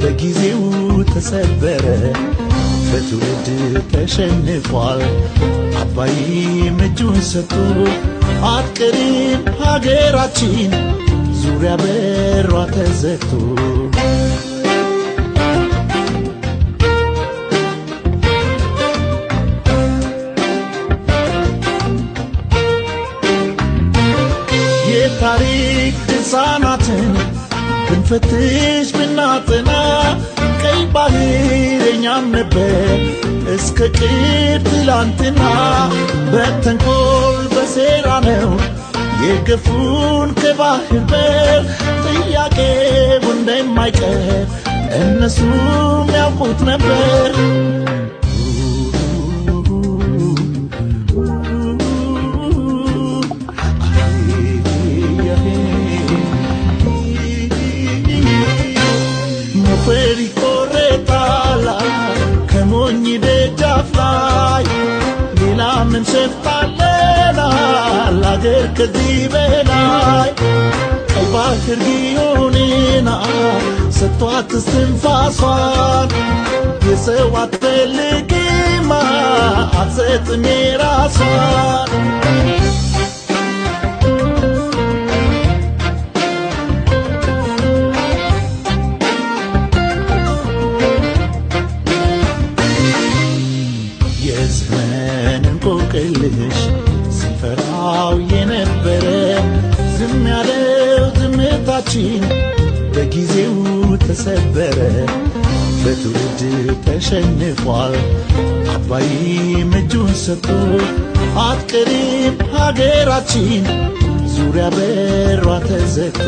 በጊዜው ተሰበረ በትውልድ ተሸንፏል አባይ እጁን ሰጥቶ አትቀርም ሀገራችን ዙሪያ በሯ ተዘግቶ የታሪክ ድርሳናትን ብንፈትሽ ብናጠና ቀይ ባህር የኛም ነበር እስከ ቅርብ ትላንትና በተንኮል በሴራ ነው የገፉን ከባህር በር ጥያቄው እንደማይቀር እነሱም ያውቁት ነበር ሞፈር ይቆረጣል ከሞኝ ደጃፍ ላይ ሌላ ምን ሸፍታለና አገር ከዚህ በላይ ቀይ ባህር ጊዮንና ሰጥቷት እስትንፋሷን የሰው አትፈልግማ አትሰጥም የራሷን እንቆቅልሽ ሲፈራው የነበረ ዝም ያለው ዝምታችን በጊዜው ተሰበረ በትውልድ ተሸንፏል አባይ እጁን ሰጥቶ አትቀርም ሀገራችን ዙሪያ በሯ ተዘግቶ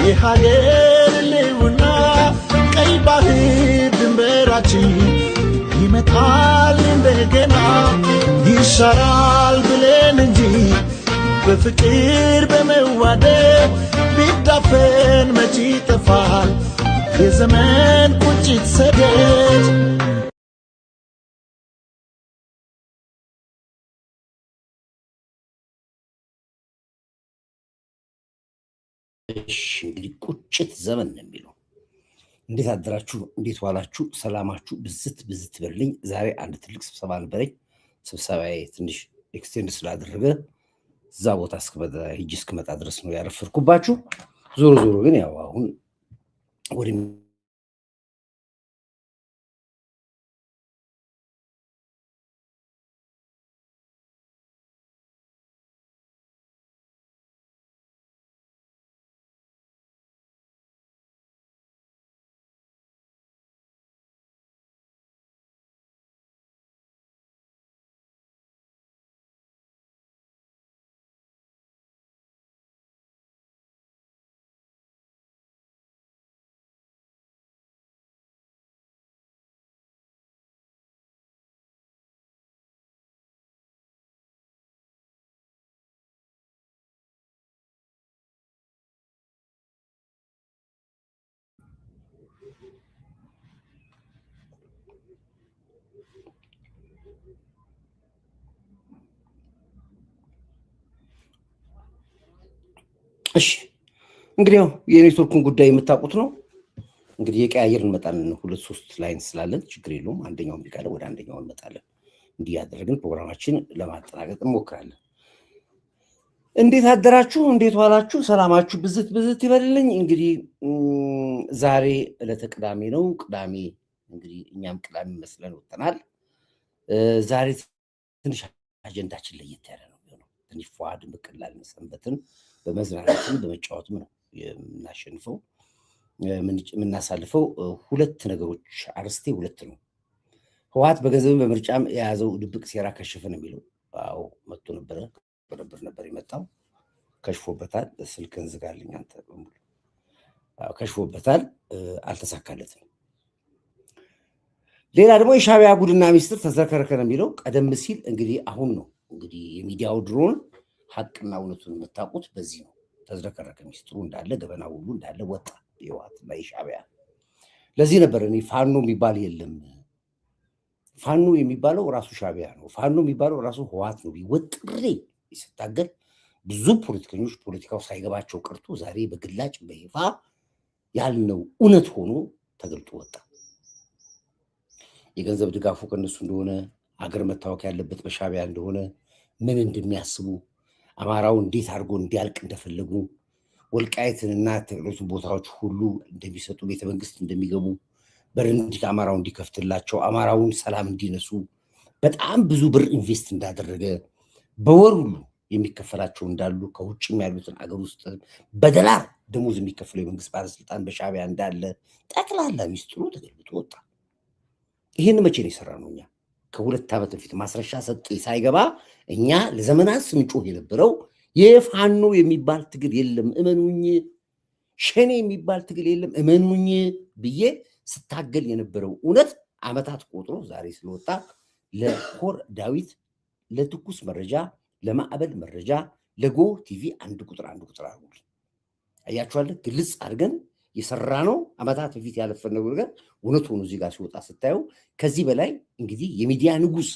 የሀገር ልውና ቀይ ባህር ድንበራችን ይመታል እንደገና ይሻራል ብለን እንጂ በፍቅር በመዋደድ ቢዳፈን መች ይጠፋል የዘመን ቁጭት ሰደድ እንግዲህ ቁጭት ዘመን ነው የሚለው እንዴት አደራችሁ እንዴት ዋላችሁ ሰላማችሁ ብዝት በልኝ ዛሬ አንድ ትልቅ ስብሰባ ነበረኝ ስብሰባዬ ትንሽ ኤክስቴንድ ስላደረገ እዛ ቦታ እስክመጣ ድረስ ነው ያረፈርኩባችሁ ዞሮ ግን ያው አሁን ወደ እሺ እንግዲህ የኔትወርኩን ጉዳይ የምታውቁት ነው እንግዲህ የቀያየር እንመጣለን ሁለት ሶስት ላይን ስላለን ችግር የለውም አንደኛውን ቢቀር ወደ አንደኛው እንመጣለን እንዲህ ያደረግን ፕሮግራማችን ለማጠናቀቅ እንሞክራለን እንዴት አደራችሁ እንዴት ዋላችሁ ሰላማችሁ ብዝት ይበልልኝ እንግዲህ ዛሬ ለተቅዳሜ ነው ቅዳሜ እንግዲህ እኛም ቅዳሜ መስለን ወጥተናል ዛሬ ትንሽ አጀንዳችን ለየት ያለ ነው ትንሽ ፏድ በቀላል መሰንበትን በመዝናናትም በመጫወትም ነው የምናሸንፈው የምናሳልፈው ሁለት ነገሮች አርስቴ ሁለት ነው ህወሓት በገንዘብም በምርጫም የያዘው ድብቅ ሴራ ከሸፈ ነው የሚለው አዎ መጥቶ ነበር የመጣው ከሽፎበታል ስልክን ዝጋልኝ አንተ በሙሉ ከሽፎበታል አልተሳካለትም ሌላ ደግሞ የሻዕቢያ ጉድና ሚስጥር ተዘከረከ ነው የሚለው ቀደም ሲል እንግዲህ አሁን ነው እንግዲህ የሚዲያው ድሮን ሐቅና እውነቱን የምታውቁት በዚህ ነው ተዘከረከ ሚስጥሩ እንዳለ ገበና ሁሉ እንዳለ ወጣ የህወሓት ላይ ሻዕቢያ ለዚህ ነበር እኔ ፋኖ የሚባል የለም፣ ፋኖ የሚባለው ራሱ ሻዕቢያ ነው፣ ፋኖ የሚባለው ራሱ ህወሓት ነው ወጥሬ ሲታገል ብዙ ፖለቲከኞች ፖለቲካው ሳይገባቸው ቀርቶ ዛሬ በግላጭ በይፋ ያልነው እውነት ሆኖ ተገልጦ ወጣ። የገንዘብ ድጋፉ ከነሱ እንደሆነ፣ አገር መታወክ ያለበት በሻዕቢያ እንደሆነ፣ ምን እንደሚያስቡ፣ አማራው እንዴት አድርጎ እንዲያልቅ እንደፈለጉ፣ ወልቃይትንና ተክሎችን ቦታዎች ሁሉ እንደሚሰጡ፣ ቤተመንግስት እንደሚገቡ፣ በረንዲ አማራው እንዲከፍትላቸው፣ አማራውን ሰላም እንዲነሱ በጣም ብዙ ብር ኢንቨስት እንዳደረገ፣ በወር ሁሉ የሚከፈላቸው እንዳሉ፣ ከውጭም ያሉትን አገር ውስጥ በደላር ደሞዝ የሚከፈለው የመንግስት ባለስልጣን በሻዕቢያ እንዳለ ጠቅላላ ሚስጥሩ ተገልብጦ ወጣ። ይህን መቼ ነው የሰራ ነው? እኛ ከ2 ዓመት በፊት ማስረሻ ሰጤ ሳይገባ እኛ ለዘመናት ስንጮህ የነበረው የፋኖ የሚባል ትግል የለም እመኑኝ፣ ሸኔ የሚባል ትግል የለም እመኑኝ ብዬ ስታገል የነበረው እውነት ዓመታት ቆጥሮ ዛሬ ስለወጣ ለኮር ዳዊት፣ ለትኩስ መረጃ፣ ለማዕበል መረጃ፣ ለጎ ቲቪ አንድ ቁጥር አድርጉልኝ። አያችኋለ ግልጽ አድርገን የሰራ ነው። ዓመታት በፊት ያለፈነው ነገር እውነት ሆኖ እዚህ ጋር ሲወጣ ስታየው ከዚህ በላይ እንግዲህ የሚዲያ ንጉስ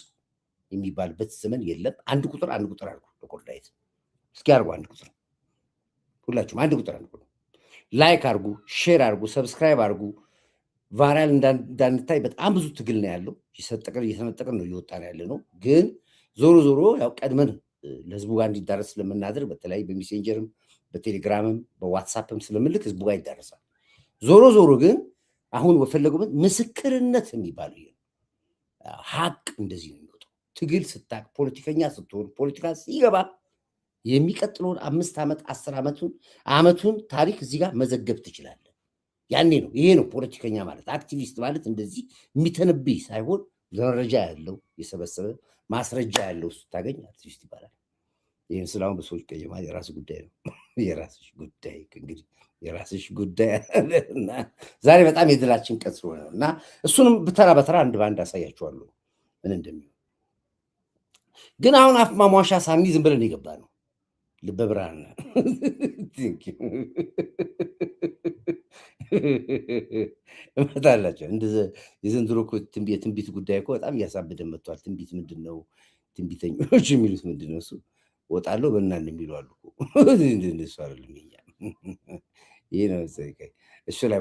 የሚባልበት ዘመን የለም። አንድ ቁጥር አድርጉ ለኮር ዳዊት። እስኪ አድርጉ አንድ ቁጥር፣ ሁላችሁም አንድ ቁጥር አድርጉ። ላይክ አድርጉ፣ ሼር አድርጉ፣ ሰብስክራይብ አድርጉ። ቫይራል እንዳንታይ በጣም ብዙ ትግል ነው ያለው። እየተነጠቅን ነው እየወጣን ያለ ነው። ግን ዞሮ ያው ቀድመን ለህዝቡ ጋር እንዲዳረስ ስለምናደርግ በተለይ በሜሴንጀርም በቴሌግራምም በዋትሳፕም ስለምልክ ህዝቡ ጋር ይዳረሳል። ዞሮ ግን አሁን በፈለጉበት ምስክርነት የሚባለው ሀቅ እንደዚህ ነው የሚወጣው። ትግል ስታቅ፣ ፖለቲከኛ ስትሆን፣ ፖለቲካ ሲገባ የሚቀጥለውን 5 ዓመት 10 ዓመቱን ታሪክ እዚህ ጋር መዘገብ ትችላለህ። ያኔ ነው። ይሄ ነው ፖለቲከኛ ማለት። አክቲቪስት ማለት እንደዚህ የሚተነብይ ሳይሆን መረጃ ያለው የሰበሰበ ማስረጃ ያለው ስታገኝ አክቲቪስት ይባላል። ይህን ስላሁን በሰዎች ቀየማል። የራስ ጉዳይ ነው። የራስሽ ጉዳይ እንግዲህ የራስሽ ጉዳይ እና ዛሬ በጣም የድላችን ቀን ስለሆነ ነው እና እሱንም በተራ አንድ በአንድ አሳያችኋለሁ ምን እንደሚሆን። ግን አሁን አፍ ማሟሻ ሳኒ ዝም ብለን የገባ ነው። ልበ ብርሃን እመጣላቸው። የዘንድሮ የትንቢት ጉዳይ እኮ በጣም እያሳበደን መጥቷል። ትንቢት ምንድን ነው? ትንቢተኞች የሚሉት ምንድን ነው? እሱ ወጣለሁ በእናን የሚሉ አሉ። እሱ አይደለም የኛ ይህ ነው። እሱ ላይ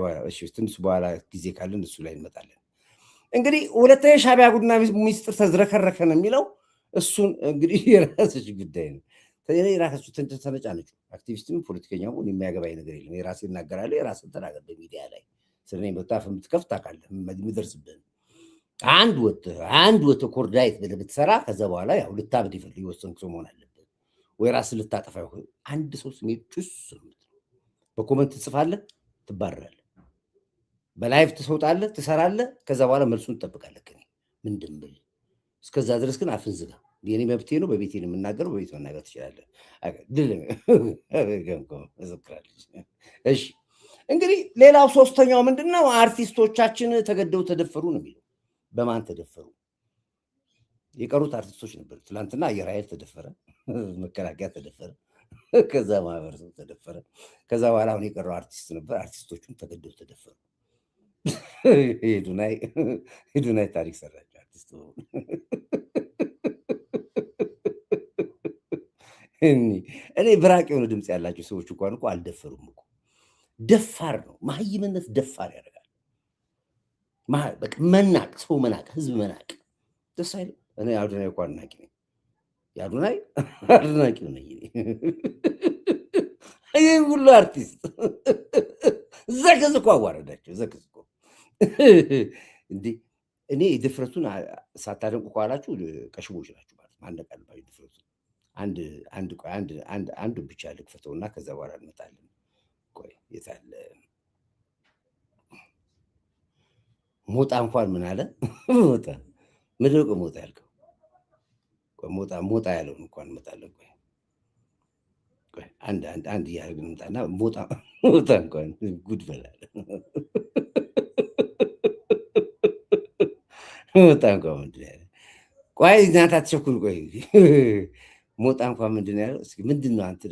ትንሽ በኋላ ጊዜ ካለን እሱ ላይ እንመጣለን። እንግዲህ ሁለተኛ ሻዕቢያ ጉድና ሚስጥር ተዝረከረከ ነው የሚለው። እሱን እንግዲህ የራስሽ ጉዳይ ነው። የራሳችሁ ተነጫነጩ። አክቲቪስትም ፖለቲከኛው የሚያገባኝ ነገር የለም። የራሴ እናገራለሁ። የራስን ተናገር በሚዲያ ላይ ስለኔ በጣም የምትከፍት ታውቃለህ። የሚደርስብን አንድ ወጥ ኮር ዳዊት ብለህ ብትሰራ ከዛ በኋላ ያው ልታብድ የወሰንክ ሰው መሆን አለብህ፣ ወይ ራስን ልታጠፋ ይሆን። አንድ ሰው ስሜ ጩስ በኮመንት ትጽፋለህ፣ ትባረራለህ። በላይቭ ትሰውጣለህ፣ ትሰራለህ። ከዛ በኋላ መልሱን ትጠብቃለህ። ከኔ ምንድን ብል እስከዛ ድረስ ግን አፍን ዝጋ። የኔ መብቴ ነው። በቤቴ ነው የምናገረው። በቤት መናገር ትችላለህ። እሺ እንግዲህ ሌላው ሶስተኛው ምንድነው? አርቲስቶቻችን ተገደው ተደፈሩ ነው የሚለው። በማን ተደፈሩ? የቀሩት አርቲስቶች ነበሩ። ትናንትና አየር ኃይል ተደፈረ፣ መከላከያ ተደፈረ፣ ከዛ ማህበረሰብ ተደፈረ። ከዛ በኋላ አሁን የቀረው አርቲስት ነበር። አርቲስቶቹም ተገደው ተደፈሩ። ሄዱናይ ታሪክ ሰራች አርቲስት እኔ ብራቅ የሆነ ድምፅ ያላቸው ሰዎች እንኳን እኮ አልደፈሩም እኮ። ደፋር ነው መሀይምነት፣ ደፋር ያደርጋል። በቃ መናቅ፣ ሰው መናቅ፣ ህዝብ መናቅ ደስ አይልም። እኔ አዶናይ እኮ አድናቂ ነኝ። የአዶናይ አድናቂ ነኝ። ይህ ሁሉ አርቲስት ዘክዝ እኮ አዋረዳቸው። ዘክዝ እኮ እንዲህ እኔ ድፍረቱን ሳታደንቁ ከኋላችሁ ቀሽቦች ናችሁ ማለት ማነቅ አለባችሁ ድፍረቱን። አንዱ ብቻ ልክፈተውና ከዛ በኋላ እንመጣለን። ቆይ የታለ ሞጣ እንኳን ምን አለ? ሞጣ ምድር ሞጣ ያልከው ሞጣ ያለውን እንኳን እንመጣለን። ቆይ አንድ እያደረግን እንምጣና ሞጣ እንኳን ጉድ በላለ። ሞጣ እንኳን ምንድን ያለ? ቆይ እናንተ አትቸኩል። ቆይ ሞጣ እንኳን ምንድን ያለው? እስኪ ምንድን ነው? አንተ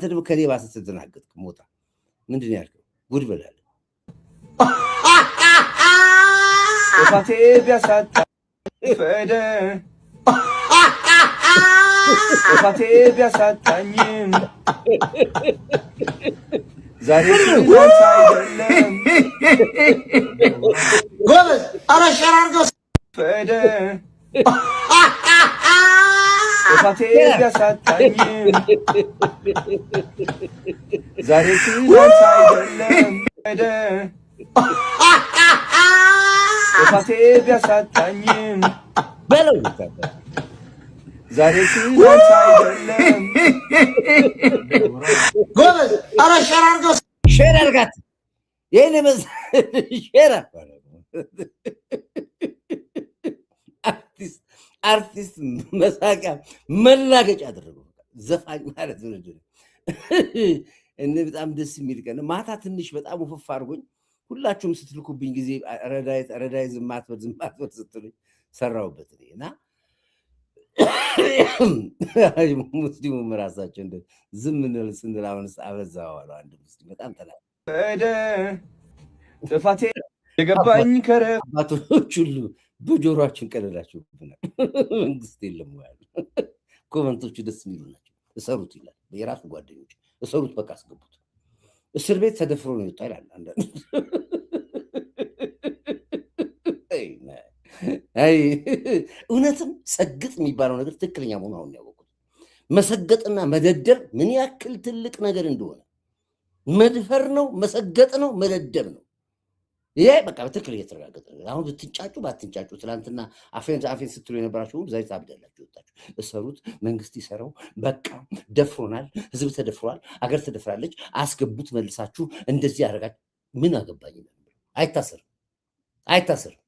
ደግሞ ከኔ ባሰ ተደናገጥክ። ሞጣ ምንድን ያልከው? ጉድ በላለ። ጥፋቴ ቢያሳጣ ፈደ ጥፋቴ ቢያሳጣኝም ዛሬ ትናንት አይደለም ጎበዝ አረሻራርጎ ፈደ ጥፋቴ ቢያሳጣኝም ዛሬ ትናንት አይደለም ፈደ ጥፋቴ ቢያሳጣኝም በለው ዛሬ ትናንት አይደለም ጎበዝ አረሻራርጎ ሼር አድርጋት ይሄን ሼር አርቲስት መሳቂያ መላገጫ አደረገው ዘፋኝ ማለት ነው። በጣም ደስ የሚል ቀን ማታ ትንሽ በጣም ውፍፍ አድርጎኝ ሁላችሁም ስትልኩብኝ ጊዜ ረዳይ ዝማትበል ስትሉኝ ሰራሁበት እና ሙስሊሙም ራሳቸው እንደ ዝም ስንል አሁን አበዛዋል። አንድ ሙስሊም በጣም ጠላ ጥፋቴ የገባኝ ከረ አባቶች ሁሉ በጆሮአችን ቀለላችሁብናል። መንግስት የለም ያሉ ኮመንቶቹ ደስ የሚሉ ናቸው። እሰሩት ይላል የራሱ ጓደኞች እሰሩት፣ በቃ አስገቡት። እስር ቤት ተደፍሮ ነው ይወጣ ይላል አንዳንድ። አይ እውነትም ሰግጥ የሚባለው ነገር ትክክለኛ መሆኑ አሁን ያወቁት። መሰገጥና መደደብ ምን ያክል ትልቅ ነገር እንደሆነ መድፈር ነው፣ መሰገጥ ነው፣ መደደብ ነው። ይሄ በቃ በትክክል እየተረጋገጠ ነው። አሁን ብትንጫጩ ባትንጫጩ ትናንትና አፌን ስትሉ የነበራችሁ ዛሬ ታብዳላችሁ ወጣችሁ። እሰሩት፣ መንግስት ይሰራው፣ በቃ ደፍሮናል፣ ህዝብ ተደፍሯል፣ አገር ተደፍራለች፣ አስገቡት መልሳችሁ እንደዚህ ያደርጋችሁ። ምን አገባኝ? አይታሰርም፣ አይታሰርም።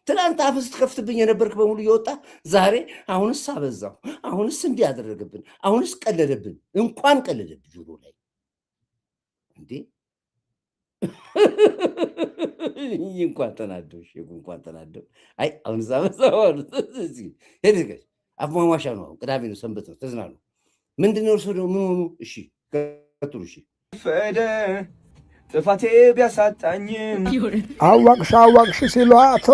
ትናንት አፍ ስትከፍትብኝ የነበርክ በሙሉ እየወጣ ዛሬ አሁንስ አበዛው፣ አሁንስ እንዲህ ያደረገብን፣ አሁንስ ቀለደብን። እንኳን ቀለደብን ጆሮ ላይ እንዴ እንኳን ተናደው እንኳን ተናደው። አይ አሁን ሳመሳው አፍማማሻ ነው። ቅዳሜ ነው፣ ሰንበት ነው፣ ተዝናኑ። ምንድን ነው እርሶ ደግሞ ምን ሆኑ? እሺ ቀጥሉ። እሺ ፈደ ጥፋቴ ቢያሳጣኝም አወቅሽ ሲሏቶ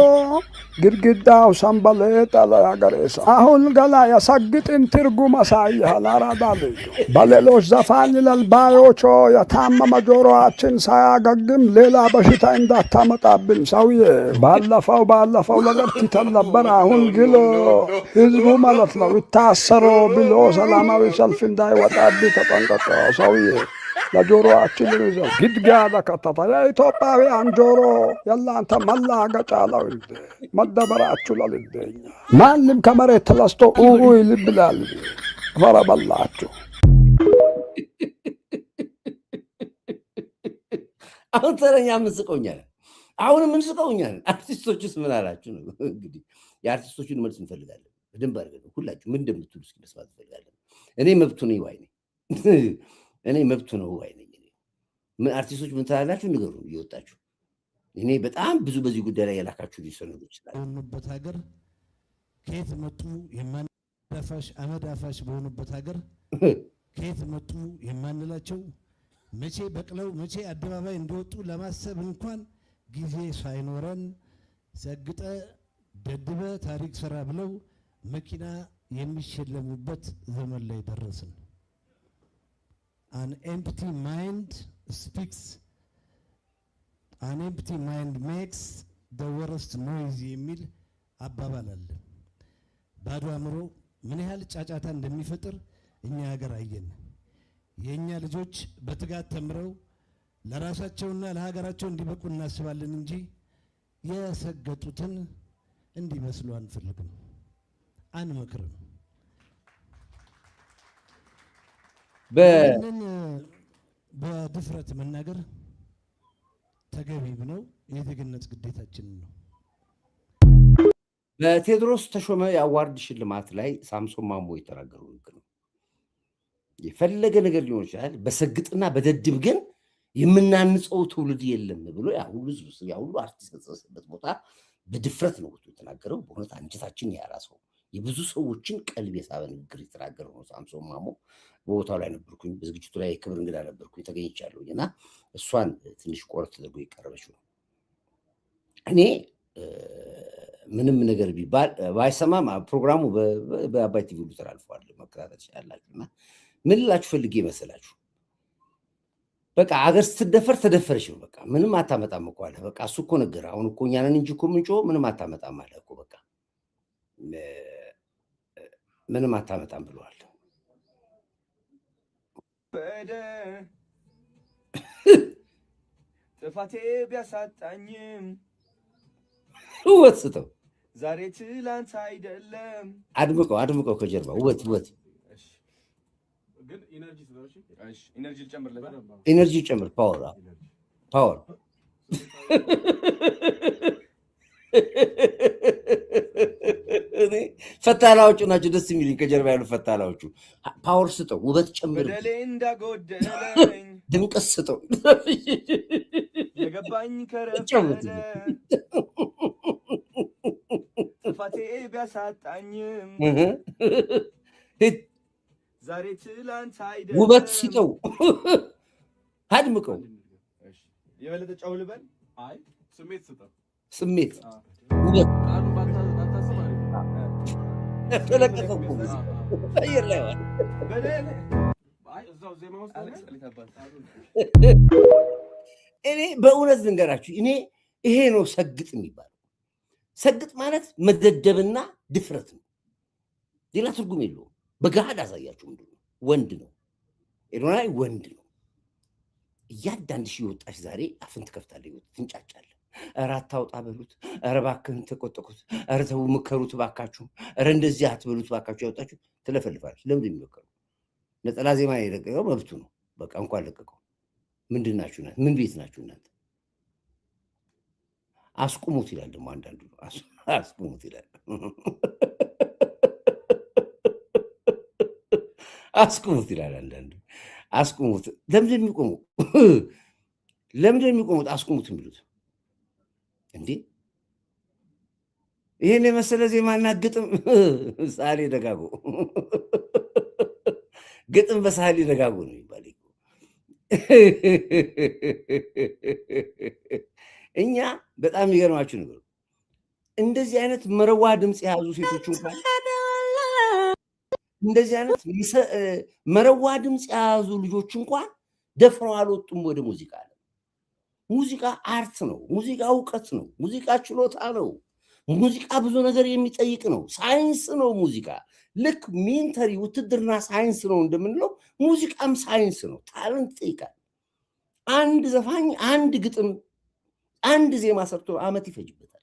ግድግዳው ሰንበሌጥ አለ ያገሬሳ። አሁን ገላ የሰግጥን ትርጉም አሳይሃል አራዳ ልጁ። በሌሎች ዘፋኝ ለልባዮቾ የታመመ ጆሮአችን ሳያገግም ሌላ በሽታ እንዳታመጣብን ሰውዬ። ባለፈው ነገር ትተን ነበር። አሁን ግሎ ህዝቡ ማለት ነው ይታሰሮ ብሎ ሰላማዊ ሰልፍ እንዳይወጣብህ ተጠንቀቀ ሰውዬ። ለጆሮአችን ይዘው ግድጋዳ ከተታ የኢትዮጵያውያን ጆሮ የላንተ መላገጫ ነው። መደበራችሁ ለልደኛ ማንም ከመሬት ተነስቶ ይልብላል። ፈረበላችሁ። አሁን ተረኛ ምንስቀውኛል። አሁን ምንስቀውኛል። አርቲስቶችስ ምን አላችሁ ነው እንግዲህ። የአርቲስቶችን መልስ እንፈልጋለን በደንብ አድርገን። ሁላችሁ ምን እንደምትሉ እስኪ መስማት እንፈልጋለን። እኔ መብቱ ነው ይዋይ ነኝ እኔ መብቱ ነው ወይ ነኝ። ምን አርቲስቶች ምን ትላላችሁ? ንገሩ እየወጣችሁ። እኔ በጣም ብዙ በዚህ ጉዳይ ላይ ያላካችሁ ሊሰነዱ ይችላል። በሆኑበት ሀገር ከየት መጡ የማንዳፋሽ አመዳፋሽ በሆኑበት ሀገር ከየት መጡ የማንላቸው መቼ በቅለው መቼ አደባባይ እንደወጡ ለማሰብ እንኳን ጊዜ ሳይኖረን ሰግጠ ደድበ ታሪክ ሰራ ብለው መኪና የሚሸለሙበት ዘመን ላይ ደረስን። An empty mind speaks. An empty mind makes the worst noise የሚል አባባል አለ። ባዶ አእምሮ ምን ያህል ጫጫታ እንደሚፈጥር እኛ ሀገር አየን። የእኛ ልጆች በትጋት ተምረው ለራሳቸውና ለሀገራቸው እንዲበቁ እናስባለን እንጂ የሰገጡትን እንዲመስሉ አንፈልግም፣ አንመክርም። በድፍረት መናገር ተገቢም ነው፣ የዜግነት ግዴታችን ነው። በቴዎድሮስ ተሾመ የአዋርድ ሽልማት ላይ ሳምሶን ማሞ የተናገረው ንግግር ነው። የፈለገ ነገር ሊሆን ይችላል፣ በሰግጥና በደድብ ግን የምናንጸው ትውልድ የለም ብሎ ያ ሁሉ አርቲስት ተሰበሰበት ቦታ በድፍረት ነው የተናገረው። በእውነት አንጀታችን ያራሰው የብዙ ሰዎችን ቀልብ የሳበ ንግግር የተናገረው ነው ሳምሶን ማሞ። በቦታው ላይ ነበርኩኝ፣ በዝግጅቱ ላይ የክብር እንግዳ ነበርኩኝ፣ ተገኝቻለሁኝ እና እሷን ትንሽ ቆረጥ ተደርጎ የቀረበችው ነው። እኔ ምንም ነገር ቢባል ባይሰማም ፕሮግራሙ በአባይ ቲቪ ሁሉ ተላልፏል፣ መከታተል ትችላላችሁና ምን ልላችሁ ፈልጌ መሰላችሁ፣ በቃ አገር ስትደፈር ተደፈረች ነው። በቃ ምንም አታመጣም እኮ አለ። በቃ እሱ እኮ ነገር አሁን እኮ እኛ ነን እንጂ እኮ ምንጮ ምንም አታመጣም አለ እኮ በቃ ምንም አታመጣም ብለዋል። ጥፋቴ ቢያሳጣኝም ውበት ስጠው ዛሬ ትላንት አይደለም። አድምቀው ከጀርባ ውበት ግን ኢነርጂ ልጨምርለት። ኢነርጂ ጨምር፣ ፓወር ፈታላዎቹ ናቸው ደስ የሚሉኝ፣ ከጀርባ ያሉ ፈታላዎቹ። ፓወር ስጠው፣ ውበት ጨምር፣ በደሌ እንዳጎደለኝ ድምቀት ስጠው። የገባኝ ከረፈደ ጥፋቴ ቢያሳጣኝም ዛሬ ትላንት አይደለም። ውበት ስጠው፣ አድምቀው። የበለጠ ጨው ልበል? አይ ስሜት ስጠው። ስሜት ውበት ተለቀቀው አየር ላይ ዋል። እኔ በእውነት ልንገራችሁ፣ እኔ ይሄ ነው ሰግጥ የሚባለው። ሰግጥ ማለት መደደብና ድፍረት ነው፣ ሌላ ትርጉም የለውም። በገሃድ አሳያችሁ፣ ምንድን ነው? ወንድ ነው። ኤዶናይ ወንድ ነው። እያንዳንድሽ የወጣሽ ዛሬ አፍን ትከፍታለህ፣ ትንጫጫለህ። ኧረ አታውጣ በሉት፣ ኧረ እባክህን ተቆጥቁት፣ ኧረ ተው ምከሩት እባካችሁ፣ ኧረ እንደዚህ አትበሉት እባካችሁ። ያወጣችሁ ትለፈልፋለች። ለምን የሚመከሩ ነጠላ ዜማ የለቀቀው መብቱ ነው። በቃ እንኳን ለቀቀው። ምንድን ናችሁ እናንተ? ምን ቤት ናችሁ እናንተ? አስቁሙት ይላል ደግሞ አንዳንዱ። አስቁሙት ይላል። አስቁሙት ይላል አንዳንዱ። አስቁሙት። ለምንድን የሚቆሙ ለምንድን የሚቆሙት? አስቁሙት የሚሉት እንዴ? ይሄን የመሰለ ዜማና ግጥም ሳሌ ደጋጎ ግጥም በሳሌ ደጋጎ ነው ይባል። እኛ በጣም የሚገርማችሁ ነገር እንደዚህ አይነት መረዋ ድምፅ የያዙ ሴቶች እንኳን እንደዚህ አይነት መረዋ ድምፅ የያዙ ልጆች እንኳን ደፍረው አልወጡም ወደ ሙዚቃ። ሙዚቃ አርት ነው። ሙዚቃ እውቀት ነው። ሙዚቃ ችሎታ ነው። ሙዚቃ ብዙ ነገር የሚጠይቅ ነው። ሳይንስ ነው ሙዚቃ። ልክ ሚሊተሪ ውትድርና ሳይንስ ነው እንደምንለው ሙዚቃም ሳይንስ ነው። ታለንት ይጠይቃል። አንድ ዘፋኝ አንድ ግጥም አንድ ዜማ ሰርቶ ዓመት ይፈጅበታል።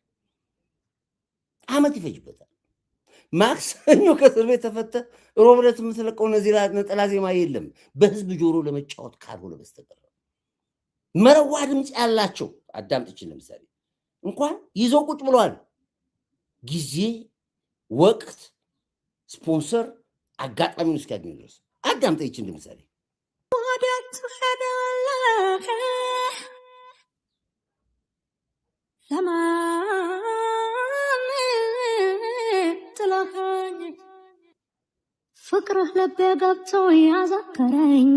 ማክሰኞ ከእስር ቤት ተፈተህ ሮብ ዕለት የምትለቀው ነጠላ ዜማ የለም በህዝብ ጆሮ ለመጫወት ካልሆነ በስተቀር። መረዋ ድምፅ ያላቸው አዳምጥችን ለምሳሌ እንኳን ይዘው ቁጭ ብለዋል። ጊዜ፣ ወቅት፣ ስፖንሰር አጋጣሚውን እስኪያገኙ ድረስ አዳምጠችን ለምሳሌ ፍቅርህ ልቤ ገብቶ ያዘከረኝ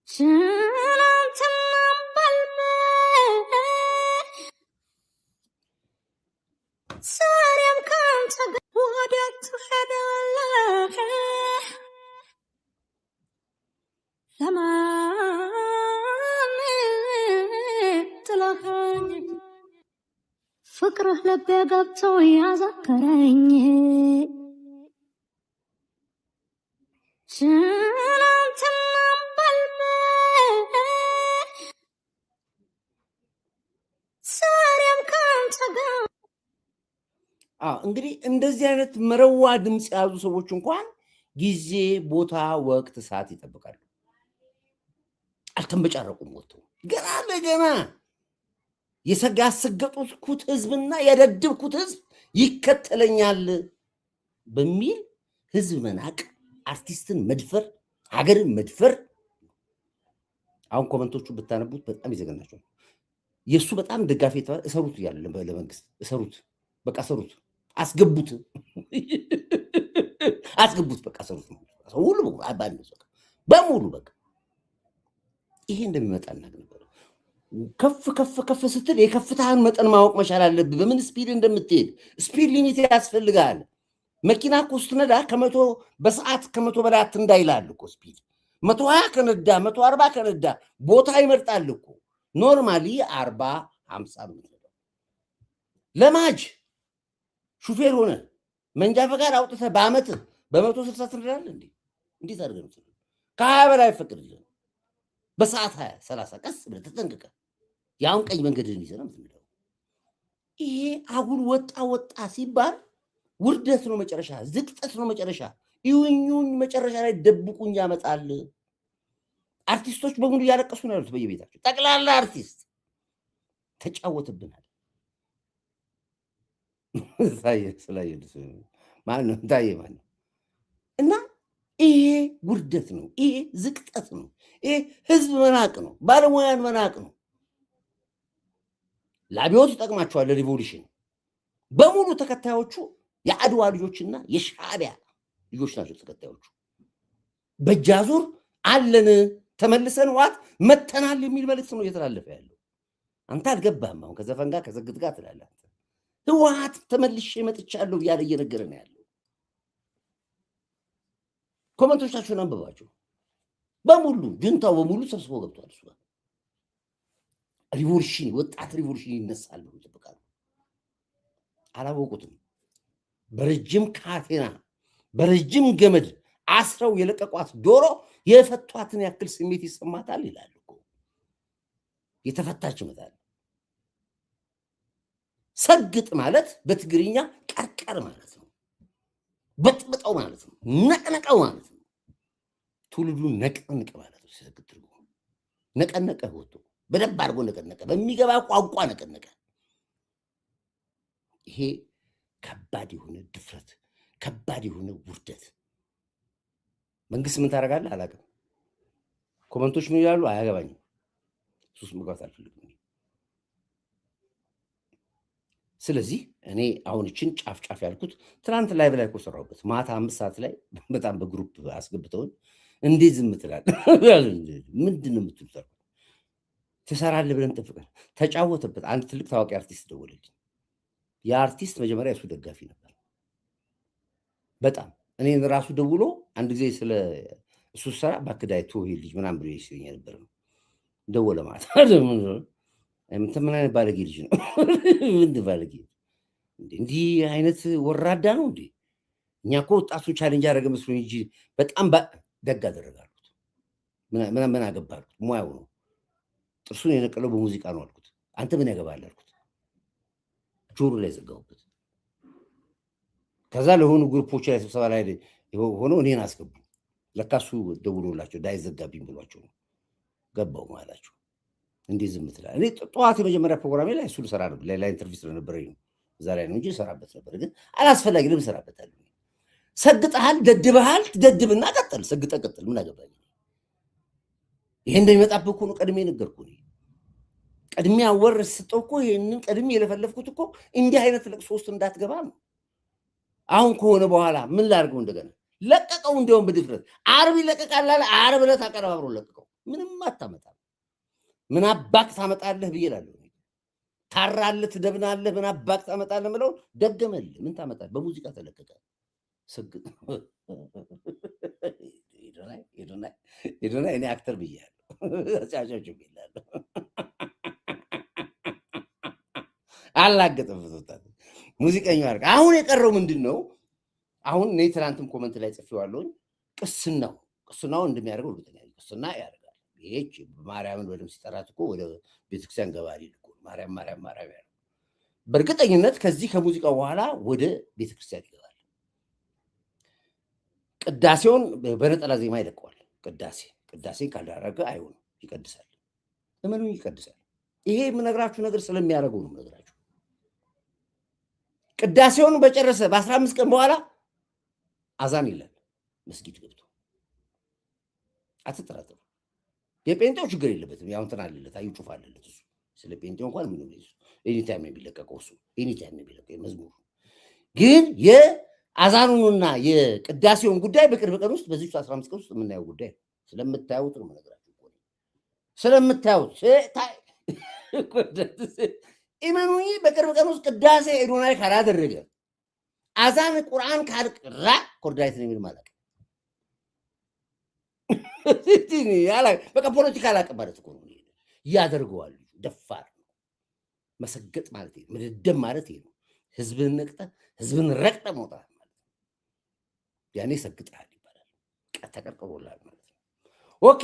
ትናንትናም በልቤ ዛሬም ካንተ ጋር ወዴት ትሄዳለህ? ለማን ጥለኸኝ ፍቅርህ ልቤ ገብቶ ያዘከረኝ ትናንትናም በልቤ ዛሬም ካንተ ጋር። እንግዲህ እንደዚህ አይነት መረዋ ድምፅ የያዙ ሰዎች እንኳን ጊዜ፣ ቦታ፣ ወቅት፣ ሰዓት ይጠብቃሉ። አልተንበጫረቁም። ወጥተው ገና ለገና ያሰገጡት ህዝብና ያደድብኩት ህዝብ ይከተለኛል በሚል ህዝብ መናቅ፣ አርቲስትን መድፈር፣ ሀገርን መድፈር። አሁን ኮመንቶቹ ብታነቡት በጣም ይዘገናቸው። የእሱ በጣም ደጋፊ የተባለ እሰሩት እያለ ለመንግስት እሰሩት፣ በቃ እሰሩት፣ አስገቡት፣ በቃ እሰሩት ሁሉ በሙሉ በቃ ይሄ እንደሚመጣ እናገር ነበር። ከፍ ስትል የከፍታህን መጠን ማወቅ መቻል አለብህ። በምን ስፒድ እንደምትሄድ ስፒድ ሊሚት ያስፈልጋል። መኪና እኮ ስትነዳ ከመቶ በሰዓት ከመቶ በላይ አትንዳ ይላል እኮ ስፒድ 120 ከነዳ 140 ከነዳ ቦታ ይመርጣል እኮ ኖርማሊ 40 50 ነው። ለማጅ ሹፌር ሆነ መንጃ ፈቃድ አውጥተህ በአመት በ160 ትነዳለህ እንዴ? እንዴት አድርገህ ነው? ከ20 በላይ አይፈቅድልህም። በሰዓት 20 30 ቀስ ብለህ ተጠንቅቀህ ያውን ቀኝ መንገድህን ይዘህ ነው የምትነዳው። ይሄ አጉል ወጣ ሲባል ውርደት ነው መጨረሻ፣ ዝቅጠት ነው መጨረሻ። ይውኙኝ መጨረሻ ላይ ደብቁኝ ያመጣል። አርቲስቶች በሙሉ እያለቀሱ ነው ያሉት በየቤታቸው። ጠቅላላ አርቲስት ተጫወትብናል። ታየ ማነው? እና ይሄ ውርደት ነው፣ ይሄ ዝቅጠት ነው፣ ይሄ ህዝብ መናቅ ነው፣ ባለሙያን መናቅ ነው። ለአብዮት ይጠቅማቸዋል። ለሪቮሉሽን በሙሉ ተከታዮቹ የአድዋ ልጆችና የሻዕቢያ ልጆች ናቸው ተከታዮቹ። በእጃዙር አለን ተመልሰን ዋት መተናል የሚል መልእክት ነው እየተላለፈ ያለው። አንተ አልገባህም። አሁን ከዘፈን ጋር ከዘግት ጋር ትላለህ። ህወሓት ተመልሼ መጥቻለሁ እያለ እየነገረ ነው ያለው። ኮመንቶቻችሁን አንብባችሁ በሙሉ ጁንታው በሙሉ ሰብስቦ ገብቷል። እሱ ሪቮሉሽን ወጣት ሪቮሉሽን ይነሳል ብሎ ይጠብቃሉ። አላወቁትም። በረጅም ካቴና በረጅም ገመድ አስረው የለቀቋት ዶሮ የፈቷትን ያክል ስሜት ይሰማታል ይላሉ እኮ። የተፈታች ይመጣል። ሰግጥ ማለት በትግርኛ ቀርቀር ማለት ነው። በጥብጠው ማለት ነው። ነቅነቀው ማለት ነው። ትውልዱን ነቅንቅ ማለት ነው። ሰግጥ ትርጉሙ ነቀነቀ፣ ወጥቶ በደንብ አድርጎ ነቀነቀ፣ በሚገባ ቋንቋ ነቀነቀ። ይሄ ከባድ የሆነ ድፍረት፣ ከባድ የሆነ ውርደት። መንግስት ምን ታደርጋለህ አላውቅም። ኮመንቶች ምን ይላሉ አያገባኝም። ሱስ መግባት አልፈልግም። ስለዚህ እኔ አሁን እችን ጫፍ ያልኩት ትናንት ላይ በላይ እኮ ሰራሁበት። ማታ 5 ሰዓት ላይ በጣም በግሩፕ አስገብተውን እንዴት ዝም ትላለህ? ምንድን ነው የምትሉት? ትሰራለህ ብለን ጠብቀን ተጫወተበት። አንድ ትልቅ ታዋቂ አርቲስት ደወለልኝ። የአርቲስት መጀመሪያ እሱ ደጋፊ ነበር በጣም። እኔን ራሱ ደውሎ አንድ ጊዜ ስለ እሱ ሰራ ባክዳይ ቶሄ ልጅ ምናምን ብሎ ይስለኝ ነበር ነው ደወለ ማለት ምን አይነት ባለጌ ልጅ ነው? ምን ባለጌ እንዲህ አይነት ወራዳ ነው እንዴ? እኛ እኮ ወጣቱ ቻሌንጅ ያደረገ መስሎኝ እንጂ በጣም ደግ አደረጋሉት። ምን አገባሉት? ሙያው ነው። ጥርሱን የነቀለው በሙዚቃ ነው አልኩት። አንተ ምን ያገባል አልኩት። ጆሮ ላይ ዘጋሁበት። ከዛ ለሆኑ ግሩፖች ላይ ስብሰባ ላይ ሆኖ እኔን አስገቡ። ለካሱ ደውሎላቸው እንዳይዘጋብኝ ብሏቸው ነው ገባው ማላቸው። እንዴት ዝም ትላለህ? እኔ ጠዋት የመጀመሪያ ፕሮግራሜ ላይ እሱ ልሰራ ነበር። ሌላ ኢንተርቪው ስለነበረኝ ነው እዛ ላይ ነው እንጂ እሰራበት ነበር። ግን አላስፈላጊ ለምን እሰራበታለሁ? ሰግጠሃል፣ ደድበሃል፣ ደድብና ቀጥል። ሰግጠህ ቀጥል። ምን አገባኝ? ይሄ እንደሚመጣብህ እኮ ነው ቀድሜ ነገርኩህ። ቀድሜ አወር ስጠው እኮ ይሄንን ቀድሜ የለፈለፍኩት እኮ እንዲህ አይነት ለቅሶ ውስጥ እንዳትገባ ነው። አሁን ከሆነ በኋላ ምን ላድርገው? እንደገና ለቀቀው። እንዲያውም በድፍረት ዓርብ ይለቀቃል አለ። ዓርብ ዕለት አቀረባብሮ ለቀቀው። ምንም አታመጣም። ምን አባክ ታመጣለህ ብዬ እላለሁ። ታራለህ፣ ትደብናለህ፣ ምን አባክ ታመጣለህ ምለው ደገመልህ። ምን ታመጣለህ? በሙዚቃ ተለቀቀ። ሰግጥ ሄዶና እኔ አክተር ብያለሁ። ጫጫጭ ብያለሁ። አላገጠም ወጣት ሙዚቀኛው አርጋ። አሁን የቀረው ምንድን ነው? አሁን እኔ ትናንትም ኮመንት ላይ ጽፌዋለሁኝ። ቅስናው እንደሚያደርገው እርግጠኛ ነኝ። ቅስና ያደርጋል። ይሄች ማርያምን በደምብ ሲጠራት እኮ ወደ ቤተክርስቲያን ገባሪ ልኮ ማርያም ያለው በእርግጠኝነት ከዚህ ከሙዚቃው በኋላ ወደ ቤተክርስቲያን ይገባል። ቅዳሴውን በነጠላ ዜማ ይለቀዋል። ቅዳሴን ካላደረገ አይሆንም። ይቀድሳል። እመኑኝ ይቀድሳል። ይሄ የምነግራችሁ ነገር ስለሚያደርገው ነው የምነግራችሁ። ቅዳሴውን በጨረሰ በ15 ቀን በኋላ አዛን ይላል መስጊድ ገብቶ። አትጠራጠሩ። የጴንጤው ችግር የለበትም። ያው እንትን አለለት፣ አዩ ጩፋ አለለት። እሱ ስለ ጴንጤው እንኳን ምን ነው ኤኒታይም የሚለቀቀው እሱ ኤኒታይም የሚለቀቀው መዝሙሩ። ግን የአዛኑንና የቅዳሴውን ጉዳይ በቅርብ ቀን ውስጥ በዚህ 15 ቀን ውስጥ የምናየው ጉዳይ ስለምታዩት ነው የምነግራችሁ። ስለምታዩት ኢማኑዬ በቅርብ ቀን ውስጥ ቅዳሴ ኤዶናይ ካላደረገ አዛን ቁርአን ካልቀራ ኮርዳይት ነው የሚል ማለት በቃ ፖለቲካ አላውቅም ማለት እኮ ነው። ያደርገዋል። ደፋር ነው። መሰገጥ ማለት ነው። መደደብ ማለት ነው። ህዝብን ነቅጠ ህዝብን ረቅጠ መውጣት ማለት ነው። ያኔ ሰግጣል ይባላል። ተቀርቅሮላል ማለት ነው። ኦኬ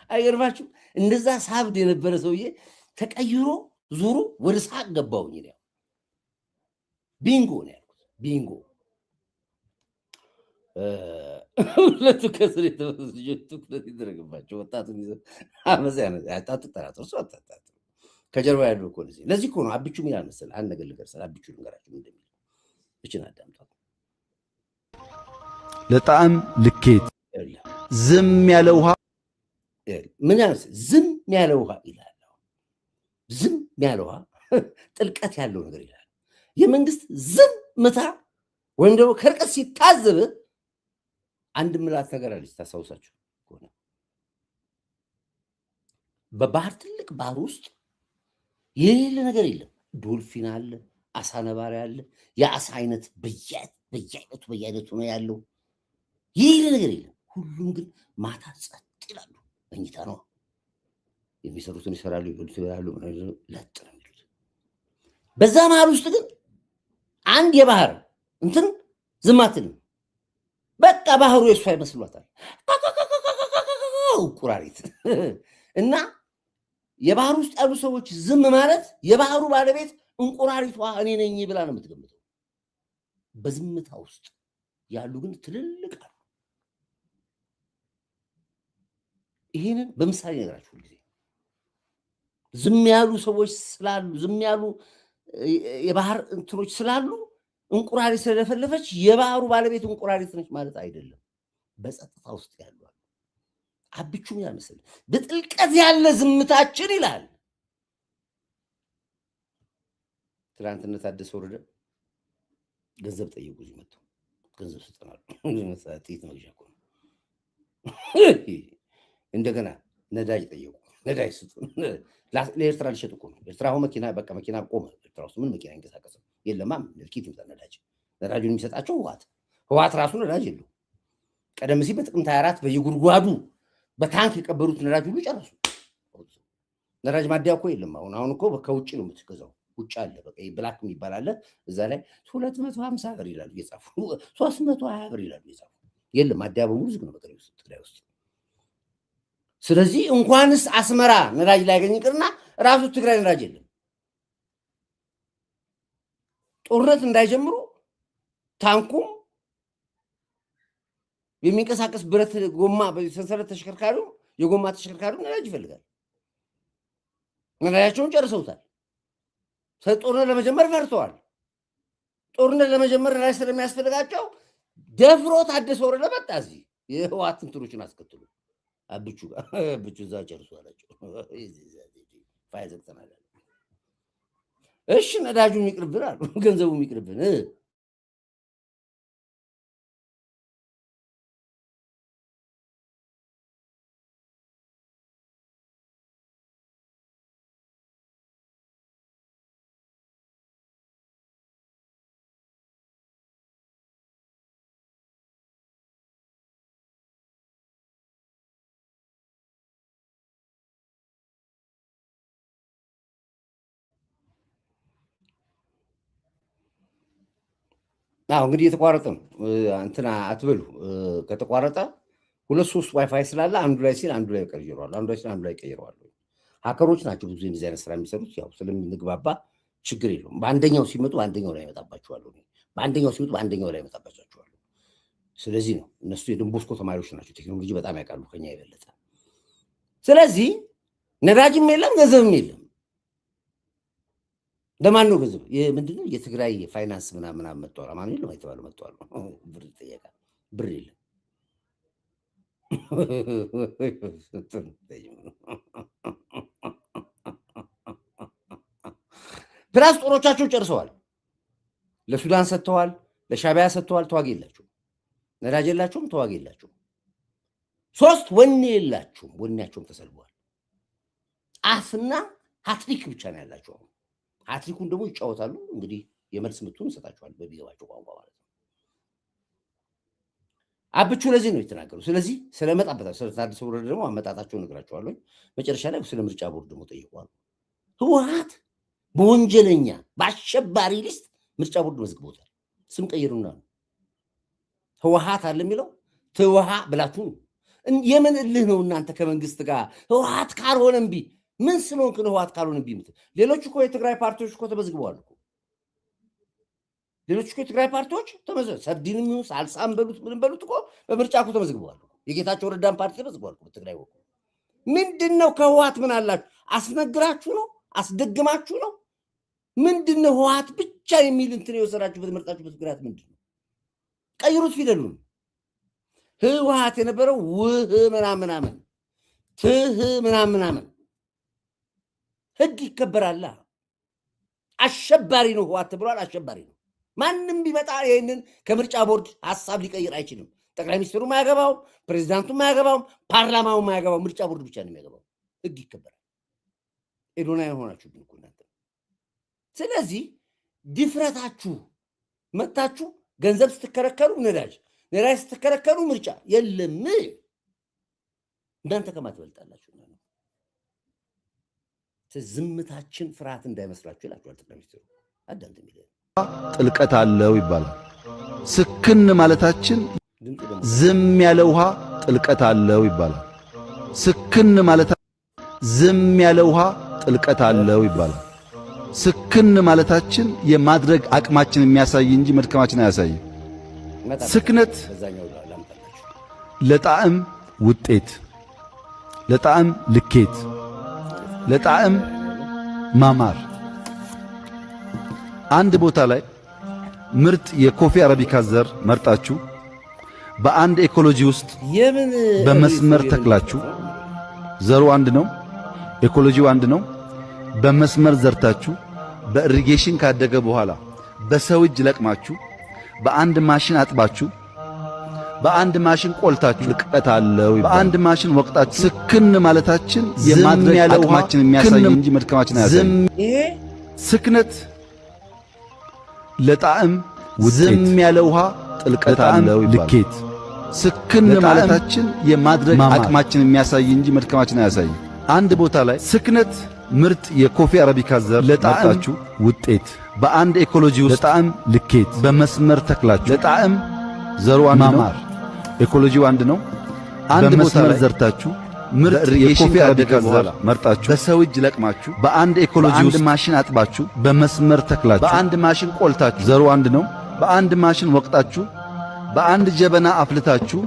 አይገርማችሁ? እንደዛ ሳብድ የነበረ ሰውዬ ተቀይሮ ዙሩ ወደ ሳቅ ገባውኝ ነው። ቢንጎ ነው ያልኩት። ቢንጎ ሁለቱ ከስር የተመሱ ልጆች ትኩረት ይደረግባቸው። ወጣቱን ይዘው አመዛ ያጣጡ ጠራጥር ሰው አጣጣጡ ከጀርባ ያለው እኮ ለዚህ እኮ ነው አብቹ ሚላል መሰለህ። አንድ ነገር ልንገር፣ አብቹ ልንገራችሁ እንደሚል እችን አዳምጣት። ለጣዕም ልኬት ዝም ያለ ውሃ ምን ያለ ዝም ያለ ውሃ ይላል። ዝም ያለ ውሃ ጥልቀት ያለው ነገር ይላል። የመንግስት ዝምታ ወይም ደግሞ ከርቀት ሲታዘብ አንድ ምላት ነገር አለች። ታስታውሳችሁ ሆነ በባህር ትልቅ ባህር ውስጥ የሌለ ነገር የለም። ዶልፊን አለ፣ አሳ ነባሪ አለ። የአሳ አይነት በየአይነቱ ነው ያለው። የሌለ ነገር የለም። ሁሉም ግን ማታ ጸጥ ይላሉ። መኝታ ነው። የሚሰሩትን ይሰራሉ፣ ይበሉት ይበላሉ፣ ለጥ ነው የሚሉት። በዛ መሀል ውስጥ ግን አንድ የባህር እንትን ዝም አትልም። በቃ ባህሩ የእሷ ይመስሏታል። ቁራሪት እና የባህር ውስጥ ያሉ ሰዎች ዝም ማለት የባህሩ ባለቤት እንቁራሪቷ እኔ ነኝ ብላ ነው የምትገምተው። በዝምታ ውስጥ ያሉ ግን ትልልቅ አሉ። ይሄንን በምሳሌ ነገራችሁ ጊዜ ዝም ያሉ ሰዎች ስላሉ ዝም ያሉ የባህር እንትኖች ስላሉ እንቁራሪት ስለለፈለፈች የባህሩ ባለቤት እንቁራሪት ነች ማለት አይደለም። በጸጥታ ውስጥ ያሉ አብቹም ያመስል በጥልቀት ያለ ዝምታችን ይላል። ትናንትና ታደሰ ወረደ ገንዘብ ጠየቁ። እዚህ መጥተው ገንዘብ ስጠናሉ። ጥይት መግዣ እኮ ነው። እንደገና ነዳጅ ጠየቁ። ነዳጅ ስጡ። ለኤርትራ ሊሸጥ እኮ ነው። ኤርትራ አሁን መኪና በቃ መኪና ቆመ። ኤርትራ ውስጥ ምን መኪና ይንቀሳቀስ የለማም። ልኪት ይምጣ ነዳጅ። ነዳጁን የሚሰጣቸው ህወሓት ራሱ ነዳጅ የለው። ቀደም ሲል በጥቅምት 24 በየጉድጓዱ በታንክ የቀበሩት ነዳጅ ሁሉ ጨረሱ። ነዳጅ ማደያ እኮ የለም። አሁን እኮ ከውጭ ነው የምትገዛው። ውጭ አለ በቃ ብላክ የሚባል አለ። እዛ ላይ 250 ብር ይላሉ እየጻፉ 320 ብር ይላሉ እየጻፉ። የለም ማደያ በሙሉ ዝግ ነው በትግራይ ውስጥ። ስለዚህ እንኳንስ አስመራ ነዳጅ ላያገኝ ይቅርና ራሱ ትግራይ ነዳጅ የለም። ጦርነት እንዳይጀምሩ ታንኩም የሚንቀሳቀስ ብረት ጎማ በሰንሰለት ተሽከርካሪው የጎማ ተሽከርካሪው ነዳጅ ይፈልጋል። ነዳጃቸውን ጨርሰውታል። ጦርነት ለመጀመር ፈርተዋል። ጦርነት ለመጀመር ነዳጅ ስለሚያስፈልጋቸው ደፍሮ ታደሰ ወረደ መጣ። እዚህ የህወሓት እንትኖችን አስከትሎ አብቹ እዛ ጨርሶ አላቸው። ፋይል ዘግተናል። እሺ ነዳጁ ይቅርብን አሉ። ገንዘቡ ይቅርብን። እንግዲህ የተቋረጠ ነው። እንትና አትበሉ። ከተቋረጠ 2-3 ዋይፋይ ስላለ አንዱ ላይ ሲል አንዱ ላይ ቀይረዋል፣ አንዱ ላይ ሲል አንዱ ላይ ቀይረዋል። ሀከሮች ናቸው ብዙ እንደዚህ አይነት ስራ የሚሰሩት። ያው ስለምንግባባ ችግር የለውም። በአንደኛው ሲመጡ በአንደኛው ላይ ይመጣባቸዋል፣ በአንደኛው ሲመጡ በአንደኛው ላይ ይመጣባቸዋል። ስለዚህ ነው እነሱ የዶንቦስኮ ተማሪዎች ናቸው። ቴክኖሎጂ በጣም ያውቃሉ ከኛ የበለጠ። ስለዚህ ነዳጅም የለም ገንዘብም የለም። ለማን ነው ገንዘብ? ምንድነው የትግራይ ፋይናንስ ምናምን መጥቷል። አማኑኤል ነው የተባለው መጥቷል። ብር ይጠየቃል። ብር የለም። ፕላስ ጦሮቻቸው ጨርሰዋል። ለሱዳን ሰጥተዋል፣ ለሻቢያ ሰጥተዋል። ተዋጊ የላቸው። ነዳጅ የላችሁም፣ ተዋጊ የላችሁም። 3 ወኔ የላችሁም፣ ወኔያቸውም ተሰልቧል። አፍና ሃትሪክ ብቻ ነው ያላችሁ። ሃትሪኩን ደግሞ ይጫወታሉ። እንግዲህ የመልስ ምቱን እንሰጣችኋል በሚገባቸው ቋንቋ ማለት ነው። አብቹ ለዚህ ነው የተናገሩ። ስለዚህ ስለመጣበታቸው ስለ ታደሰ ወረደ ደግሞ አመጣጣቸው ነግራቸዋለሁ። መጨረሻ ላይ ስለ ምርጫ ቦርድ ደግሞ ጠይቀዋል። ህወሓት በወንጀለኛ በአሸባሪ ሊስት ምርጫ ቦርድ መዝግቦታል። ስም ቀይሩና ነው ህወሓት አለ የሚለው ትውሃ ብላችሁ የምን እልህ ነው እናንተ ከመንግስት ጋር ህወሓት ካልሆነ እምቢ ምን ስለሆንክ ነው ህወሓት ካልሆነ እምቢ የምትል? ሌሎች እኮ የትግራይ ፓርቲዎች እኮ ተመዝግበዋል እኮ ሌሎች እኮ የትግራይ ፓርቲዎች ሰብዲንም ይሁን ሳልሳም በሉት ምንም በሉት እኮ በምርጫ እኮ ተመዝግበዋል። የጌታቸው ረዳን ፓርቲ ተመዝግበዋል እኮ በትግራይ በኩል። ምንድን ነው ከህወሓት ምን አላችሁ? አስነግራችሁ ነው? አስደግማችሁ ነው? ምንድን ነው ህወሓት ብቻ የሚል እንትን የወሰዳችሁበት መርጣችሁበት ምክንያት ምንድን ነው? ቀይሩት ፊደሉን። ህወሓት የነበረው ውህ ምናምን ትህ ምናምን ህግ ይከበራል። አሸባሪ ነው ህወሓት ተብሏል። አሸባሪ ነው። ማንም ቢመጣ ይሄንን ከምርጫ ቦርድ ሐሳብ ሊቀይር አይችልም። ጠቅላይ ሚኒስትሩ ማያገባው፣ ፕሬዚዳንቱ ማያገባው፣ ፓርላማው ማያገባው፣ ምርጫ ቦርድ ብቻ ነው የሚያገባው። ህግ ይከበራል። ኤዶና የሆናችሁ ግን እኮ እናንተ። ስለዚህ ድፍረታችሁ መታችሁ ገንዘብ ስትከረከሩ ነዳጅ ስትከረከሩ ምርጫ የለም። እናንተ ከማን ትበልጣላችሁ? ዝምታችን ፍርሃት እንዳይመስላችሁ ይላችኋል ጠቅላይ ሚኒስትሩ። አዳምጥ የሚለው ጥልቀት አለው ይባላል። ስክን ማለታችን ዝም ያለ ውሃ ጥልቀት አለው ይባላል። ስክን ማለታችን ዝም ያለ ውሃ ጥልቀት አለው ይባላል። ስክን ማለታችን የማድረግ አቅማችን የሚያሳይ እንጂ መድከማችን አያሳይም። ስክነት ለጣዕም ውጤት፣ ለጣዕም ልኬት፣ ለጣዕም ማማር። አንድ ቦታ ላይ ምርጥ የኮፊ አረቢካ ዘር መርጣችሁ በአንድ ኢኮሎጂ ውስጥ በመስመር ተክላችሁ ዘሩ አንድ ነው፣ ኢኮሎጂው አንድ ነው። በመስመር ዘርታችሁ በኢሪጌሽን ካደገ በኋላ በሰው እጅ ለቅማችሁ በአንድ ማሽን አጥባችሁ በአንድ ማሽን ቆልታችሁ ልቀት አለው። በአንድ ማሽን ወቅታችሁ ስክን ማለታችን የማድረግ አቅማችን የሚያሳይ እንጂ መድከማችን አያሳይም። ስክነት ለጣዕም ዝም ያለ ውሃ ጥልቀት አለው ልኬት። ስክን ማለታችን የማድረግ አቅማችን የሚያሳይ እንጂ መድከማችን አያሳይም። አንድ ቦታ ላይ ስክነት ምርጥ የኮፊ አረቢካ ዘር ለጣዕም ውጤት በአንድ ኢኮሎጂ ውስጥ ለጣዕም ልኬት በመስመር ተክላችሁ ለጣዕም ዘሩ አንድ ነው፣ ኢኮሎጂው አንድ ነው። አንድ ቦታ ላይ ዘርታችሁ ምርጥ የኮፊ አረቢካ ዘር መርጣችሁ በሰው እጅ ለቅማችሁ በአንድ ኢኮሎጂ ውስጥ ማሽን አጥባችሁ በመስመር ተክላችሁ በአንድ ማሽን ቆልታችሁ ዘሩ አንድ ነው። በአንድ ማሽን ወቅታችሁ በአንድ ጀበና አፍልታችሁ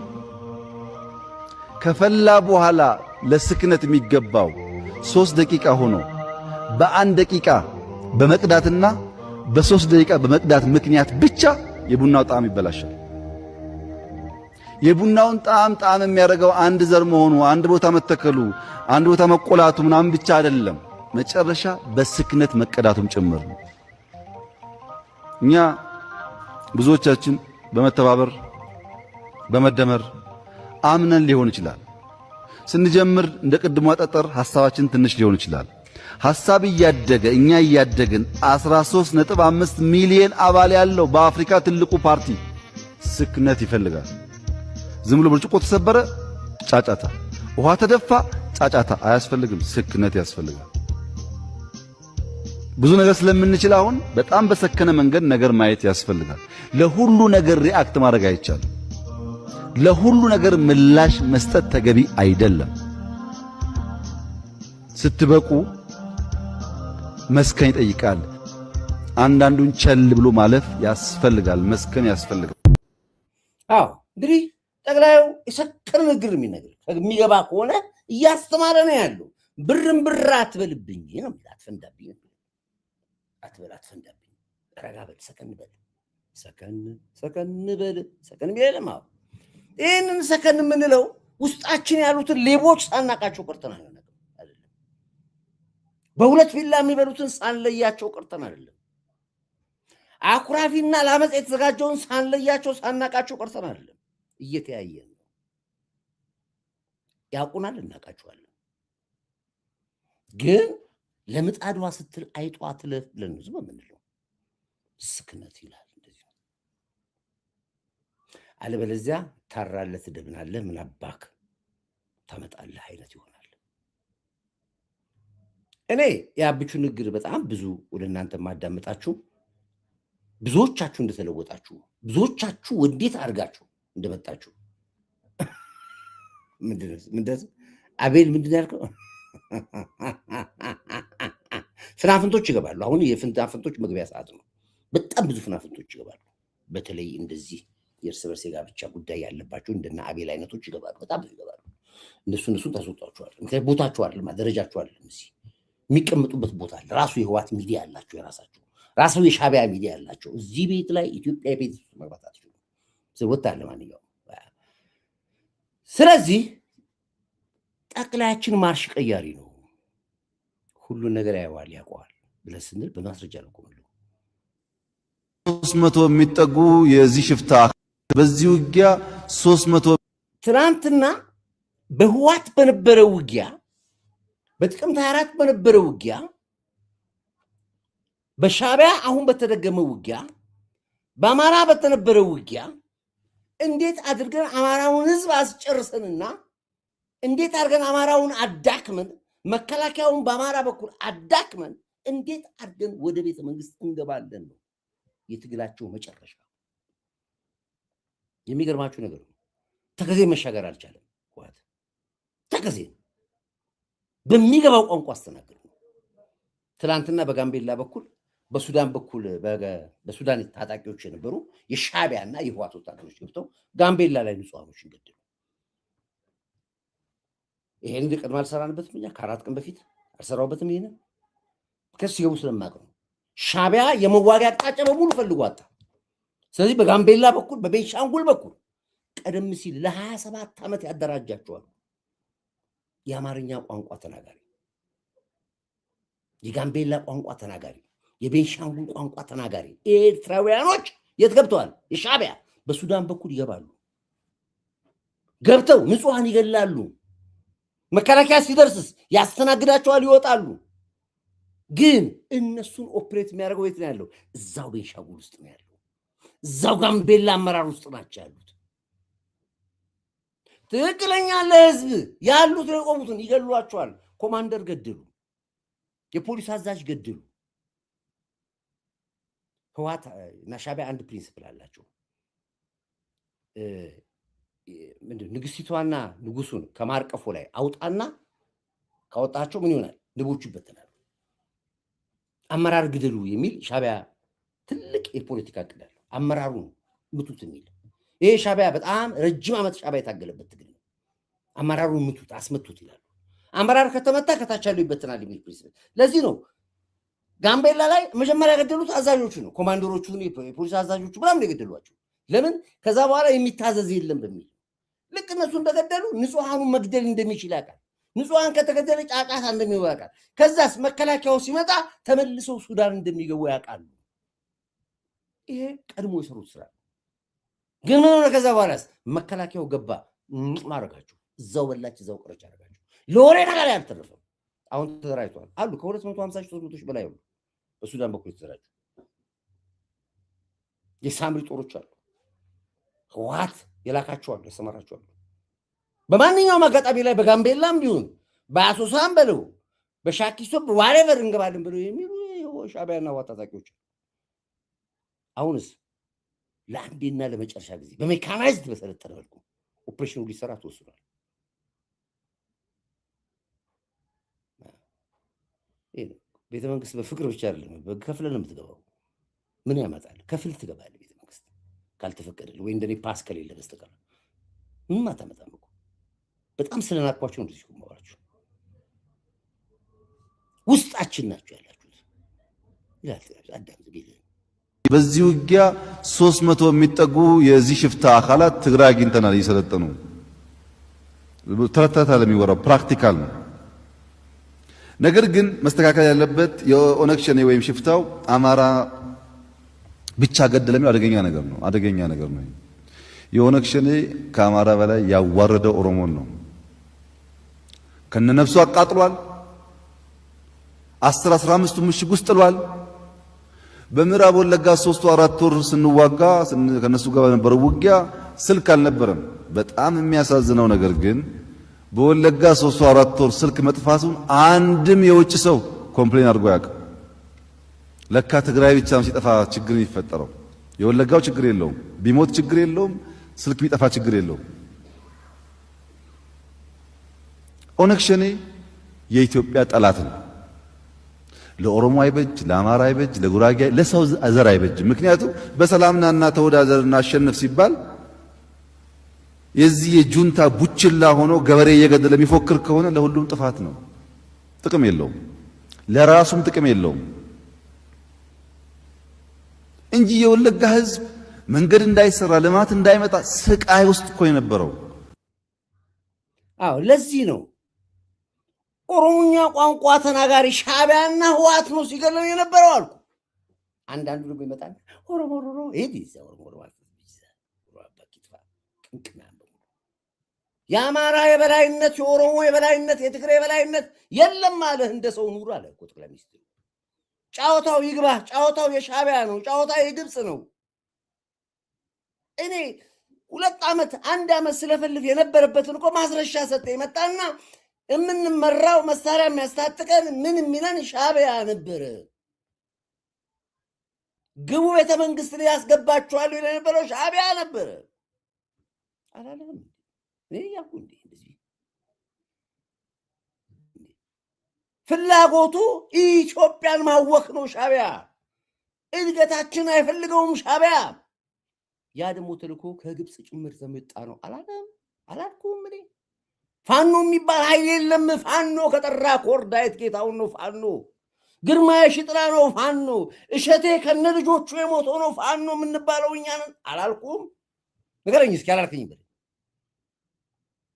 ከፈላ በኋላ ለስክነት የሚገባው 3 ደቂቃ ሆኖ በ1 ደቂቃ በመቅዳትና በ3 ደቂቃ በመቅዳት ምክንያት ብቻ የቡናው ጣዕም ይበላሻል። የቡናውን ጣዕም የሚያደርገው አንድ ዘር መሆኑ፣ አንድ ቦታ መተከሉ፣ አንድ ቦታ መቆላቱ ምናምን ብቻ አይደለም፣ መጨረሻ በስክነት መቀዳቱም ጭምር ነው። እኛ ብዙዎቻችን በመተባበር በመደመር አምነን ሊሆን ይችላል። ስንጀምር እንደ ቅድሟ ጠጠር ሐሳባችን ትንሽ ሊሆን ይችላል። ሐሳብ እያደገ እኛ እያደግን 13.5 ሚሊዮን አባል ያለው በአፍሪካ ትልቁ ፓርቲ ስክነት ይፈልጋል። ዝም ብሎ ብርጭቆ ተሰበረ ጫጫታ፣ ውሃ ተደፋ ጫጫታ አያስፈልግም፣ ስክነት ያስፈልጋል። ብዙ ነገር ስለምንችል አሁን በጣም በሰከነ መንገድ ነገር ማየት ያስፈልጋል። ለሁሉ ነገር ሪአክት ማድረግ አይቻልም። ለሁሉ ነገር ምላሽ መስጠት ተገቢ አይደለም። ስትበቁ መስከን ይጠይቃል። አንዳንዱን ቸል ብሎ ማለፍ ያስፈልጋል። መስከን ያስፈልጋል። አዎ እንግዲህ ጠቅላዩ የሰከነ ንግግር የሚገባ ከሆነ እያስተማረ ነው ያለው። ብርም ብር አትበልብኝ ነው፣ አትፈንዳብኝ፣ አትፈንዳብኝ፣ ረጋ በል፣ ሰከን በል፣ ሰከን ቢልም አዎ ይህንን ሰከን የምንለው ውስጣችን ያሉትን ሌቦች ሳናቃቸው ቀርተን አይደለም። በሁለት ቢላ የሚበሉትን ሳንለያቸው ቀርተን አይደለም። አኩራፊና ለአመፅ የተዘጋጀውን ሳንለያቸው ሳናቃቸው ቀርተን አይደለም። እየተያየን ነው። ያውቁናል፣ እናውቃቸዋለን። ግን ለምጣዷ ስትል አይጧ ትለፍ ብለን ነው ዝም የምንለው። ስክነት ይላል እንደዚህ። አለበለዚያ ታራለህ፣ ትደብናለህ፣ ምን አባክ ታመጣለህ አይነት ይሆናል። እኔ የአብቹ ንግግር በጣም ብዙ ወደ እናንተ ማዳመጣችሁ ብዙዎቻችሁ እንደተለወጣችሁ ብዙዎቻችሁ እንዴት አድርጋችሁ እንደመጣችሁ ምንድነው አቤል ምንድን ያልከው? ፍናፍንቶች ይገባሉ። አሁን የፍናፍንቶች መግቢያ ሰዓት ነው። በጣም ብዙ ፍናፍንቶች ይገባሉ። በተለይ እንደዚህ የእርስ በርስ የጋብቻ ጉዳይ ያለባቸው እንደና አቤል አይነቶች ይገባሉ። በጣም ብዙ ይገባሉ። እነሱን ታስወጣቸዋል። ምክንያቱም ቦታቸው አይደለም፣ ደረጃቸው አይደለም። እዚህ የሚቀመጡበት ቦታ አለ። ራሱ የህዋት ሚዲያ ያላቸው የራሳቸው ራሱ የሻቢያ ሚዲያ ያላቸው እዚህ ቤት ላይ ኢትዮጵያ ቤት ውስጥ መግባት አትችሉም። ወጣለ ማንኛውም። ስለዚህ ጠቅላያችን ማርሽ ቀያሪ ነው። ሁሉን ነገር ያየዋል ያውቀዋል ብለን ስንል በማስረጃ ነው ቆመለው። 300 የሚጠጉ የዚህ ሽፍታ በዚህ ውጊያ 300 ትናንትና በህዋት በነበረው ውጊያ በጥቅምት 24 በነበረው ውጊያ በሻቢያ አሁን በተደገመው ውጊያ በአማራ በተነበረው ውጊያ እንዴት አድርገን አማራውን ህዝብ አስጨርሰንና እንዴት አድርገን አማራውን አዳክመን መከላከያውን በአማራ በኩል አዳክመን እንዴት አድርገን ወደ ቤተ መንግስት እንገባለን ነው የትግላቸው መጨረሻ። የሚገርማችሁ ነገር ነው፣ ተከዜ መሻገር አልቻለም። ዋት ተከዜ በሚገባው ቋንቋ አስተናገዱ። ትላንትና በጋምቤላ በኩል በሱዳን በኩል በሱዳን ታጣቂዎች የነበሩ የሻቢያና የህዋት ወታደሮች ገብተው ጋምቤላ ላይ ንጹሃኖችን ገደሉ። ይሄን ቀድማ አልሰራንበትም እኛ ከ4 ቀን በፊት አልሰራውበትም። ይሄን ከሱ ሲገቡ ስለማውቅ ነው። ሻቢያ የመዋጊያ አቅጣጫ በሙሉ ፈልጎ አጣ። ስለዚህ በጋምቤላ በኩል በቤንሻንጉል በኩል ቀደም ሲል ለ27 ዓመት ያደራጃቸዋል የአማርኛ ቋንቋ ተናጋሪ፣ የጋምቤላ ቋንቋ ተናጋሪ፣ የቤንሻንጉል ቋንቋ ተናጋሪ ኤርትራውያኖች የት ገብተዋል? የሻቢያ በሱዳን በኩል ይገባሉ። ገብተው ንጹሃን ይገላሉ። መከላከያ ሲደርስስ ያስተናግዳቸዋል፣ ይወጣሉ። ግን እነሱን ኦፕሬት የሚያደርገው የት ነው ያለው? እዛው ቤንሻንጉል ውስጥ ነው ያለው። እዛው ጋምቤላ አመራር ውስጥ ናቸው ያሉት። ትክክለኛ ለህዝብ ያሉት የቆሙትን ይገሏቸዋል። ኮማንደር ገደሉ፣ የፖሊስ አዛዥ ገደሉ። ህዋት እና ሻቢያ አንድ ፕሪንሲፕል አላቸው። ምንድን ንግስቲቷና ንጉሱን ከማርቀፎ ላይ አውጣና ካወጣቸው ምን ይሆናል? ንቦቹ ይበተናሉ። አመራር ግደሉ የሚል ሻቢያ ትልቅ የፖለቲካ እቅድ አለው። አመራሩን ምቱት የሚል ይሄ ሻቢያ በጣም ረጅም ዓመት ሻቢያ የታገለበት ትግል ነው። አመራሩን ምቱት፣ አስመቱት ይላሉ። አመራር ከተመታ ከታች ያለው ይበተናል የሚል ፕሪንሲፕል። ለዚህ ነው ጋምቤላ ላይ መጀመሪያ የገደሉት አዛዦቹ ነው። ኮማንደሮቹን፣ የፖሊስ አዛዦቹ ምናምን የገደሏቸው። ለምን? ከዛ በኋላ የሚታዘዝ የለም በሚል ልክ እነሱ እንደገደሉ ንጹሃኑን መግደል እንደሚችል ያውቃል። ንጹሃን ከተገደለ ጫጫታ እንደሚወጣ ያውቃል። ከዛስ መከላከያው ሲመጣ ተመልሰው ሱዳን እንደሚገቡ ያውቃሉ። ይሄ ቀድሞ የሰሩት ስራ ግን ምን ሆነ? ከዛ በኋላስ መከላከያው ገባ ማረጋቸው፣ እዛው በላች፣ እዛው ቀረች አረጋቸው። ለወሬ ነገር ያልተረፈም አሁን ተደራጅተዋል አሉ። ከ250 300 በላይ ነው በሱዳን በኩል የተደራጁ የሳምሪ ጦሮች አሉ። ህወሓት የላካቸዋል፣ ያሰማራቸዋል። በማንኛውም አጋጣሚ ላይ በጋምቤላም ቢሆን በአሶሳም በለው በሻኪሶ ዋሬቨር እንገባለን ብለው የሚሉ ሻቢያና ህወሓት ታጣቂዎች አሁንስ ለአንዴና ለመጨረሻ ጊዜ በሜካናይዝድ በሰለጠነ መልኩ ኦፕሬሽኑ ሊሰራ ተወስኗል። ቤተ መንግስት በፍቅር ብቻ አይደለም፣ በከፍለ ነው የምትገባው። ምን ያመጣል? ከፍል ትገባለህ ቤተ መንግስት ካልተፈቀደልህ ወይ እንደኔ ፓስ ከሌለ በስተቀር ምንም አታመጣም እኮ። በጣም ስለናቋቸው ነው እዚህ ማወራችሁ። ውስጣችን ናቸው ያላችሁት ይላል አዳም ዝቤል። በዚህ ውጊያ 300 የሚጠጉ የዚህ ሽፍታ አካላት ትግራይ አግኝተናል እየሰለጠኑ። ተረታ ለሚወራው ፕራክቲካል ነው። ነገር ግን መስተካከል ያለበት የኦነግ ሸኔ ወይም ሽፍታው አማራ ብቻ ገደለ የሚለው አደገኛ ነገር ነው። የኦነግ ሸኔ ከአማራ በላይ ያዋረደው ኦሮሞን ነው። ከነነፍሱ አቃጥሏል። 10-15 ምሽግ ውስጥ ጥሏል። በምዕራብ ወለጋ 3-4 ወር ስንዋጋ ከነሱ ጋር በነበረው ውጊያ ስልክ አልነበረም። በጣም የሚያሳዝነው ነገር ግን በወለጋ 3-4 ወር ስልክ መጥፋቱን አንድም የውጭ ሰው ኮምፕሌን አድርጎ ያውቅ። ለካ ትግራይ ብቻ ሲጠፋ ችግር የሚፈጠረው የወለጋው ችግር የለውም፣ ቢሞት ችግር የለውም፣ ስልክ ቢጠፋ ችግር የለውም። ኦነግ ሸኔ የኢትዮጵያ ጠላት ነው። ለኦሮሞ አይበጅ፣ ለአማራ አይበጅ፣ ለጉራጌ ለሰው ዘር አይበጅ። ምክንያቱም በሰላምናና ተወዳደርና አሸንፍ ሲባል የዚህ የጁንታ ቡችላ ሆኖ ገበሬ እየገደለ የሚፎክር ከሆነ ለሁሉም ጥፋት ነው፣ ጥቅም የለውም፣ ለራሱም ጥቅም የለውም እንጂ የወለጋ ህዝብ መንገድ እንዳይሰራ ልማት እንዳይመጣ ስቃይ ውስጥ እኮ የነበረው። አዎ ለዚህ ነው ኦሮሞኛ ቋንቋ ተናጋሪ ሻዕቢያና ህወሓት ነው ሲገለው የነበረው አልኩ። አንዳንዱ ደግሞ ይመጣል ኦሮሞ የአማራ የበላይነት የኦሮሞ የበላይነት የትግሬ የበላይነት የለም አለ። እንደ ሰው ኑር አለ እኮ ጠቅላይ ሚኒስትሩ። ጫወታው ይግባ፣ ጫወታው የሻዕቢያ ነው፣ ጫወታው የግብፅ ነው። እኔ 2 ዓመት 1 ዓመት ስለፈልፍ የነበረበትን እኮ ማስረሻ ሰጠ። ይመጣና የምንመራው መሳሪያ የሚያስታጥቀን ምን የሚለን ሻዕቢያ ነበረ። ግቡ ቤተ መንግስት ላይ ያስገባችኋል የነበረው ሻዕቢያ ነበረ አላለም። ያኩ እንደዚህ ፍላጎቱ ኢትዮጵያን ማወክ ነው ሻዕቢያ። እድገታችን አይፈልገውም ሻዕቢያ። ያ ደግሞ ተልኮ ከግብፅ ጭምር ዘመጣ ነው አላልኩም እኔ። ፋኖ የሚባል ኃይል የለም። ፋኖ ከጠራ ኮርዳይት ጌታውን ነው ፋኖ። ግርማ የሽጥራ ነው ፋኖ። እሸቴ ከነ ልጆቹ የሞተው ነው ፋኖ የምንባለው እኛ ነን አላልኩም? ንገረኝ እስኪ አላልከኝ በል።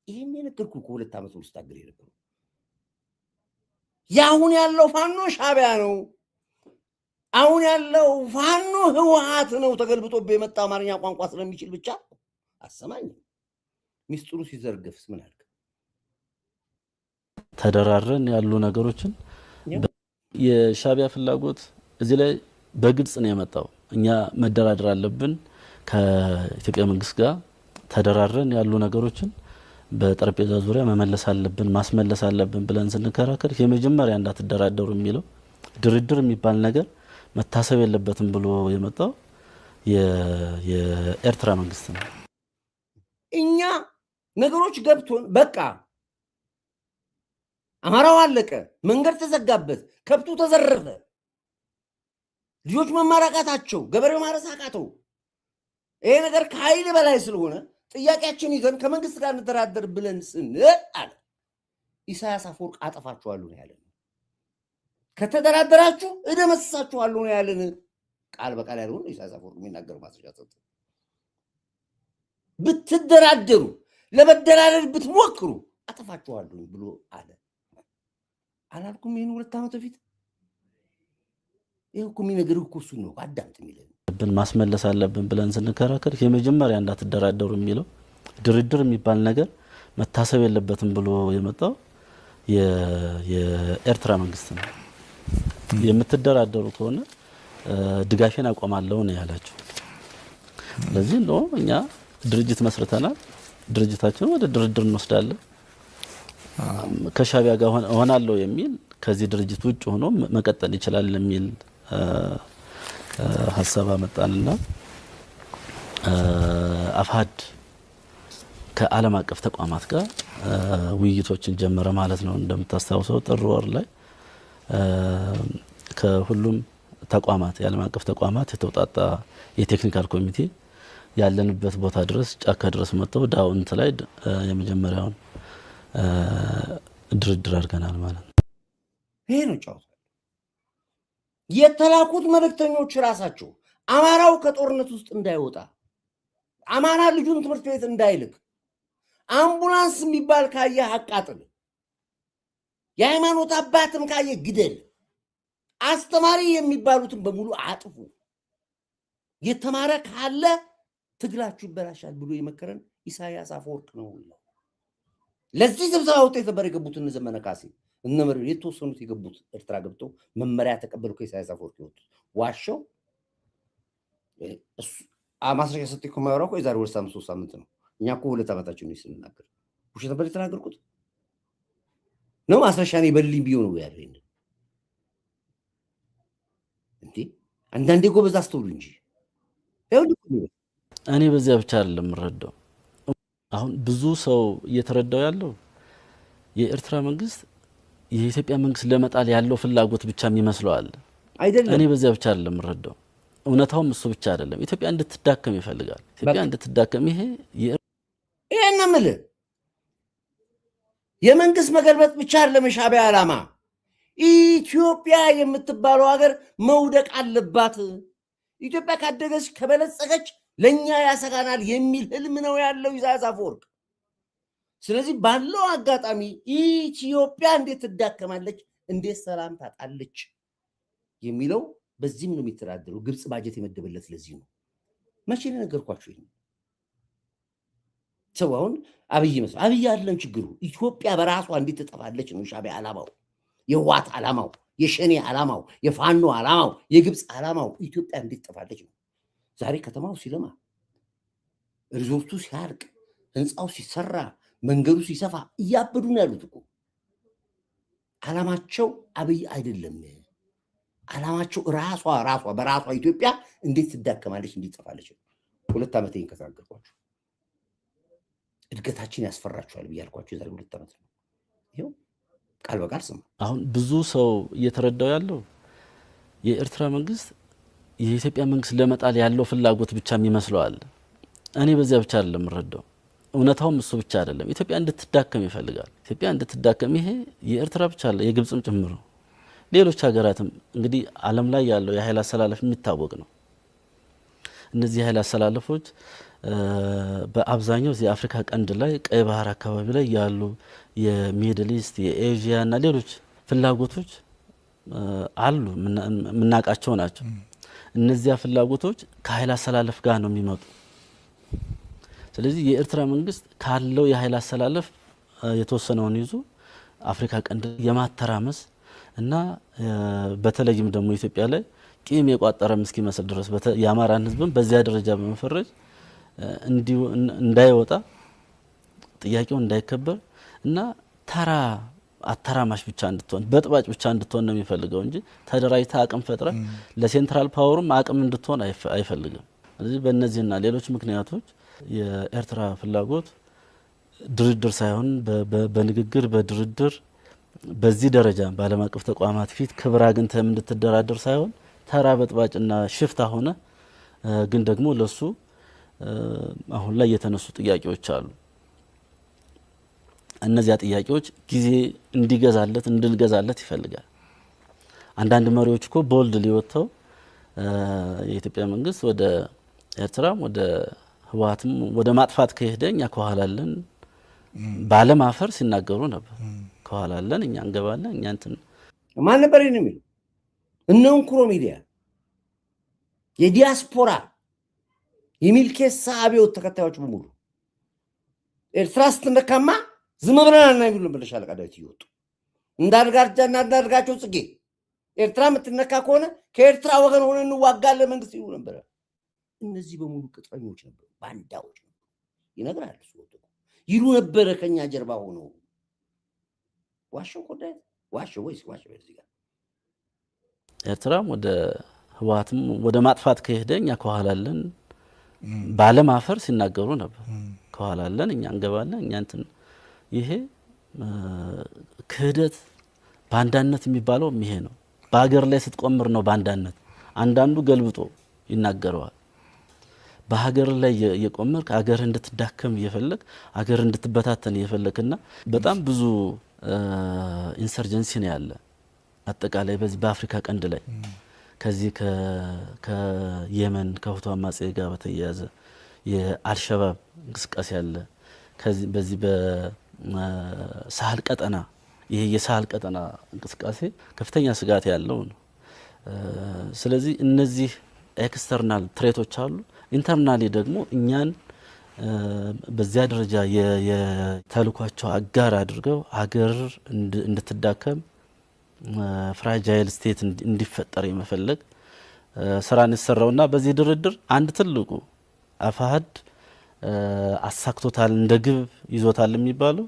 ይሄን የነገርኩ ከ2 ዓመት ውስጥ ታገል የነበረው ያሁን ያለው ፋኖ ሻዕቢያ ነው። አሁን ያለው ፋኖ ህወሓት ነው። ተገልብጦ በመጣ አማርኛ ቋንቋ ስለሚችል ብቻ አሰማኝ። ሚስጥሩ ሲዘርገፍስ ምን አልክ? ተደራረን ያሉ ነገሮችን የሻዕቢያ ፍላጎት እዚህ ላይ በግልጽ ነው የመጣው። እኛ መደራደር አለብን ከኢትዮጵያ መንግስት ጋር ተደራረን ያሉ ነገሮችን በጠረጴዛ ዙሪያ መመለስ አለብን ማስመለስ አለብን ብለን ስንከራከር የመጀመሪያ እንዳትደራደሩ የሚለው ድርድር የሚባል ነገር መታሰብ የለበትም ብሎ የመጣው የኤርትራ መንግስት ነው። እኛ ነገሮች ገብቶን በቃ አማራው አለቀ፣ መንገድ ተዘጋበት፣ ከብቱ ተዘረፈ፣ ልጆች መማራቃታቸው፣ ገበሬው ማረሳቃተው፣ ይሄ ነገር ከኃይል በላይ ስለሆነ ጥያቄያችን ይዘን ከመንግስት ጋር እንደራደር ብለን ስንል አለ ኢሳያስ አፈወርቅ አጠፋችኋለሁ ነው ያለን። ከተደራደራችሁ እደመስሳችኋለሁ ነው ያለን። ቃል በቃል ያለውን ኢሳያስ አፈወርቅ የሚናገረው ማስረጃ ሰጡ። ብትደራደሩ ለመደራደር ብትሞክሩ አጠፋችኋለሁ ብሎ አለ። አላልኩም? ይሄን 2 ዓመት በፊት ይሄ እኮ የሚነግርህ እኮ እሱን ነው። አዳምጥ የሚለን ማስመለስ አለብን ብለን ስንከራከር የመጀመሪያ እንዳትደራደሩ የሚለው ድርድር የሚባል ነገር መታሰብ የለበትም ብሎ የመጣው የኤርትራ መንግስት ነው። የምትደራደሩ ከሆነ ድጋፌን አቆማለሁ ነው ያላቸው። ስለዚህ ነው እኛ ድርጅት መስርተናል። ድርጅታችን ወደ ድርድር እንወስዳለን። ከሻዕቢያ ጋር ሆናለሁ የሚል ከዚህ ድርጅት ውጭ ሆኖ መቀጠል ይችላል የሚል ሀሳብ አመጣንና አፋድ ከዓለም አቀፍ ተቋማት ጋር ውይይቶችን ጀመረ ማለት ነው። እንደምታስታውሰው ጥር ወር ላይ ከሁሉም ተቋማት የዓለም አቀፍ ተቋማት የተውጣጣ የቴክኒካል ኮሚቴ ያለንበት ቦታ ድረስ ጫካ ድረስ መጥተው ዳውንት ላይ የመጀመሪያውን ድርድር አድርገናል ማለት ነው። ይሄ ነው ጫወታ። የተላኩት መልእክተኞች ራሳቸው አማራው ከጦርነት ውስጥ እንዳይወጣ፣ አማራ ልጁን ትምህርት ቤት እንዳይልክ፣ አምቡላንስ የሚባል ካየ አቃጥል፣ የሃይማኖት አባትም ካየ ግደል፣ አስተማሪ የሚባሉትን በሙሉ አጥፉ፣ የተማረ ካለ ትግላችሁ ይበላሻል ብሎ የመከረን ኢሳያስ አፈወርቅ ነው። ለዚህ ስብሰባ ውጤት ነበር የገቡት እነ ዘመነ ካሴ እነ መሪው የተወሰኑት የገቡት ኤርትራ ገብተው መመሪያ ተቀበሉ ከኢሳያስ አፈወርቅ የወጡት ዋሻው ማስረጃ ሰጥቶ እኮ የማያወራው እኮ የዛሬ 2 ሳምንት 3 ሳምንት ነው። እኛ እኮ 2 ዓመታችን ነው ስንናገር ውሸት ነበር የተናገርኩት ነው። ማስረሻ ነው በልኝ ቢሆን ነው ያለው እንዴ። አንዳንዴ ጎበዝ አስተውሉ እንጂ እኔ በዚያ ብቻ አይደለም የምረዳው። አሁን ብዙ ሰው እየተረዳው ያለው የኤርትራ መንግስት የኢትዮጵያ መንግስት ለመጣል ያለው ፍላጎት ብቻ የሚመስለዋል አይደለም። እኔ በዚያ ብቻ አይደለም የምረዳው። እውነታውም እሱ ብቻ አይደለም። ኢትዮጵያ እንድትዳከም ይፈልጋል። ኢትዮጵያ እንድትዳከም ይሄን ምል የመንግስት መገልበጥ ብቻ አይደለም የሻዕቢያ ዓላማ። ኢትዮጵያ የምትባለው ሀገር መውደቅ አለባት። ኢትዮጵያ ካደገች ከበለጸገች ለኛ ያሰጋናል የሚል ህልም ነው ያለው ኢሳያስ አፈወርቅ። ስለዚህ ባለው አጋጣሚ ኢትዮጵያ እንዴት ትዳከማለች፣ እንዴት ሰላም ታጣለች የሚለው በዚህም ነው የሚተዳደረው። ግብጽ ባጀት የመደበለት ለዚህ ነው። መቼ ነው ነገርኳችሁ? ይሄን ሰው አሁን አብይ አይደለም ችግሩ። ኢትዮጵያ በራሷ እንዴት ትጠፋለች ነው ሻዕቢያ ዓላማው፣ የህወሓት ዓላማው፣ የሸኔ ዓላማው፣ የፋኖ ዓላማው፣ የግብጽ ዓላማው ኢትዮጵያ እንዴት ትጠፋለች ነው። ዛሬ ከተማው ሲለማ፣ ሪዞርቱ ሲያርቅ፣ ህንፃው ሲሰራ፣ መንገዱ ሲሰፋ እያበዱ ነው ያሉት እኮ። ዓላማቸው አብይ አይደለም። ዓላማቸው ራሷ በራሷ ኢትዮጵያ እንዴት ትዳከማለች፣ እንዴት ትጠፋለች ነው። 2 ዓመት ይሄን ከተናገርኳችሁ እድገታችን ያስፈራችኋል ብያልኳችሁ የዛሬ 2 ዓመት ነው። ይሄው ቃል በቃል ስሙ። አሁን ብዙ ሰው እየተረዳው ያለው የኤርትራ መንግስት የኢትዮጵያ መንግስት ለመጣል ያለው ፍላጎት ብቻ የሚመስለዋል። እኔ በዚያ ብቻ አይደለም የምረዳው። እውነታውም እሱ ብቻ አይደለም። ኢትዮጵያ እንድትዳከም ይፈልጋል። ኢትዮጵያ እንድትዳከም ይሄ የኤርትራ ብቻ አይደለም፣ የግብጽም ጭምር ነው። ሌሎች ሀገራትም እንግዲህ ዓለም ላይ ያለው የኃይል አሰላለፍ የሚታወቅ ነው። እነዚህ የኃይል አሰላለፎች በአብዛኛው የአፍሪካ ቀንድ ላይ ቀይ ባህር አካባቢ ላይ ያሉ የሚድል ኢስት፣ የኤዥያ እና ሌሎች ፍላጎቶች አሉ፣ የምናውቃቸው ናቸው። እነዚያ ፍላጎቶች ከኃይል አሰላለፍ ጋር ነው የሚመጡ። ስለዚህ የኤርትራ መንግስት ካለው የኃይል አሰላለፍ የተወሰነውን ይዞ አፍሪካ ቀንድ የማተራመስ እና በተለይም ደግሞ ኢትዮጵያ ላይ ቂም የቋጠረ እስኪመስል ድረስ የአማራን ህዝብን በዚያ ደረጃ በመፈረጅ እንዳይወጣ ጥያቄው እንዳይከበር እና ተራ አተራማሽ ብቻ እንድትሆን በጥባጭ ብቻ እንድትሆን ነው የሚፈልገው እንጂ ተደራጅታ አቅም ፈጥራ ለሴንትራል ፓወርም አቅም እንድትሆን አይፈልግም። ስለዚህ በእነዚህና ሌሎች ምክንያቶች የኤርትራ ፍላጎት ድርድር ሳይሆን በንግግር በድርድር በዚህ ደረጃ በዓለም አቀፍ ተቋማት ፊት ክብር አግኝተህ እንድትደራደር ሳይሆን ተራ በጥባጭና ሽፍታ ሆነ ግን ደግሞ ለሱ አሁን ላይ የተነሱ ጥያቄዎች አሉ። እነዚያ ጥያቄዎች ጊዜ እንድንገዛለት ይፈልጋል። አንዳንድ መሪዎች እኮ ቦልድ ሊወጣው የኢትዮጵያ መንግስት ወደ ኤርትራም ወደ ህወሓትም ወደ ማጥፋት ከሄደኛ ከኋላለን ባለም አፈር ሲናገሩ ነበር። ከኋላለን እኛ እንገባለን እኛ እንትን ማን ነበር ይሄን የሚለው? እነ እንኩሮ ሚዲያ የዲያስፖራ የሚልኬሳ አብዮት ተከታዮች በሙሉ ኤርትራ ስትነካማ ዝም ብለን አናይም ብሎ ሻለቃ ዳዊት ይወጡ እንዳርጋቸው ጽጌ ኤርትራ የምትነካ ከሆነ ከኤርትራ ወገን ሆነ እንዋጋለን መንግስት ይሉ ነበር። እነዚህ በሙሉ ቅጥረኞች ነበሩ፣ ባንዳዎች ነበሩ። ይነግራል እሱ ይሉ ነበር ከኛ ጀርባ ሆኖ ዋሸው ኮዳ ዋሸው ወይስ ዋሸው በዚህ ጋር ኤርትራም ወደ ህወሓትም ወደ ማጥፋት ከሄደኛ ከኋላለን ባለም አፈር ሲናገሩ ነበር። ከኋላለን እኛ እንገባለን እኛ እንትን ይሄ ክህደት ባንዳነት የሚባለው ይሄ ነው። በሀገር ላይ ስትቆምር ነው ባንዳነት። አንዳንዱ ገልብጦ ይናገረዋል። በሀገር ላይ የቆመር ሀገር እንድትዳከም እየፈለግ ሀገር እንድትበታተን እየፈለግና በጣም ብዙ ኢንሰርጀንሲ ነው ያለ አጠቃላይ በዚህ በአፍሪካ ቀንድ ላይ ከዚህ ከየመን ከሁቱ አማጺ ጋር በተያያዘ የአልሸባብ እንቅስቃሴ ያለ ከዚህ በዚህ በሳህል ቀጠና ይሄ የሳህል ቀጠና እንቅስቃሴ ከፍተኛ ስጋት ያለው ነው። ስለዚህ እነዚህ ኤክስተርናል ትሬቶች አሉ። ኢንተርናሊ ደግሞ እኛን በዚያ ደረጃ የተልኳቸው አጋር አድርገው ሀገር እንድትዳከም ፍራጃይል ስቴት እንዲፈጠር የመፈለግ ስራን የሰራውና በዚህ ድርድር አንድ ትልቁ አፋሕድ አሳክቶታል እንደ ግብ ይዞታል የሚባለው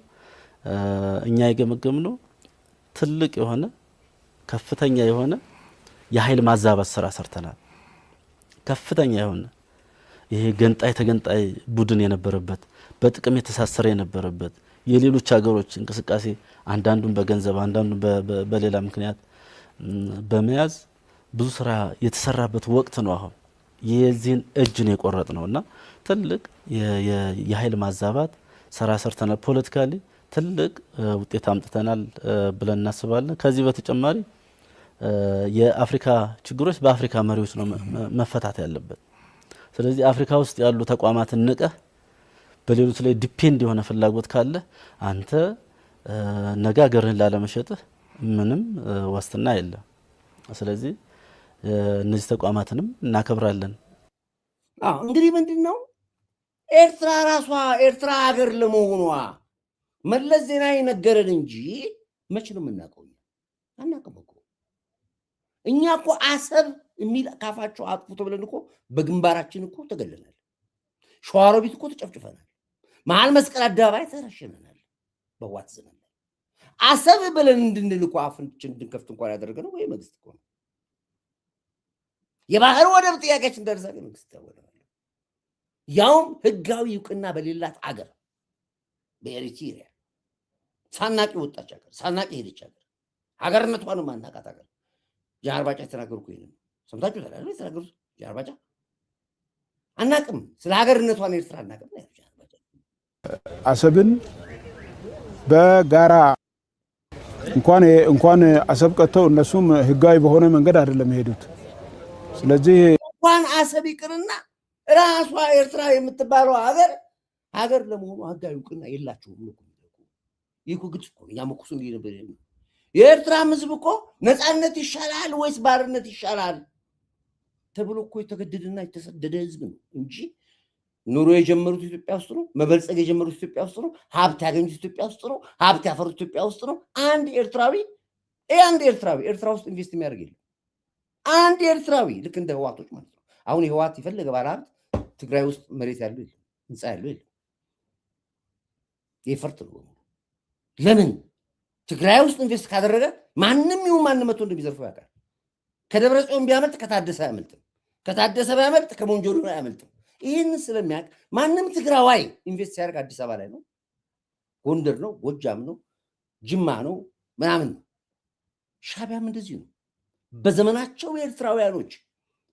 እኛ የገመገምነው ትልቅ የሆነ ከፍተኛ የሆነ የኃይል ማዛባት ስራ ሰርተናል። ከፍተኛ የሆነ ይሄ ገንጣይ ተገንጣይ ቡድን የነበረበት በጥቅም የተሳሰረ የነበረበት የሌሎች ሀገሮች እንቅስቃሴ አንዳንዱን በገንዘብ አንዳንዱን በሌላ ምክንያት በመያዝ ብዙ ስራ የተሰራበት ወቅት ነው። አሁን የዚህን እጅን የቆረጥ ነውና ትልቅ የኃይል ማዛባት ስራ ሰርተናል። ፖለቲካሊ ትልቅ ውጤት አምጥተናል ብለን እናስባለን። ከዚህ በተጨማሪ የአፍሪካ ችግሮች በአፍሪካ መሪዎች ነው መፈታት ያለበት። ስለዚህ አፍሪካ ውስጥ ያሉ ተቋማትን ንቀህ በሌሎች ላይ ዲፔንድ የሆነ ፍላጎት ካለ አንተ ነገ ሀገርህን ላለመሸጥህ ምንም ዋስትና የለም። ስለዚህ እነዚህ ተቋማትንም እናከብራለን። እንግዲህ ምንድነው ኤርትራ ራሷ ኤርትራ ሀገር ለመሆኗ መለስ ዜናዊ ነገረን እንጂ መች ነው የምናውቀው? አናውቅም እኮ እኛ እኮ አሰብ የሚል ካፋቸው አጥፉት ብለን እኮ በግንባራችን እኮ ተገለናል። ሸዋሮቢት እኮ ተጨፍጭፈናል። መሀል መስቀል አደባባይ ተረሽነናል። በዋት ዘመን አሰብ ብለን እንድንል እኮ አፍንችን እንድንከፍት እንኳን ያደረገነው ወይ መንግስት እኮ ነው። የባህር ወደብ ጥያቄያችን ደርሳለ መንግስት ያወራል። ያውም ህጋዊ እውቅና በሌላት አገር በኤሪትሪያ ሳናቂ ወጣች ሀገር ሳናቂ ሄደች ሀገር ሀገርነቷን ማናቃት ሀገር ጃርባጫ ተናገርኩ ይሄን ሰምታችሁ ታላለ ተናገሩ ጃርባጫ አናቅም ስለ ሀገርነቷን ኤርትራ አናቅም ነው ጃርባጫ አሰብን በጋራ እንኳን አሰብ ቀጥተው እነሱም ህጋዊ በሆነ መንገድ አይደለም የሄዱት። ስለዚህ እንኳን አሰብ ይቅርና ራሷ ኤርትራ የምትባለው ሀገር ለመሆኑ ህጋዊ እውቅና የላቸውም ነው። ይኩ ግጭ እኮ ያመኩሱ እንዲነበር የኤርትራ ህዝብ እኮ ነፃነት ይሻላል ወይስ ባርነት ይሻላል ተብሎ እኮ የተገደደና የተሰደደ ህዝብ ነው እንጂ ኑሮ የጀመሩት ኢትዮጵያ ውስጥ ነው። መበልጸግ የጀመሩት ኢትዮጵያ ውስጥ ነው። ሀብት ያገኙት ኢትዮጵያ ውስጥ ነው። ሀብት ያፈሩት ኢትዮጵያ ውስጥ ነው። አንድ ኤርትራዊ ኤርትራ ውስጥ ኢንቨስት የሚያደርግ የለም። አንድ ኤርትራዊ ልክ እንደ ህዋቶች ማለት ነው። አሁን የህዋት የፈለገ ባለ ሀብት ትግራይ ውስጥ መሬት ያለው የለም፣ ህንፃ ያለው የለም። የፈርት ነው። ለምን ትግራይ ውስጥ ኢንቨስት ካደረገ ማንም ይሁን ማንም መጥቶ እንደሚዘርፈው ያውቃል። ከደብረ ጽዮን ቢያመልጥ ከታደሰ አያመልጥም። ከታደሰ ቢያመልጥ ከሞንጆሪኖ አያመልጥም። ይህን ስለሚያውቅ ማንም ትግራዋይ ኢንቨስት ሲያደርግ አዲስ አበባ ላይ ነው፣ ጎንደር ነው፣ ጎጃም ነው፣ ጅማ ነው ምናምን ነው። ሻዕቢያም እንደዚህ ነው። በዘመናቸው የኤርትራውያኖች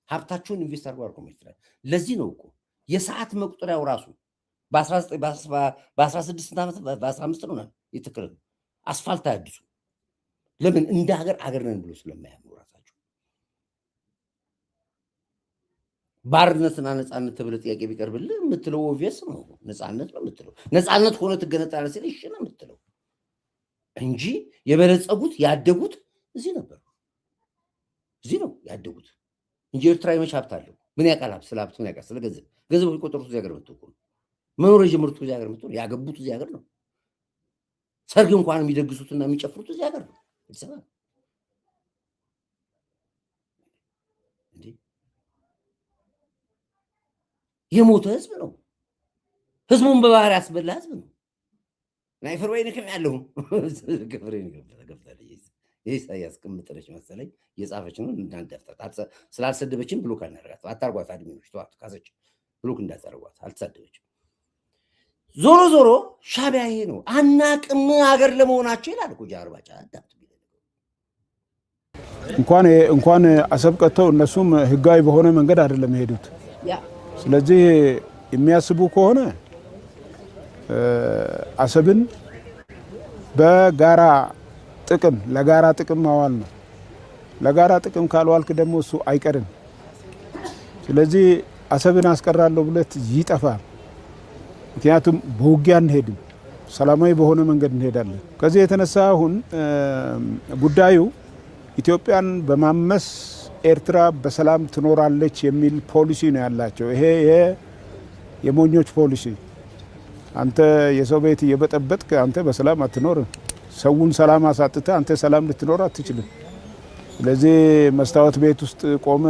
ሀብታቸውን ኢንቨስት አድርገው ኤርትራ። ለዚህ ነው እኮ የሰዓት መቁጠሪያው ራሱ በ16 ዓመት በ15 ነው የተከለ አስፋልት አያድሱ። ለምን? እንደ ሀገር ነን ብሎ ስለማያምኑ ራሳቸው። ባርነትና ነፃነት ተብለ ጥያቄ ቢቀርብልህ የምትለው ኦቪየስ ነው። ነፃነት ነው የምትለው። ነፃነት ሆነ ትገነጣለህ ሲል እሺ ነው የምትለው እንጂ የበለጸጉት ያደጉት እዚህ ነበር። እዚህ ነው ያደጉት እንጂ ኤርትራ የመች ሀብት አለው? ምን ያውቃል? ስለ ሀብት ምን ያውቃል? ስለ ገንዘብ የሚቆጠሩት እዚህ ሀገር መጥቶ ነው። መኖር የጀመሩት እዚህ ሀገር መጥቶ ነው። ያገቡት እዚህ ሀገር ነው። ሰርግ እንኳን የሚደግሱትና የሚጨፍሩት እዚህ ሀገር ነው። ይሰማል እንዴ? የሞተ ህዝብ ነው። ህዝቡን በባህር ያስበላ ህዝብ ነው። ናይፈር ወይ ነከም ያለው ገፍሬ ገፍታለ የኢሳያስ ቅምጥለች መሰለኝ የጻፈች ነው። እንዳንደፍታት ስላልሰደበችን ብሎክ አናደርጋት አታርጓት። አድሚኖች ተዋት ካሰች ብሎክ እንዳታርጓት አልተሰደበችም። ዞሮ ሻዕቢያ ይሄ ነው። አናቅም ሀገር ለመሆናቸው ይላል እኮ ጃርባጫ አዳምጥ። እንኳን አሰብ ቀጥተው እነሱም ህጋዊ በሆነ መንገድ አይደለም የሄዱት። ስለዚህ የሚያስቡ ከሆነ አሰብን በጋራ ጥቅም ለጋራ ጥቅም ማዋል ነው። ለጋራ ጥቅም ካልዋልክ ደግሞ እሱ አይቀርም። ስለዚህ አሰብን አስቀራለሁ ብለት ይጠፋል። ምክንያቱም በውጊያ እንሄድም፣ ሰላማዊ በሆነ መንገድ እንሄዳለን። ከዚህ የተነሳ አሁን ጉዳዩ ኢትዮጵያን በማመስ ኤርትራ በሰላም ትኖራለች የሚል ፖሊሲ ነው ያላቸው። ይሄ የሞኞች ፖሊሲ። አንተ የሰው ቤት እየበጠበጥክ አንተ በሰላም አትኖርም። ሰውን ሰላም አሳጥተ አንተ ሰላም ልትኖር አትችልም። ስለዚህ መስታወት ቤት ውስጥ ቆመ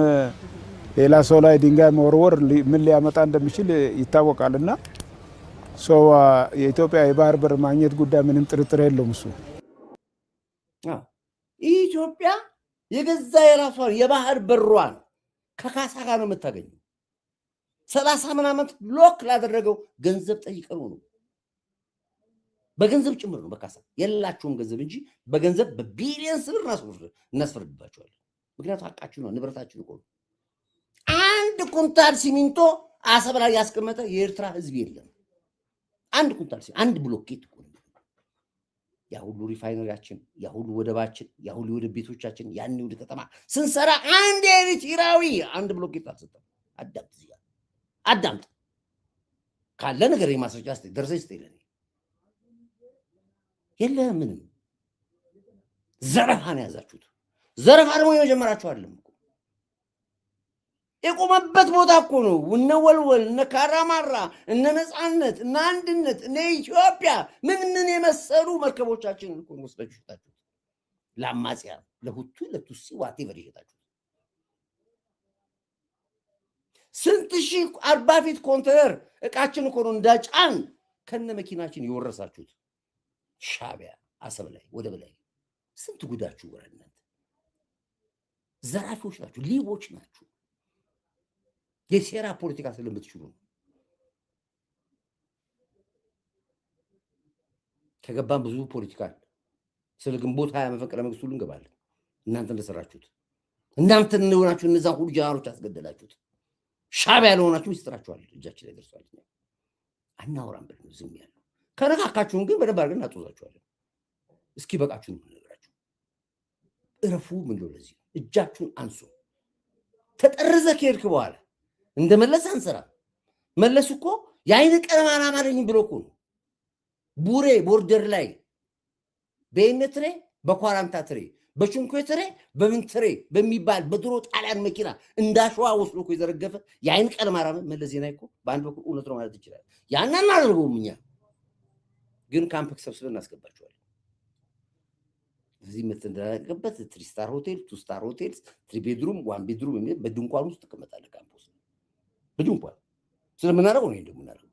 ሌላ ሰው ላይ ድንጋይ መወርወር ምን ሊያመጣ እንደሚችል ይታወቃልና ሰው የኢትዮጵያ የባህር በር ማግኘት ጉዳይ ምንም ጥርጥር የለውም። እሱ ኢትዮጵያ የገዛ የራሷን የባህር በሯን ከካሳ ጋር ነው የምታገኘው። 30 ምናምን ብሎክ ላደረገው ገንዘብ ጠይቀው ነው በገንዘብ ጭምር ነው በካሳ የላችሁም ገንዘብ እንጂ በገንዘብ በቢሊየንስ ብር እናስፈርድባቸዋለን። ምክንያቱም ሀቃችሁ ነው፣ ንብረታችሁ ነው። አንድ ኩንታል ሲሚንቶ አሰብ ላይ ያስቀመጠ የኤርትራ ህዝብ የለም። አንድ ኩንታል አንድ ብሎኬት እኮ ነው። ያ ሁሉ ሪፋይነሪያችን፣ ያ ሁሉ ወደባችን፣ ያ ሁሉ ወደብ ቤቶቻችን ያን ወደ ከተማ ስንሰራ አንድ ኤርትራዊ አንድ ብሎኬት አልሰጠም። አዳምጥ ካለ ነገር የማስረጃ ደርሰኝ ስትይለኝ የለም ምንም። ዘረፋ ነው ያዛችሁት። ዘረፋ ደግሞ የመጀመራችሁ አይደለም እኮ የቆመበት ቦታ እኮ ነው። እነ ወልወል፣ እነ ካራማራ፣ እነ ነፃነት፣ እነ አንድነት፣ እነ ኢትዮጵያ ምን የመሰሉ መርከቦቻችን እኮ ነው ወስዳችሁ ሸጣችሁት። ለአማጽያ፣ ለሁቱ፣ ለቱሲ ዋቴቨር ይሸጣችሁት። ስንት ሺህ 40 ፊት ኮንቴነር እቃችን እኮ ነው እንዳጫን ከነ መኪናችን የወረሳችሁት። ሻቢያ አሰብ ላይ ወደብ ላይ ስንት ጉዳችሁ ወረናት። ዘራፊዎች ናችሁ፣ ሊቦች ናችሁ። የሴራ ፖለቲካ ስለምትችሉ ነው። ከገባን ብዙ ፖለቲካ አለ። ስለ ግንቦት 20 መፈንቅለ መንግስት ሁሉ እንገባለን። እናንተ እንደሰራችሁት እናንተ እንደሆናችሁ እነዛን ሁሉ ጀነራሎች አስገደላችሁት። ሻቢያ ለሆናችሁ ይስጥራችኋል። እጃችን ላይ ደርሷል። አናወራም ብለን ዝም ያለው ከነካካችሁን ግን በደንብ አድርገን እናጦዛችኋለን። እስኪ በቃችሁ ነው ነገራችሁ። እረፉ። ምን ነው ለዚህ እጃችሁን አንሱ። ተጠርዘ ከሄድክ በኋላ እንደመለስ አንሰራ። መለስ እኮ የአይን ቀለም አላማረኝ ብሎ እኮ ነው ቡሬ ቦርደር ላይ በእነትሬ በኳራንታ ትሬ በቹንኮ ትሬ በምን ትሬ በሚባል በድሮ ጣሊያን መኪና እንዳሸዋ ወስዶ እኮ የዘረገፈ የአይን ቀለም አላማረኝ መለስ ዜናዊ እኮ በአንድ በኩል እውነት ነው ማለት ይችላል። ያንን አድርገውም እኛ ግን ካምፕ ሰብስበን እናስገባቸዋለን። እዚህ የምትደረገበት 3 ስታር ሆቴል፣ 2 ስታር ሆቴል፣ 3 ቤድሩም፣ 1 ቤድሩም የሚል በድንኳን ውስጥ ተቀመጣለህ። ካምፕስ በድንኳን ስለምናደርገው ነው እንደምናደርገው።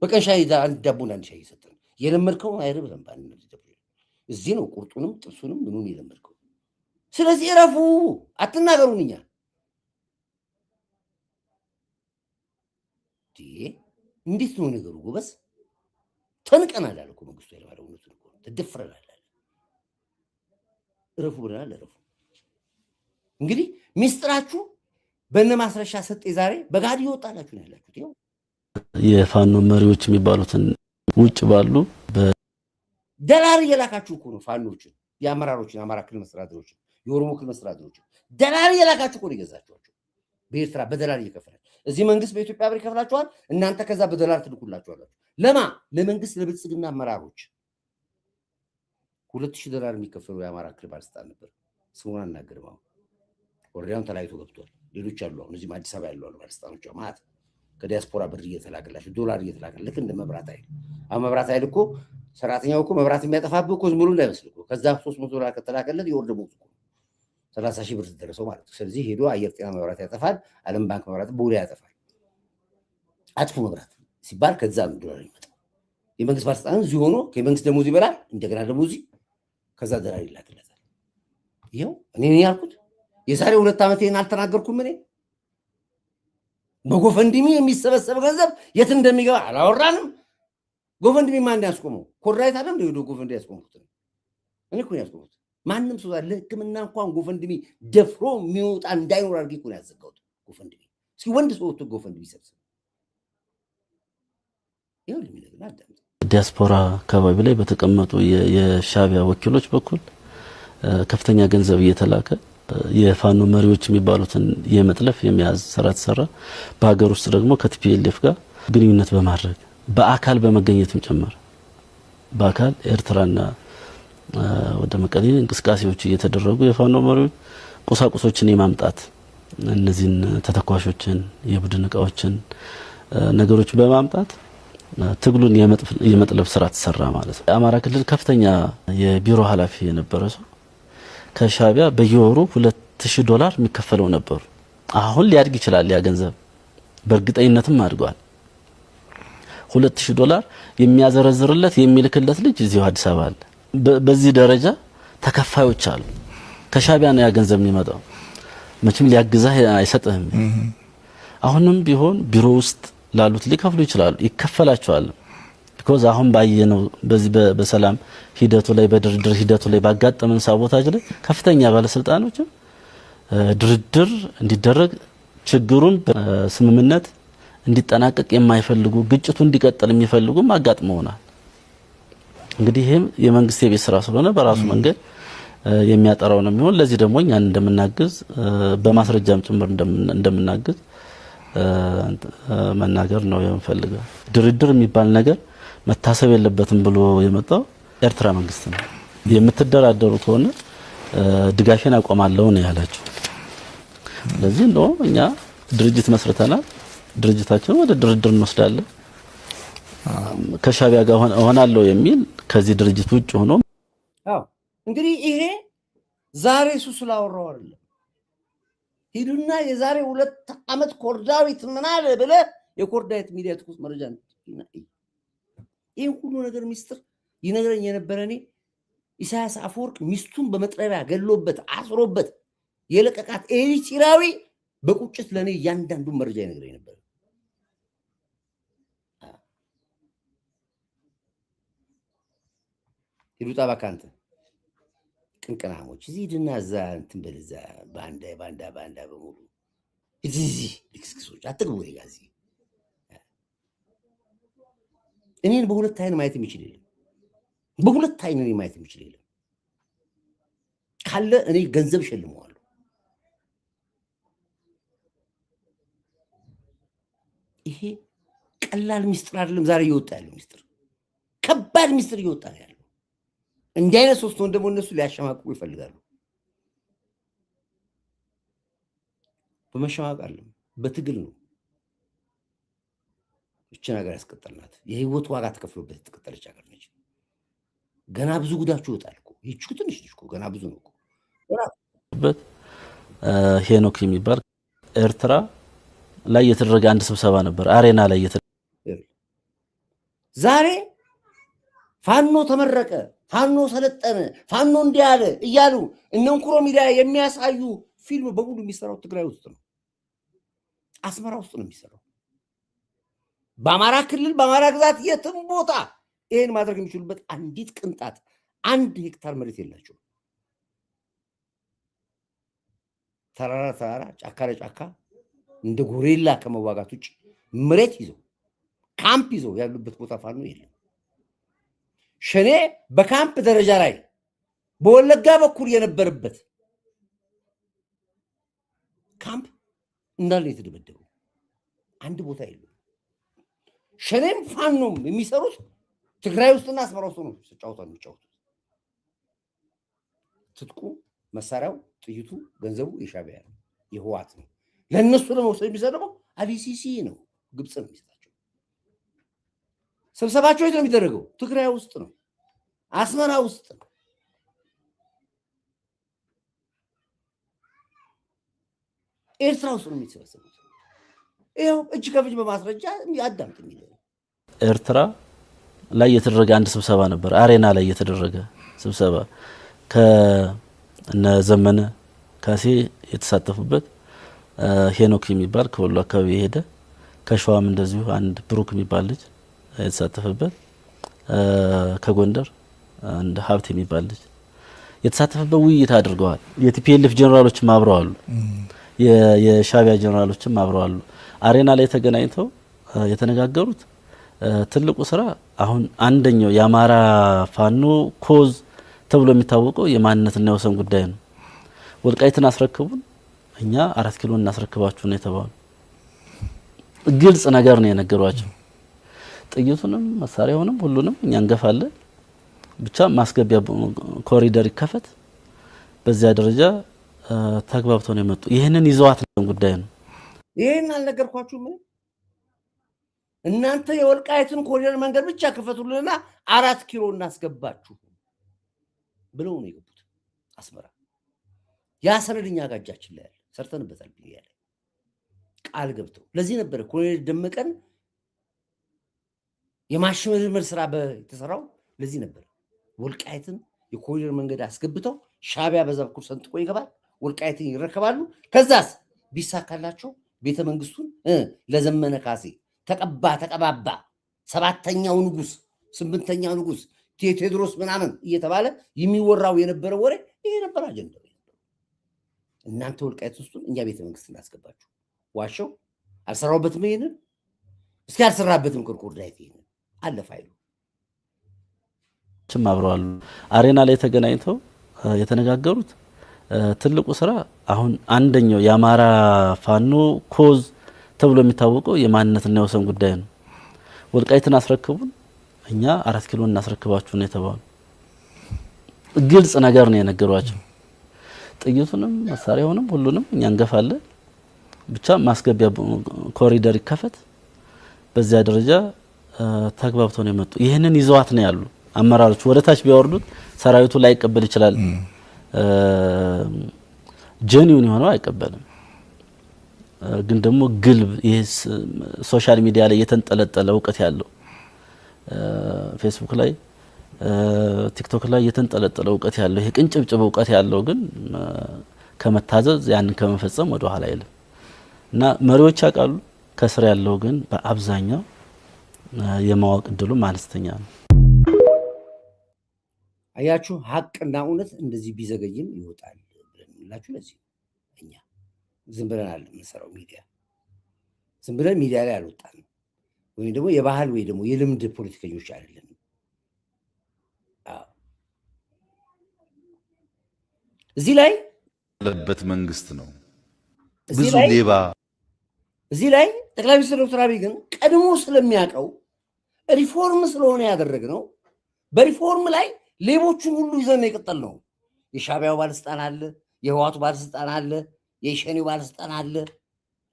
በቀን ሻይ አንድ ዳቦና አንድ ሻይ እየሰጠን የለመድከው አይርብህም። ባንነዚህ እዚህ ነው ቁርጡንም ጥብሱንም ምኑን የለመድከው። ስለዚህ እረፉ፣ አትናገሩን። እኛ እንዴት ነው ነገሩ ጎበዝ? ተንቀናል አለ እኮ መንግስቱ ኃይለማርያም። እውነቱን እኮ ተደፍረናል አለ። እረፉ ብለናል። እረፉ። እንግዲህ ሚስጥራችሁ በእነ ማስረሻ ሰጤ ዛሬ በጋድ ይወጣላችሁ ነው ያላችሁት። ይኸው የፋኖ መሪዎች የሚባሉትን ውጭ ባሉ ደላር እየላካችሁ እኮ ነው ፋኖችን፣ የአመራሮችን፣ የአማራ ክልል መስተዳድሮችን፣ የኦሮሞ ክልል መስተዳድሮችን ደላር እየላካችሁ እኮ ነው የገዛችኋቸው። በኤርትራ በደላር እየከፈላችሁ እዚህ መንግስት በኢትዮጵያ ብር ይከፍላችኋል። እናንተ ከዛ በደላር ትልኩላችኋላችሁ። ለማ ለመንግስት ለብልጽግና አመራሮች $2000 የሚከፈለው የአማራ ክልል ባለስልጣን ነበር። ስሙን አናገርም። አሁን ወሬውን ተላይቶ ገብቷል። ሌሎች አሉ። አሁን እዚህ አዲስ አበባ ያሉ ባለስልጣኖች ማለት ከዲያስፖራ ብር እየተላከላችሁ ዶላር እየተላከለ ልክ እንደ መብራት ኃይል። አሁን መብራት ኃይል እኮ ሰራተኛው እኮ መብራት የሚያጠፋብህ እኮ ዝም ብሎ እንዳይመስል እኮ ከዛ $300 ከተላከለት የወር ደመወዝ እኮ 30,000 ብር ደረሰው ማለት ነው። ስለዚህ ሄዶ አየር ጤና መብራት ያጠፋል፣ ዓለም ባንክ መብራት ቦሌ ያጠፋል። አጥፉ መብራት ሲባል ከዛ ነው ዶላር ይመጣል። የመንግስት ባለስልጣን እዚህ ሆኖ ከመንግስት ደሞዝ ይበላል፣ እንደገና ደሞዝ ከዛ ዶላር ይላክለታል። ይሄው እኔ ነኝ ያልኩት። የዛሬ 2 ዓመት ይሄን አልተናገርኩም እኔ። በጎፈንድሚ የሚሰበሰብ ገንዘብ የት እንደሚገባ አላወራንም። ጎፈንድሚ ማን ያስቆመው? ኮራይት አይደል ነው ጎፈንድሚ ያስቆሙት? እኔ እኮ ያስቆሙት። ማንም ሰው ለሕክምና እንኳን ጎፈንድሚ ደፍሮ የሚወጣ እንዳይኖር አድርጌ እኮ ነው ያዘጋሁት። ጎፈንድሚ እስኪ ወንድ ሰው ወጥቶ ጎፈንድሚ ይሰብስብ። ይሄው ለሚነግና አዳምጥ። ዲያስፖራ አካባቢ ላይ በተቀመጡ የሻቢያ ወኪሎች በኩል ከፍተኛ ገንዘብ እየተላከ የፋኖ መሪዎች የሚባሉትን የመጥለፍ የመያዝ ስራ ተሰራ። በሀገር ውስጥ ደግሞ ከቲፒኤልኤፍ ጋር ግንኙነት በማድረግ በአካል በመገኘትም ጭምር በአካል ኤርትራና ወደ መቀሌ እንቅስቃሴዎች እየተደረጉ የፋኖ መሪዎች ቁሳቁሶችን የማምጣት እነዚህን ተተኳሾችን የቡድን እቃዎችን ነገሮች በማምጣት ትግሉን የመጥለብ ስራ ተሰራ ማለት ነው። የአማራ ክልል ከፍተኛ የቢሮ ኃላፊ የነበረ ሰው ከሻቢያ በየወሩ $2000 የሚከፈለው ነበር። አሁን ሊያድግ ይችላል ያ ገንዘብ በእርግጠኝነትም አድጓል። $2000 የሚያዘረዝርለት የሚልክለት ልጅ እዚሁ አዲስ አበባ አለ። በዚህ ደረጃ ተከፋዮች አሉ። ከሻቢያ ነው ያ ገንዘብ የሚመጣው። መቼም ሊያግዛህ አይሰጥህም። አሁንም ቢሆን ቢሮ ውስጥ ላሉት ሊከፍሉ ይችላሉ፣ ይከፈላቸዋል። ቢኮዝ አሁን ባየነው በዚህ በሰላም ሂደቱ ላይ በድርድር ሂደቱ ላይ ባጋጠመን ሳቦታጅ ላይ ከፍተኛ ባለስልጣኖች ድርድር እንዲደረግ ችግሩን በስምምነት እንዲጠናቀቅ የማይፈልጉ ግጭቱ እንዲቀጥል የሚፈልጉም አጋጥመውናል። እንግዲህ ይሄም የመንግስት የቤት ስራ ስለሆነ በራሱ መንገድ የሚያጠራው ነው የሚሆን። ለዚህ ደግሞ እኛ እንደምናግዝ በማስረጃም ጭምር እንደምናግዝ መናገር ነው የምፈልገው። ድርድር የሚባል ነገር መታሰብ የለበትም ብሎ የመጣው ኤርትራ መንግስት ነው። የምትደራደሩ ከሆነ ድጋፌን አቆማለሁ ነው ያላችሁ። ስለዚህ ነው እኛ ድርጅት መስርተናል። ድርጅታችን ወደ ድርድር እንወስዳለን። ከሻቢያ ጋር ሆናለሁ የሚል ከዚህ ድርጅት ውጭ ሆኖ እንግዲህ ይሄ ዛሬ እሱ ስላወራው አይደለም። ሂዱና የዛሬ 2 ዓመት ኮርዳዊት ምን አለ ብለህ የኮርዳዊት ሚዲያ ትኩስ መረጃ ነው። ይሄን ሁሉ ነገር ሚስጥር ይነግረኝ የነበረ እኔ ኢሳያስ አፈወርቅ ሚስቱን በመጥረቢያ ገሎበት አስሮበት የለቀቃት ኤሪትራዊ በቁጭት ለኔ ያንዳንዱ መረጃ ይነግረኝ ነበር። ሂዱታ ባካንተ ቅንቅናሞች እዚህ ድና እዛ እንትን በለዛ ባንዳ በሙሉ እዚህ ልክስክሶች አትግቡ። ጋዚ እኔን በሁለት አይን ማየት የሚችል የለም። በሁለት አይን እኔ ማየት የሚችል የለም። ካለ እኔ ገንዘብ ሸልመዋለሁ። ይሄ ቀላል ሚስጥር አይደለም። ዛሬ እየወጣ ያለው ሚስጥር ከባድ ሚስጥር እየወጣ ነው ያለው። እንዲህ አይነት ሶስት ወንድሞ እነሱ ሊያሸማቅቁ ይፈልጋሉ። በመሸማቅ አይደለም፣ በትግል ነው እቺን ሀገር ያስቀጠልናት። የህይወት ዋጋ ተከፍሎበት የተቀጠለች ሀገር ነች። ገና ብዙ ጉዳችሁ ይወጣል እኮ። ይህች ትንሽ ልጅ እኮ ገና ብዙ ነው እኮ። ሄኖክ የሚባል ኤርትራ ላይ የተደረገ አንድ ስብሰባ ነበር፣ አሬና ላይ ዛሬ ፋኖ ተመረቀ፣ ፋኖ ሰለጠነ፣ ፋኖ እንዲህ አለ እያሉ እነንኩሮ ሚዲያ የሚያሳዩ ፊልም በሙሉ የሚሰራው ትግራይ ውስጥ ነው፣ አስመራ ውስጥ ነው የሚሰራው። በአማራ ክልል በአማራ ግዛት የትም ቦታ ይሄን ማድረግ የሚችሉበት አንዲት ቅንጣት 1 ሄክታር መሬት የላቸውም። ተራራ ጫካ ለጫካ እንደ ጎሬላ ከመዋጋት ውጭ መሬት ይዘው ካምፕ ይዘው ያሉበት ቦታ ፋኖ የለም። ሸኔ በካምፕ ደረጃ ላይ በወለጋ በኩል የነበረበት ካምፕ እንዳለ የተደበደበው አንድ ቦታ የለም። ሸኔም ፋኖም የሚሰሩት ትግራይ ውስጥና አስመራ ውስጥ ነው የሚጫወቱት። ትጥቁ፣ መሳሪያው፣ ጥይቱ፣ ገንዘቡ የሻቢያ ነው፣ የህዋት ነው። ለነሱ ለመውሰድ የሚሰደበው አሊሲሲ ነው፣ ግብጽ ነው የሚሰጣቸው። ስብሰባቸው የት ነው የሚደረገው? ትግራይ ውስጥ ነው፣ አስመራ ውስጥ ነው። ኤርትራ ውስጥ ነው የሚሰበሰቡት። ይኸው እጅ ከፍንጅ በማስረጃ አዳምጥ የሚል ኤርትራ ላይ የተደረገ አንድ ስብሰባ ነበር፣ አሬና ላይ የተደረገ ስብሰባ ከነ ዘመነ ካሴ የተሳተፉበት፣ ሄኖክ የሚባል ከወሎ አካባቢ የሄደ ከሸዋም እንደዚሁ አንድ ብሩክ የሚባል ልጅ የተሳተፈበት፣ ከጎንደር አንድ ሀብት የሚባል ልጅ የተሳተፈበት ውይይት አድርገዋል። የቲፒኤልኤፍ ጀነራሎችም አብረዋሉ፣ የሻቢያ ጀነራሎችም አብረዋሉ። አሬና ላይ ተገናኝተው የተነጋገሩት ትልቁ ስራ አሁን አንደኛው የአማራ ፋኖ ኮዝ ተብሎ የሚታወቀው የማንነትና የወሰን ጉዳይ ነው። ወልቃይትን አስረክቡን፣ እኛ 4 ኪሎ እናስረክባችሁ ነው የተባሉ። ግልጽ ነገር ነው የነገሯቸው። ጥይቱንም መሳሪያውንም ሁሉንም እኛ እንገፋለን፣ ብቻ ማስገቢያ ኮሪደር ይከፈት። በዚያ ደረጃ ተግባብተው ነው የመጡ። ይህንን ይዘዋት ነው ጉዳይ ነው። ይሄን አልነገርኳችሁም? እናንተ የወልቃይትን ኮሪደር መንገድ ብቻ ክፈቱልንና 4 ኪሎ እናስገባችሁ ብለው ነው የገቡት አስመራ። ያ ሰነድኛ ጋጃችን ላይ ያለ ሰርተንበታል ብያለሁ። ቃል ገብተው ለዚህ ነበር ኮሎኔል ደመቀን የማሽመርመር ስራ በተሰራው ለዚህ ነበር። ወልቃይትን የኮሪደር መንገድ አስገብተው ሻቢያ በዛ በኩል ሰንጥቆ ይገባል፣ ወልቃይትን ይረከባሉ። ከዛስ ቢሳካላቸው ቤተ መንግስቱን ለዘመነ ካሴ ተቀባባ 7ኛው ንጉስ 8ኛው ንጉስ ቴዎድሮስ ምናምን እየተባለ የሚወራው የነበረ ወሬ ይሄ ነበር አጀንዳው። እናንተ ወልቃይት ውስጡን እኛ ቤተ መንግስት እናስገባችሁ። ዋሸው አልሰራውበትም። ይሄንን እስኪ አልሰራበትም ቅርቁር ዳይት ይሄንን አለፈ አይሉ አብረዋል። አሬና ላይ ተገናኝተው የተነጋገሩት ትልቁ ስራ አሁን አንደኛው የአማራ ፋኖ ኮዝ ተብሎ የሚታወቀው የማንነትና የወሰን ጉዳይ ነው። ወልቃይትን አስረክቡን፣ እኛ 4 ኪሎ እናስረክባችሁ ነው የተባሉ። ግልጽ ነገር ነው የነገሯቸው። ጥይቱንም መሳሪያውንም ሁሉንም እኛ እንገፋለን፣ ብቻ ማስገቢያ ኮሪደር ይከፈት። በዚያ ደረጃ ተግባብተው ነው የመጡ። ይህንን ይዘዋት ነው ያሉ አመራሮች። ወደ ታች ቢያወርዱት ሰራዊቱ ላይ ይቀበል ይችላል፣ ጀኒውን የሆነው አይቀበልም። ግን ደግሞ ግልብ ይሄ ሶሻል ሚዲያ ላይ የተንጠለጠለ እውቀት ያለው ፌስቡክ ላይ ቲክቶክ ላይ የተንጠለጠለ እውቀት ያለው ይሄ ቅንጭብጭብ እውቀት ያለው ግን ከመታዘዝ ያንን ከመፈጸም ወደ ኋላ አይልም እና መሪዎች ያውቃሉ። ከስር ያለው ግን በአብዛኛው የማወቅ እድሉም አነስተኛ ነው። አያችሁ ሀቅና እውነት እንደዚህ ቢዘገይም ይወጣል ብለን እንላችሁ። ለዚህ እኛ ዝም ብለን አለ የምንሰራው ሚዲያ ዝም ብለን ሚዲያ ላይ አልወጣንም። ወይም ደግሞ የባህል ወይ ደግሞ የልምድ ፖለቲከኞች አይደለም። እዚህ ላይ ያለበት መንግስት ነው። ብዙ ሌባ እዚህ ላይ ጠቅላይ ሚኒስትር ዶክተር አብይ ግን ቀድሞ ስለሚያውቀው ሪፎርም ስለሆነ ያደረግነው በሪፎርም ላይ ሌቦቹን ሁሉ ይዘን የቀጠል ነው። የሻቢያው ባለስልጣን አለ፣ የህዋቱ ባለስልጣን አለ፣ የሸኔው ባለስልጣን አለ፣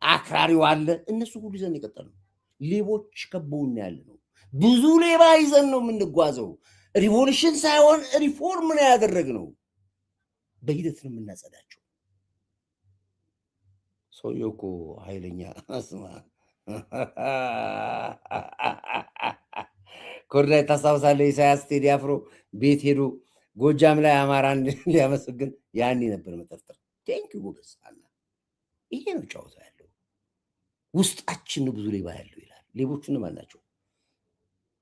አክራሪው አለ። እነሱ ሁሉ ይዘን የቀጠል ነው። ሌቦች ከበውን ያለ ነው። ብዙ ሌባ ይዘን ነው የምንጓዘው። ሪቮሉሽን ሳይሆን ሪፎርም ነው ያደረግነው። በሂደት ነው የምናጸዳቸው። ሰውየው እኮ ኃይለኛ ስማ ኮርዳይ ታስታውሳለህ? ኢሳያስ ቴዲ አፍሮ ቤት ሄዶ ጎጃም ላይ አማራን ሊያመሰግን ያኔ ነበር መጠርጠር። ቴንኪው ጎበዝ አለ። ይሄ ነው ጫወታ ያለው። ውስጣችን ብዙ ሌባ ያለው ይላል። ሌቦቹን ማን ናቸው?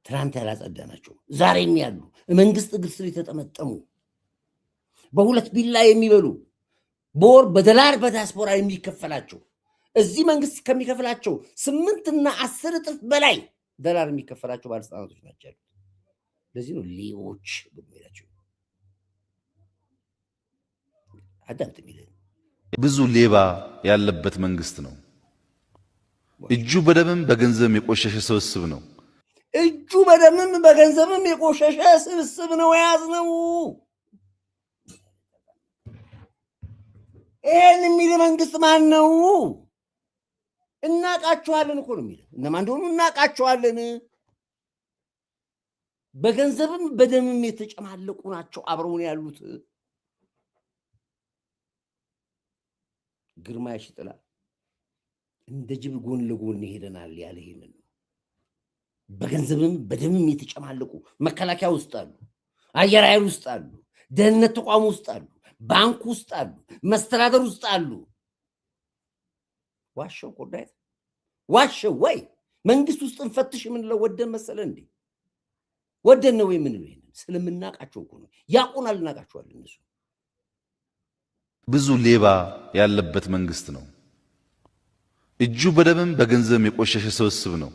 ትናንት ያላጸዳናቸው ዛሬም ያሉ መንግስት እግር ስር የተጠመጠሙ በሁለት ቢላ የሚበሉ በወር በዶላር በዲያስፖራ የሚከፈላቸው እዚህ መንግስት ከሚከፍላቸው 8 እና 10 እጥፍ በላይ ዶላር የሚከፈላቸው ባለስልጣናቶች ናቸው ያሉት። ለዚህ ነው ሌቦች በሚላቸው። አዳምጥ የሚለን ብዙ ሌባ ያለበት መንግስት ነው። እጁ በደምም በገንዘብም የቆሸሸ ስብስብ ነው። እጁ በደምም በገንዘብም የቆሸሸ ስብስብ ነው የያዝነው። ይሄን የሚል መንግስት ማን ነው? እናቃቸዋለን እኮ ነው የሚለው። እነማን እንደሆኑ እናቃቸዋለን። በገንዘብም በደምም የተጨማለቁ ናቸው አብረውን ያሉት። ግርማ ያሽጥላ እንደ ጅብ ጎን ለጎን ሄደናል ያለ ይሄንን ነው። በገንዘብም በደምም የተጨማለቁ መከላከያ ውስጥ አሉ፣ አየር ኃይል ውስጥ አሉ፣ ደህንነት ተቋም ውስጥ አሉ፣ ባንክ ውስጥ አሉ፣ መስተዳደር ውስጥ አሉ። ዋሸው ኮርዳይት ዋሸው ወይ መንግስት ውስጥ እንፈትሽ የምንለው ወደን መሰለ እንዴ? ወደን ነው የምንለው? ይሄን ስለምናቃቸው እኮ ነው። ያቁናል፣ እናቃቸዋለን። እነሱ ብዙ ሌባ ያለበት መንግስት ነው። እጁ በደምም በገንዘብም የቆሸሸ ስብስብ ነው።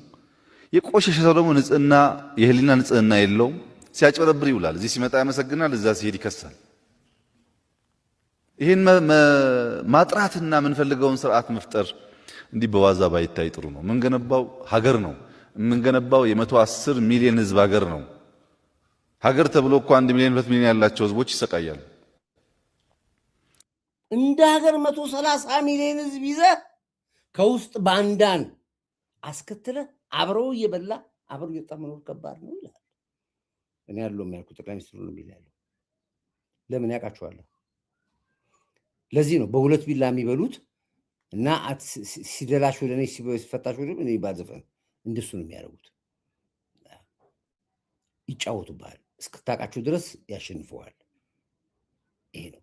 የቆሸሸ ሰው ደግሞ ንጽህና የህሊና ንጽህና የለውም። ሲያጭበረብር ይውላል። እዚህ ሲመጣ ያመሰግናል፣ እዛ ሲሄድ ይከሳል። ይሄን ማጥራትና የምንፈልገውን ስርዓት መፍጠር እንዲህ በዋዛ ባይታይ ጥሩ ነው። የምንገነባው ሀገር ነው። የምንገነባው የ110 ሚሊዮን ህዝብ ሀገር ነው። ሀገር ተብሎ እኮ 1 ሚሊዮን 2 ሚሊዮን ያላቸው ህዝቦች ይሰቃያሉ። እንደ ሀገር 130 ሚሊዮን ህዝብ ይዘህ ከውስጥ ባንዳን አስከትለ አብረው እየበላ አብረው እየጠጣ መኖር ከባድ ነው ይላል። እኔ ያለው የሚያልኩት ጠቅላይ ሚኒስትሩ ነው የሚላለው። ለምን ያውቃቸዋለሁ። ለዚህ ነው በሁለት ቢላ የሚበሉት እና ሲደላሽ ወደ እኔ ሲፈታሽ ወደ እኔ ባዘፈን እንደሱ ነው የሚያደርጉት። ይጫወቱብሃል፣ እስክታውቃቸው ድረስ ያሸንፈዋል። ይሄ ነው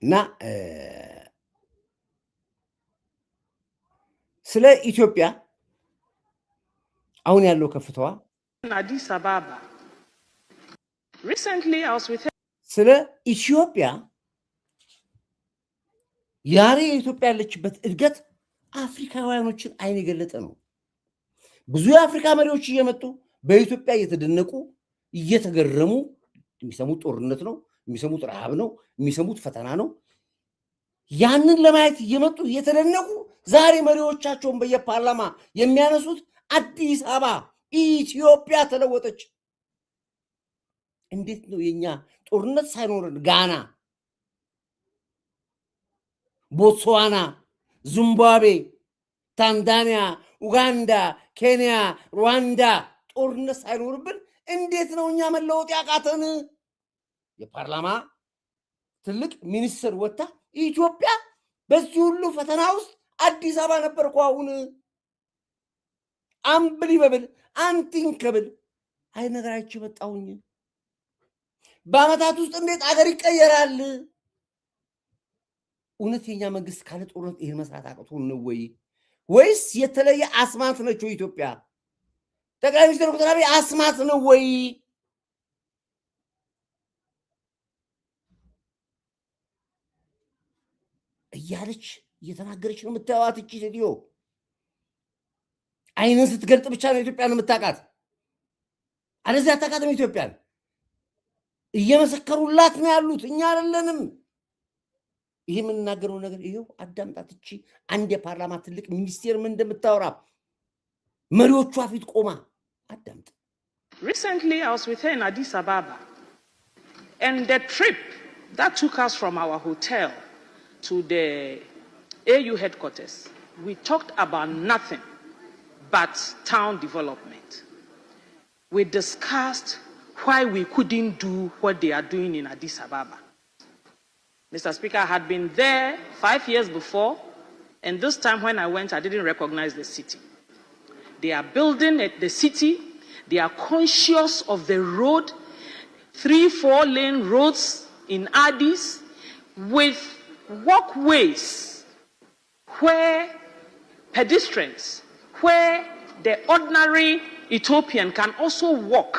እና ስለ ኢትዮጵያ አሁን ያለው ከፍታዋ Addis Ababa. Recently, I was with her. ስለ ኢትዮጵያ ያሬ የኢትዮጵያ ያለችበት እድገት አፍሪካውያኖችን አይን የገለጠ ነው። ብዙ የአፍሪካ መሪዎች እየመጡ በኢትዮጵያ እየተደነቁ እየተገረሙ የሚሰሙት ጦርነት ነው፣ የሚሰሙት ረሃብ ነው፣ የሚሰሙት ፈተና ነው። ያንን ለማየት እየመጡ እየተደነቁ ዛሬ መሪዎቻቸውን በየፓርላማ የሚያነሱት አዲስ አበባ ኢትዮጵያ ተለወጠች። እንዴት ነው የኛ ጦርነት ሳይኖርን ጋና፣ ቦትስዋና፣ ዚምባብዌ፣ ታንዛኒያ፣ ኡጋንዳ፣ ኬንያ፣ ሩዋንዳ ጦርነት ሳይኖርብን እንዴት ነው እኛ መለወጥ ያቃተን? የፓርላማ ትልቅ ሚኒስትር ወጣ ኢትዮጵያ በዚህ ሁሉ ፈተና ውስጥ አዲስ አበባ ነበርኩ። አሁን አንብሊበብል አንቲንከብል አይ ነገራችሁ መጣሁኝ። በአመታት ውስጥ እንዴት አገር ይቀየራል? እውነተኛ መንግስት ካለ ጦርነት ይሄን መስራት አቅቶን ነው ወይ ወይስ የተለየ አስማት ነች ኢትዮጵያ? ጠቅላይ ሚኒስትር ዶክተር አብይ አስማት ነው ወይ? እያለች እየተናገረች ነው የምታዩት እቺ ሴትዮ። አይንን ስትገልጥ ብቻ ነው ኢትዮጵያን የምታውቃት። አለዚያ አታውቃትም ኢትዮጵያን። እየመሰከሩላት ነው ያሉት፣ እኛ አይደለንም። ይሄ የምንናገረው ነገር ይሄው አዳምጣት። እቺ አንድ የፓርላማ ትልቅ ሚኒስቴር ምን እንደምታወራ መሪዎቿ ፊት ቆማ አዳምጥ። Recently, I was with her in Addis Ababa, and the trip that took us from our hotel to the AU headquarters, we talked about nothing but town development. We discussed why we couldn't do what they are doing in Addis Ababa. Mr. Speaker, I had been there 5 years before, and this time when I went, I didn't recognize the city. They are building the city. They are conscious of the road, 3-4 lane roads in Addis with walkways where pedestrians, where the ordinary Ethiopian can also walk.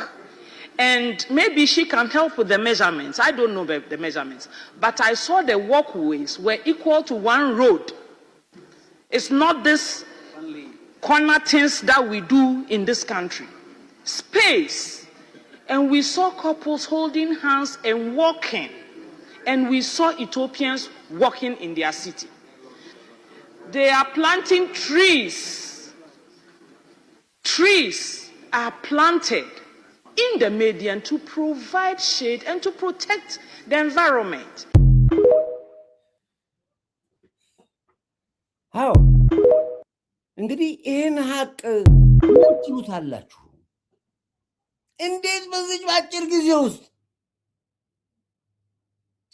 And maybe she can help with the measurements. I don't know the measurements. But I saw the walkways were equal to one road. It's not this corner things that we do in this country. Space. And we saw couples holding hands and walking. And we saw Ethiopians walking in their city. They are planting trees. Trees are planted in the median to provide shade and to protect the environment. How? እንግዲህ ይህን ሀቅ ትሉታላችሁ። እንዴት በዚህ ባጭር ጊዜ ውስጥ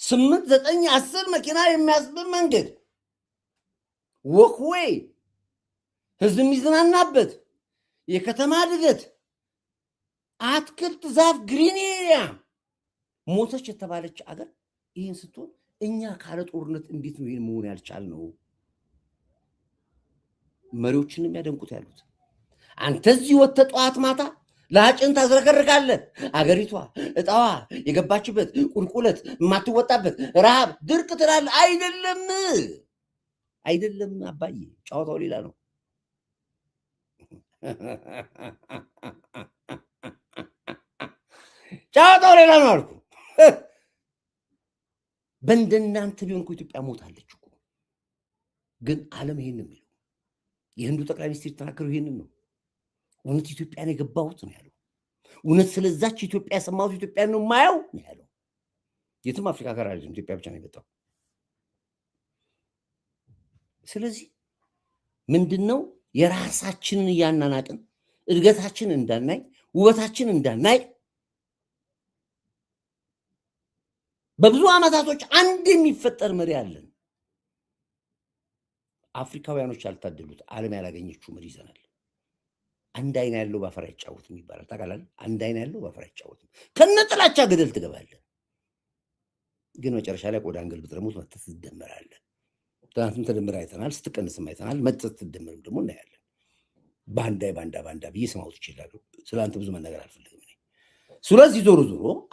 8 9 10 መኪና የሚያስብል መንገድ ወክዌይ ህዝብ የሚዝናናበት የከተማ እድገት አትክልት ዛፍ ግሪን ኤሪያ ሞተች የተባለች አገር ይህን ስትሆን እኛ ካለ ጦርነት እንዴት ነው ይህን መሆን ያልቻልነው? መሪዎችን የሚያደንቁት ያሉት አንተ እዚህ ወጥተህ ጠዋት ማታ ለአጭን ታዝረከርካለህ። አገሪቷ እጣዋ የገባችበት ቁልቁለት የማትወጣበት ረሃብ ድርቅ ትላለህ። አይደለም አይደለም አባዬ፣ ጨዋታው ሌላ ነው። ጨዋታው ሌላ ነው አልኩ። በእንደናንተ ቢሆን እኮ ኢትዮጵያ ሞታለች እኮ። ግን ዓለም ይሄን ነው የሚለው። የህንዱ ጠቅላይ ሚኒስትር የተናገረው ይሄንን ነው። እውነት ኢትዮጵያን የገባሁት ነው ያለው። እውነት ስለዛች ኢትዮጵያ የሰማሁት ኢትዮጵያን ነው የማየው ነው ያለው። የትም አፍሪካ ጋር አይደለም፣ ኢትዮጵያ ብቻ ነው የመጣው። ስለዚህ ምንድነው የራሳችንን እያናናቅን እድገታችን እንዳናይ ውበታችን እንዳናይ በብዙ ዓመታቶች አንድ የሚፈጠር መሪ አለን። አፍሪካውያኖች ያልታደሉት ዓለም ያላገኘችው መሪ ይዘናል። አንድ አይን ያለው ባፈር አይጫወትም ይባላል። ታውቃለህ? አንድ አይን ያለው ባፈር አይጫወትም። ከነጥላቻ ገደል ትገባለህ፣ ግን መጨረሻ ላይ ቆዳ አንገል ብትረሙት መተህ ትደመራለህ። ትናንትም ተደምር አይተናል፣ ስትቀንስም አይተናል። መተህ ትደመርም ደግሞ እናያለን። ባንዳ ብዬ ስማውት ይችላሉ። ስለአንተ ብዙ መናገር አልፈልግም። ስለዚህ ዞሮ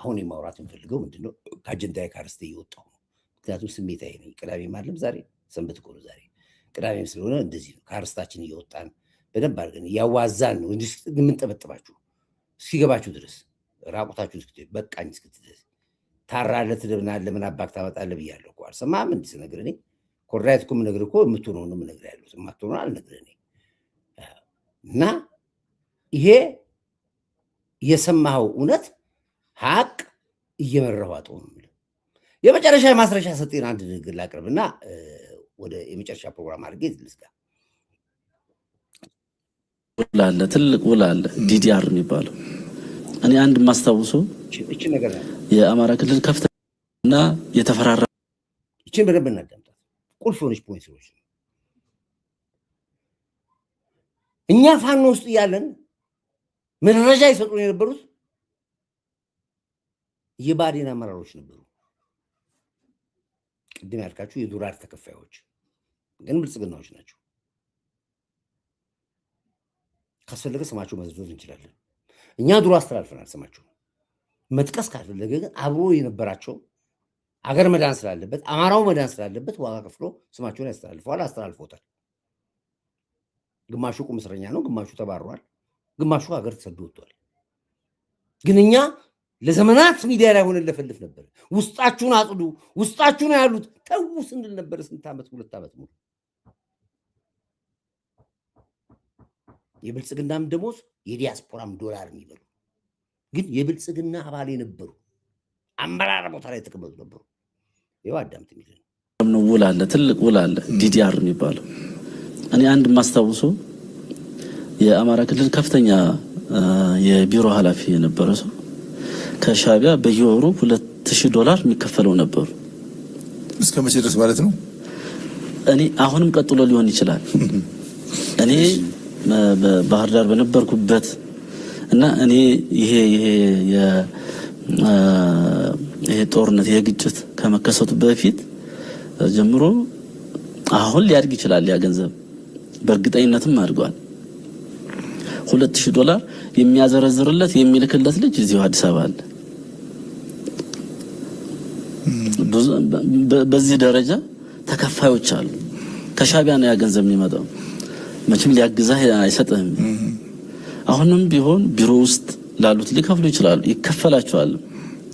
አሁን የማውራት የምፈልገው ምንድነው ከአጀንዳዬ ካርስቴ እየወጣሁ ነው። ምክንያቱም ስሜታዊ ነኝ። ቅዳሜ ማለም ዛሬ ሰንበት እኮ ነው። ዛሬ ቅዳሜም ስለሆነ እንደዚህ ነው። ካርስታችን እየወጣን በደንብ አድርገን እያዋዛን ነው የምንጠበጥባችሁ እስኪገባችሁ ድረስ ራቁታችሁ እስክትሄዱ በቃኝ እስክትደርስ ታራለህ ትደብናለህ ምን አባክ ታመጣለህ ብያለሁ እኮ አልሰማህም? እንዲህ ስነግርህ እኔ ኮርዳይት እኮ የምነግርህ እኮ የምትሆነውን ነው የምነግርህ ያለሁት የማትሆነውን አልነግርህ እኔ እና ይሄ የሰማኸው እውነት ሀቅ እየመራሁ አጠው ነው። የመጨረሻ የማስረሻ ሰጤን አንድ ንግግር ላቅርብና ወደ የመጨረሻ ፕሮግራም አድርጌ ልስጋ። ውል አለ፣ ትልቅ ውል አለ፣ ዲዲአር የሚባለው እኔ አንድ የማስታውሰው እቺ ነገር የአማራ ክልል ከፍተኛ የተፈራራ እቺን በደንብ እናዳምጣት። ቁልፍ የሆነች ፖይንቶች እኛ ፋኖ ውስጥ እያለን መረጃ ይሰጡን የነበሩት የባዴን አመራሮች ነበሩ። ቅድም ያልካችሁ የዱራር ተከፋዮች ግን ብልጽግናዎች ናቸው። ካስፈለገ ስማቸው መዝዞት እንችላለን። እኛ ድሮ አስተላልፈናል። ስማቸው መጥቀስ ካስፈለገ ግን አብሮ የነበራቸው አገር መዳን ስላለበት አማራው መዳን ስላለበት ዋጋ ከፍሎ ስማቸውን ያስተላልፈዋል፣ አስተላልፎታል። ግማሹ ቁም እስረኛ ነው፣ ግማሹ ተባሯል፣ ግማሹ ሀገር ተሰዶ ወጥቷል። ግን እኛ ለዘመናት ሚዲያ ላይ ሆነን ለፈልፍ ነበር። ውስጣችሁን አጽዱ፣ ውስጣችሁ ነው ያሉት ተው ስንል ነበር። ስንት ዓመት? 2 ዓመት ሙሉ የብልጽግናም ደሞዝ የዲያስፖራም ዶላር የሚበሉ ግን የብልጽግና አባል የነበሩ አመራር ቦታ ላይ ተቀመጡ ነበሩ። ይኸው አዳምጥ የሚል ነው። ውል አለ፣ ትልቅ ውል አለ፣ ዲዲአር የሚባለው እኔ አንድ የማስታውሰው የአማራ ክልል ከፍተኛ የቢሮ ኃላፊ የነበረ ሰው ከሻቢያ በየወሩ $2000 የሚከፈለው ነበሩ። እስከ መቼ ድረስ ማለት ነው? እኔ አሁንም ቀጥሎ ሊሆን ይችላል። እኔ በባህር ዳር በነበርኩበት እና እኔ ይሄ ጦርነት የግጭት ከመከሰቱ በፊት ጀምሮ አሁን ሊያድግ ይችላል ያ ገንዘብ፣ በእርግጠኝነትም አድጓል። $2000 የሚያዘረዝርለት የሚልክለት ልጅ እዚሁ አዲስ አበባ አለ። በዚህ ደረጃ ተከፋዮች አሉ። ከሻቢያ ነው ያ ገንዘብ የሚመጣው። መቼም ሊያግዛህ አይሰጥህም። አሁንም ቢሆን ቢሮ ውስጥ ላሉት ሊከፍሉ ይችላሉ፣ ይከፈላቸዋል።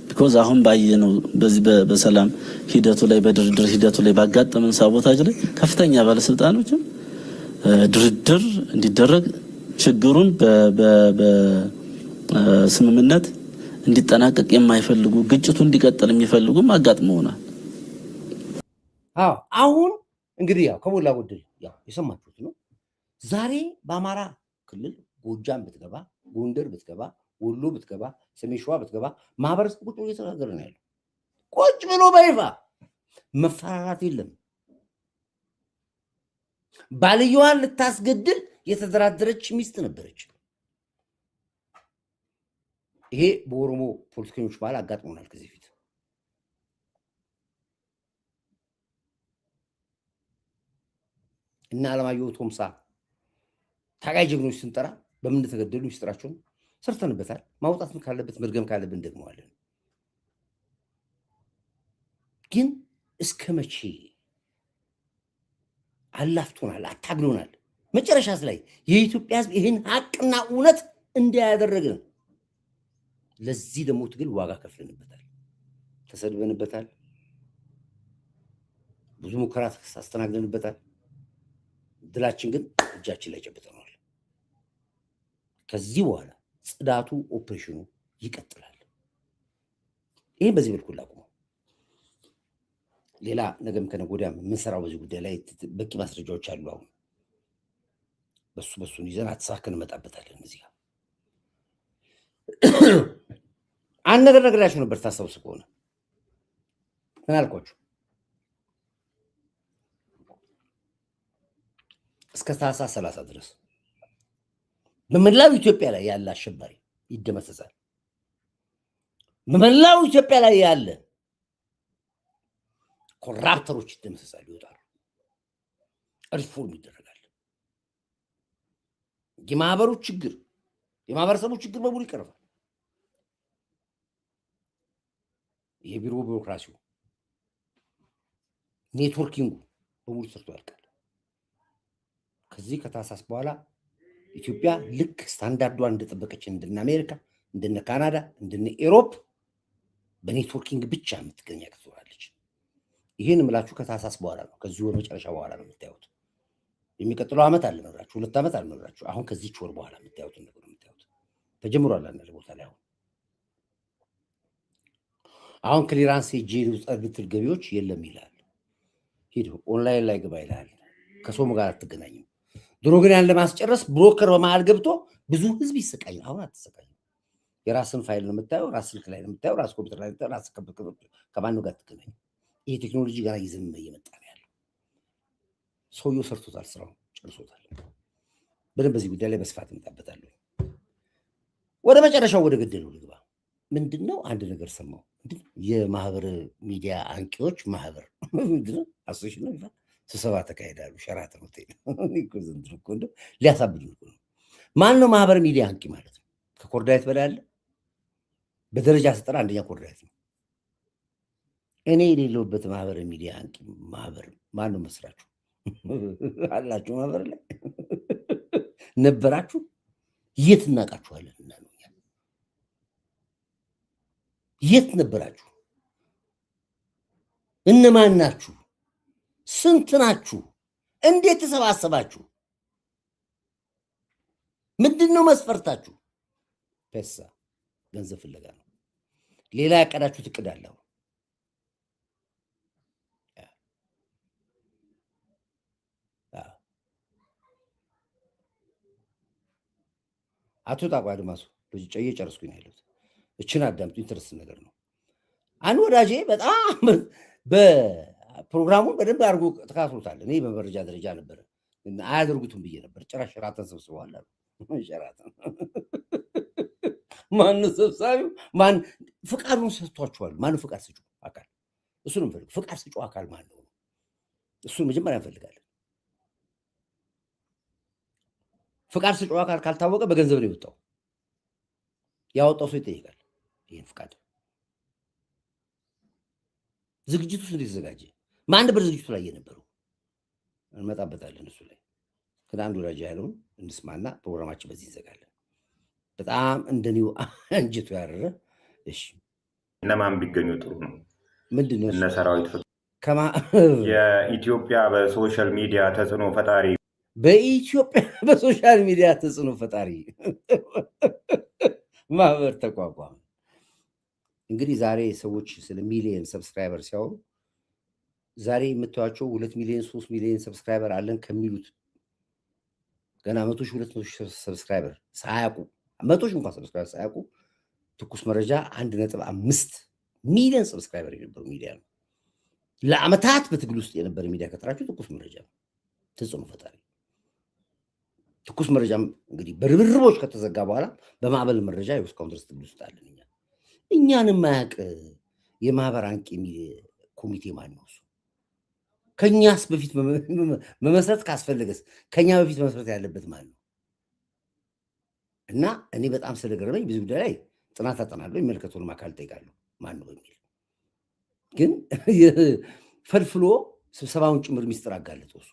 ቢኮዝ አሁን ባየነው በዚህ በሰላም ሂደቱ ላይ በድርድር ሂደቱ ላይ ባጋጠመን ሳቦታጅ ላይ ከፍተኛ ባለስልጣኖችም ድርድር እንዲደረግ ችግሩን በስምምነት እንዲጠናቀቅ የማይፈልጉ ግጭቱ እንዲቀጥል የሚፈልጉ አጋጥመውናል። አሁን እንግዲህ ያው ከሞላ ጎደል ያው የሰማችሁት ነው። ዛሬ በአማራ ክልል ጎጃም ብትገባ፣ ጎንደር ብትገባ፣ ወሎ ብትገባ፣ ሰሜን ሸዋ ብትገባ ማህበረሰብ ቁጭ ብሎ እየተናገረ ነው ያለው። ቁጭ ብሎ በይፋ መፈራራት የለም። ባልየዋን ልታስገድል የተደራደረች ሚስት ነበረች። ይሄ በኦሮሞ ፖለቲከኞች ባህል አጋጥሞናል ከዚህ ፊት። እና አለማየሁ ቶምሳ ታጋይ ጀግኖች ስንጠራ በምን እንደተገደሉ ሚስጥራቸውን ሰርተንበታል። ማውጣት ካለበት መድገም ካለብን እንደግመዋለን። ግን እስከ መቼ አላፍቶናል፣ አታግሎናል። መጨረሻስ ላይ የኢትዮጵያ ሕዝብ ይህን ሀቅና እውነት እንዳያደረግን ለዚህ ደግሞ ትግል ዋጋ ከፍለንበታል፣ ተሰድበንበታል፣ ብዙ ሙከራ አስተናግደንበታል። ድላችን ግን እጃችን ላይ ጨብጠናል። ከዚህ በኋላ ጽዳቱ ኦፕሬሽኑ ይቀጥላል። ይሄን በዚህ መልኩ ላቁመው። ሌላ ነገም ከነገ ወዲያም የምንሰራው በዚህ ጉዳይ ላይ በቂ ማስረጃዎች አሉ። አሁን በሱን ይዘን አትሳክን እንመጣበታለን። እዚህ ጋር አንድ ነገር ነግራችሁ ነበር ታስታውሱ ከሆነ ምን አልኳችሁ? እስከ ታህሳስ 30 ድረስ በመላው ኢትዮጵያ ላይ ያለ አሸባሪ ይደመሰሳል። በመላው ኢትዮጵያ ላይ ያለ ኮራፕተሮች ይደመሰሳሉ፣ ይወጣሉ፣ ሪፎርም ይደረጋል። የማህበሩ ችግር የማህበረሰቡ ችግር በሙሉ ይቀርፋል። የቢሮ ቢሮክራሲው ኔትወርኪንጉ በሙሉ ሰርቶ ያልቃል። ከዚህ ከታህሳስ በኋላ ኢትዮጵያ ልክ ስታንዳርዷን እንደጠበቀች እንደነ አሜሪካ፣ እንደነ ካናዳ፣ እንደነ ኤሮፕ በኔትወርኪንግ ብቻ የምትገኝ ትሆናለች። ይህን የምላችሁ ከታህሳስ በኋላ ነው። ከዚህ ወር መጨረሻ በኋላ ነው የምታዩት። የሚቀጥለው ዓመት አልመራችሁ፣ 2 ዓመት አልመራችሁ። አሁን ከዚህች ወር በኋላ የምታዩት ነገር የምታዩት ተጀምሯል። አንድ ቦታ ላይ አሁን ክሊራንስ ሄጄ ልውጣ ገቢዎች የለም ይላል። ሂድ ኦንላይን ላይ ግባ ይላል። ከሰውም ጋር አትገናኝም። ድሮ ግን ያን ለማስጨረስ ብሮከር በመሃል ገብቶ ብዙ ህዝብ ይሰቃይ። አሁን አትሰቃይ። የራስን ፋይል ነው የምታየው፣ ራስ ስልክ ላይ ነው የምታየው፣ ራስ ኮምፒውተር ላይ ነው የምታየው። ራስ ከማንም ጋር አትገናኝም። ይሄ ቴክኖሎጂ ጋር እየዘመነ እየመጣ ነው ያለው። ሰውየው ሰርቶታል፣ ስራውን ጨርሶታል። በደንብ በዚህ ጉዳይ ላይ በስፋት እንመጣበታለን። ወደ መጨረሻው ወደ ገደለው ልግባ። ምንድነው አንድ ነገር ሰማው። የማህበር ሚዲያ አንቂዎች ማህበር ምንድነው አሶሲሽን ነው ይላል። ስብሰባ ተካሄዳሉ ሸራተን ሆቴል። እኮ ዘንድሮ እኮ እንደው ሊያሳብዱ ነው። ማን ነው ማህበር ሚዲያ አንቂ ማለት ነው? ከኮርዳይት በላይ አለ። በደረጃ ስጠራ አንደኛ ኮርዳይት ነው። እኔ የሌለውበት ማህበር ሚዲያ አንቂ ማህበር ማን ነው መስራችሁ? አላችሁ ማህበር ላይ ነበራችሁ? የት እናውቃችኋለን? እና ነው የት ነበራችሁ? እነማን ናችሁ? ስንት ናችሁ? እንዴት ተሰባሰባችሁ? ምንድነው መስፈርታችሁ? ፔሳ ገንዘብ ፍለጋ ነው። ሌላ ያቀዳችሁት እቅድ አለ? አቶ ጣቋ አድማሱ ልጅ ጨዬ ጨርስኩኝ ያሉት እችን አዳምጡ። ኢንተረስት ነገር ነው። አንድ ወዳጄ በጣም በፕሮግራሙን በደንብ አድርጎ ተካትሎታል። እኔ በመረጃ ደረጃ ነበር አያደርጉትም ብዬ ነበር። ጭራሽ ሸራተን ሰብስበዋል አሉ። ሸራተን ማን ሰብሳቢው? ማን ፍቃዱን ሰጥቷቸዋል? ማን ፍቃድ ሰጪው አካል? እሱን እንፈልግ። ፍቃድ ሰጪው አካል ማን ነው? እሱን መጀመሪያ እንፈልጋለን። ፍቃድ ሰጪው አካል ካልታወቀ በገንዘብ ነው የወጣው። ያወጣው ሰው ይጠይቃል። ይሄን ፍቃድ ዝግጅቱ እንዴት ተዘጋጀ? ማን ነበር ዝግጅቱ ላይ የነበረው? እንመጣበታለን። እሱ ላይ ከአንድ ወዳጅ ያለውን እንስማና ፕሮግራማችን በዚህ ይዘጋለን። በጣም እንደኔው አንጀቱ ያረረ። እሺ እነማን ቢገኙ ጥሩ ነው? ምንድነው እነ ሰራዊት የኢትዮጵያ በሶሻል ሚዲያ ተጽዕኖ ፈጣሪ በኢትዮጵያ በሶሻል ሚዲያ ተጽዕኖ ፈጣሪ ማህበር ተቋቋመ። እንግዲህ ዛሬ ሰዎች ስለ ሚሊየን ሰብስክራይበር ሲያወሩ ዛሬ የምታዩቸው 2 ሚሊዮን 3 ሚሊዮን ሰብስክራይበር አለን ከሚሉት ገና 100 ሺህ 200 ሺህ ሰብስክራይበር ሳያውቁ 100 ሺህ እንኳን ሰብስክራይበር ሳያውቁ ትኩስ መረጃ 1.5 ሚሊዮን ሰብስክራይበር የነበረው ሚዲያ ነው። ለአመታት በትግል ውስጥ የነበረ ሚዲያ ከተራችሁ ትኩስ መረጃ ነው። ተጽዕኖ ፈጣሪ ትኩስ መረጃም እንግዲህ በርብርቦች ከተዘጋ በኋላ በማዕበል መረጃ እስካሁን ድረስ ትግል ውስጥ አለን። እኛንም ማያውቅ የማህበር አንቂ ኮሚቴ ማን ነው? እሱ ከኛስ በፊት መመስረት ካስፈለገስ ከኛ በፊት መመስረት ያለበት ማን ነው? እና እኔ በጣም ስለገረመኝ ብዙ ጉዳይ ላይ ጥናት አጠናለሁ፣ የሚመለከተውን አካል ጠይቃለሁ ማን ነው በሚል ግን ፈልፍሎ ስብሰባውን ጭምር ሚስጥር አጋለጠው። እሱ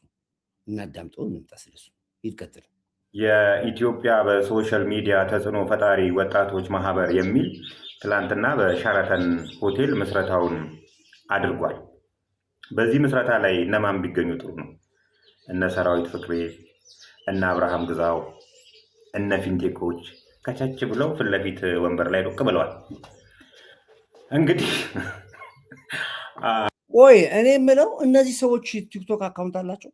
እናዳምጠው፣ እንምጣ ስለሱ ይቀጥል። የኢትዮጵያ በሶሻል ሚዲያ ተጽዕኖ ፈጣሪ ወጣቶች ማህበር የሚል ትላንትና በሸራተን ሆቴል ምስረታውን አድርጓል። በዚህ ምስረታ ላይ እነማን ቢገኙ ጥሩ ነው? እነ ሰራዊት ፍቅሬ፣ እነ አብርሃም ግዛው፣ እነ ፊንቴኮች ከቻች ብለው ፊት ለፊት ወንበር ላይ ዱቅ ብለዋል። እንግዲህ ቆይ እኔ የምለው እነዚህ ሰዎች ቲክቶክ አካውንት አላቸው፣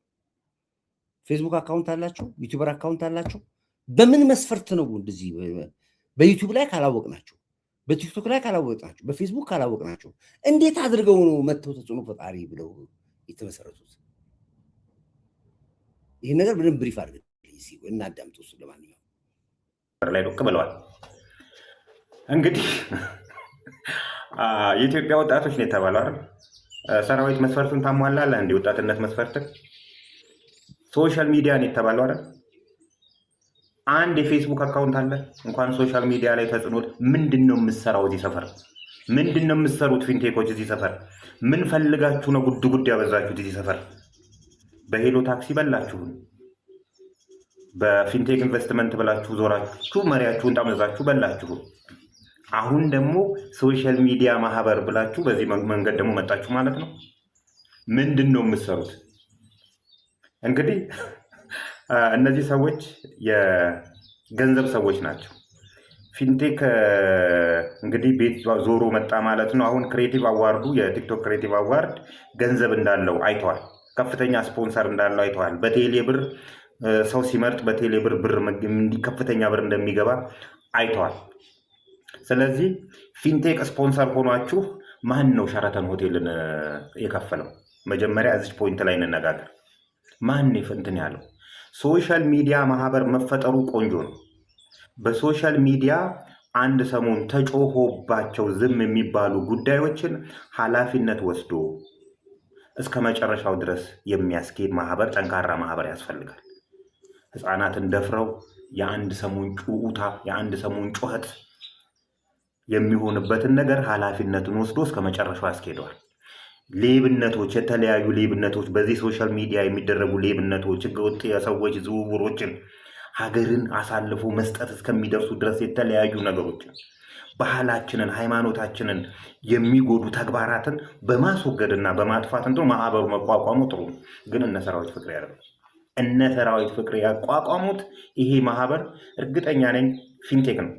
ፌስቡክ አካውንት አላቸው፣ ዩቲዩበር አካውንት አላቸው። በምን መስፈርት ነው እንደዚህ በዩቲዩብ ላይ ካላወቅናቸው፣ በቲክቶክ ላይ ካላወቅናቸው፣ በፌስቡክ ካላወቅናቸው እንዴት አድርገው ነው መተው ተጽዕኖ ፈጣሪ ብለው የተመሰረቱት? ይህን ነገር ምንም ብሪፍ አድርገን እናዳምጡ። እሱ ለማንኛውም ላይ ዶቅ ብለዋል። እንግዲህ የኢትዮጵያ ወጣቶች ነው የተባለው አይደል? ሰራዊት መስፈርቱን ታሟላለህ እንዴ? ወጣትነት መስፈርትን ሶሻል ሚዲያ ነው የተባለው አይደል? አንድ የፌስቡክ አካውንት አለ እንኳን ሶሻል ሚዲያ ላይ ተጽዕኖ ምንድነው የምትሰራው እዚህ ሰፈር? ምንድነው የምትሰሩት ፊንቴኮች እዚህ ሰፈር? ምን ፈልጋችሁ ነው ጉድ ጉድ ያበዛችሁት እዚህ ሰፈር? በሄሎ ታክሲ በላችሁን፣ በፊንቴክ ኢንቨስትመንት ብላችሁ ዞራችሁ መሪያችሁን ጠመዛችሁ በላችሁ። አሁን ደግሞ ሶሻል ሚዲያ ማህበር ብላችሁ በዚህ መንገድ ደግሞ መጣችሁ ማለት ነው። ምንድነው የምትሰሩት? እንግዲህ እነዚህ ሰዎች የገንዘብ ሰዎች ናቸው። ፊንቴክ እንግዲህ ቤት ዞሮ መጣ ማለት ነው። አሁን ክሬቲቭ አዋርዱ የቲክቶክ ክሬቲቭ አዋርድ ገንዘብ እንዳለው አይተዋል። ከፍተኛ ስፖንሰር እንዳለው አይተዋል። በቴሌ ብር ሰው ሲመርጥ በቴሌ ብር ከፍተኛ ብር እንደሚገባ አይተዋል። ስለዚህ ፊንቴክ ስፖንሰር ሆኗችሁ ማን ነው ሸራተን ሆቴልን የከፈለው? መጀመሪያ እዚህ ፖይንት ላይ እንነጋገር። ማን እንትን ያለው? ሶሻል ሚዲያ ማህበር መፈጠሩ ቆንጆ ነው። በሶሻል ሚዲያ አንድ ሰሞን ተጮሆባቸው ዝም የሚባሉ ጉዳዮችን ኃላፊነት ወስዶ እስከ መጨረሻው ድረስ የሚያስኬድ ማህበር፣ ጠንካራ ማህበር ያስፈልጋል። ህፃናትን ደፍረው የአንድ ሰሞን ጩኡታ፣ የአንድ ሰሞን ጩኸት የሚሆንበትን ነገር ኃላፊነቱን ወስዶ እስከ መጨረሻው ያስኬደዋል። ሌብነቶች፣ የተለያዩ ሌብነቶች፣ በዚህ ሶሻል ሚዲያ የሚደረጉ ሌብነቶች፣ ህገወጥ የሰዎች ዝውውሮችን፣ ሀገርን አሳልፎ መስጠት እስከሚደርሱ ድረስ የተለያዩ ነገሮችን፣ ባህላችንን፣ ሃይማኖታችንን የሚጎዱ ተግባራትን በማስወገድና በማጥፋት እንደው ማህበሩ መቋቋሙ ጥሩ ነው። ግን እነ ሰራዊት ፍቅሬ ያደረጉት እነ ሰራዊት ፍቅሬ ያቋቋሙት ይሄ ማህበር እርግጠኛ ነኝ ፊንቴክ ነው።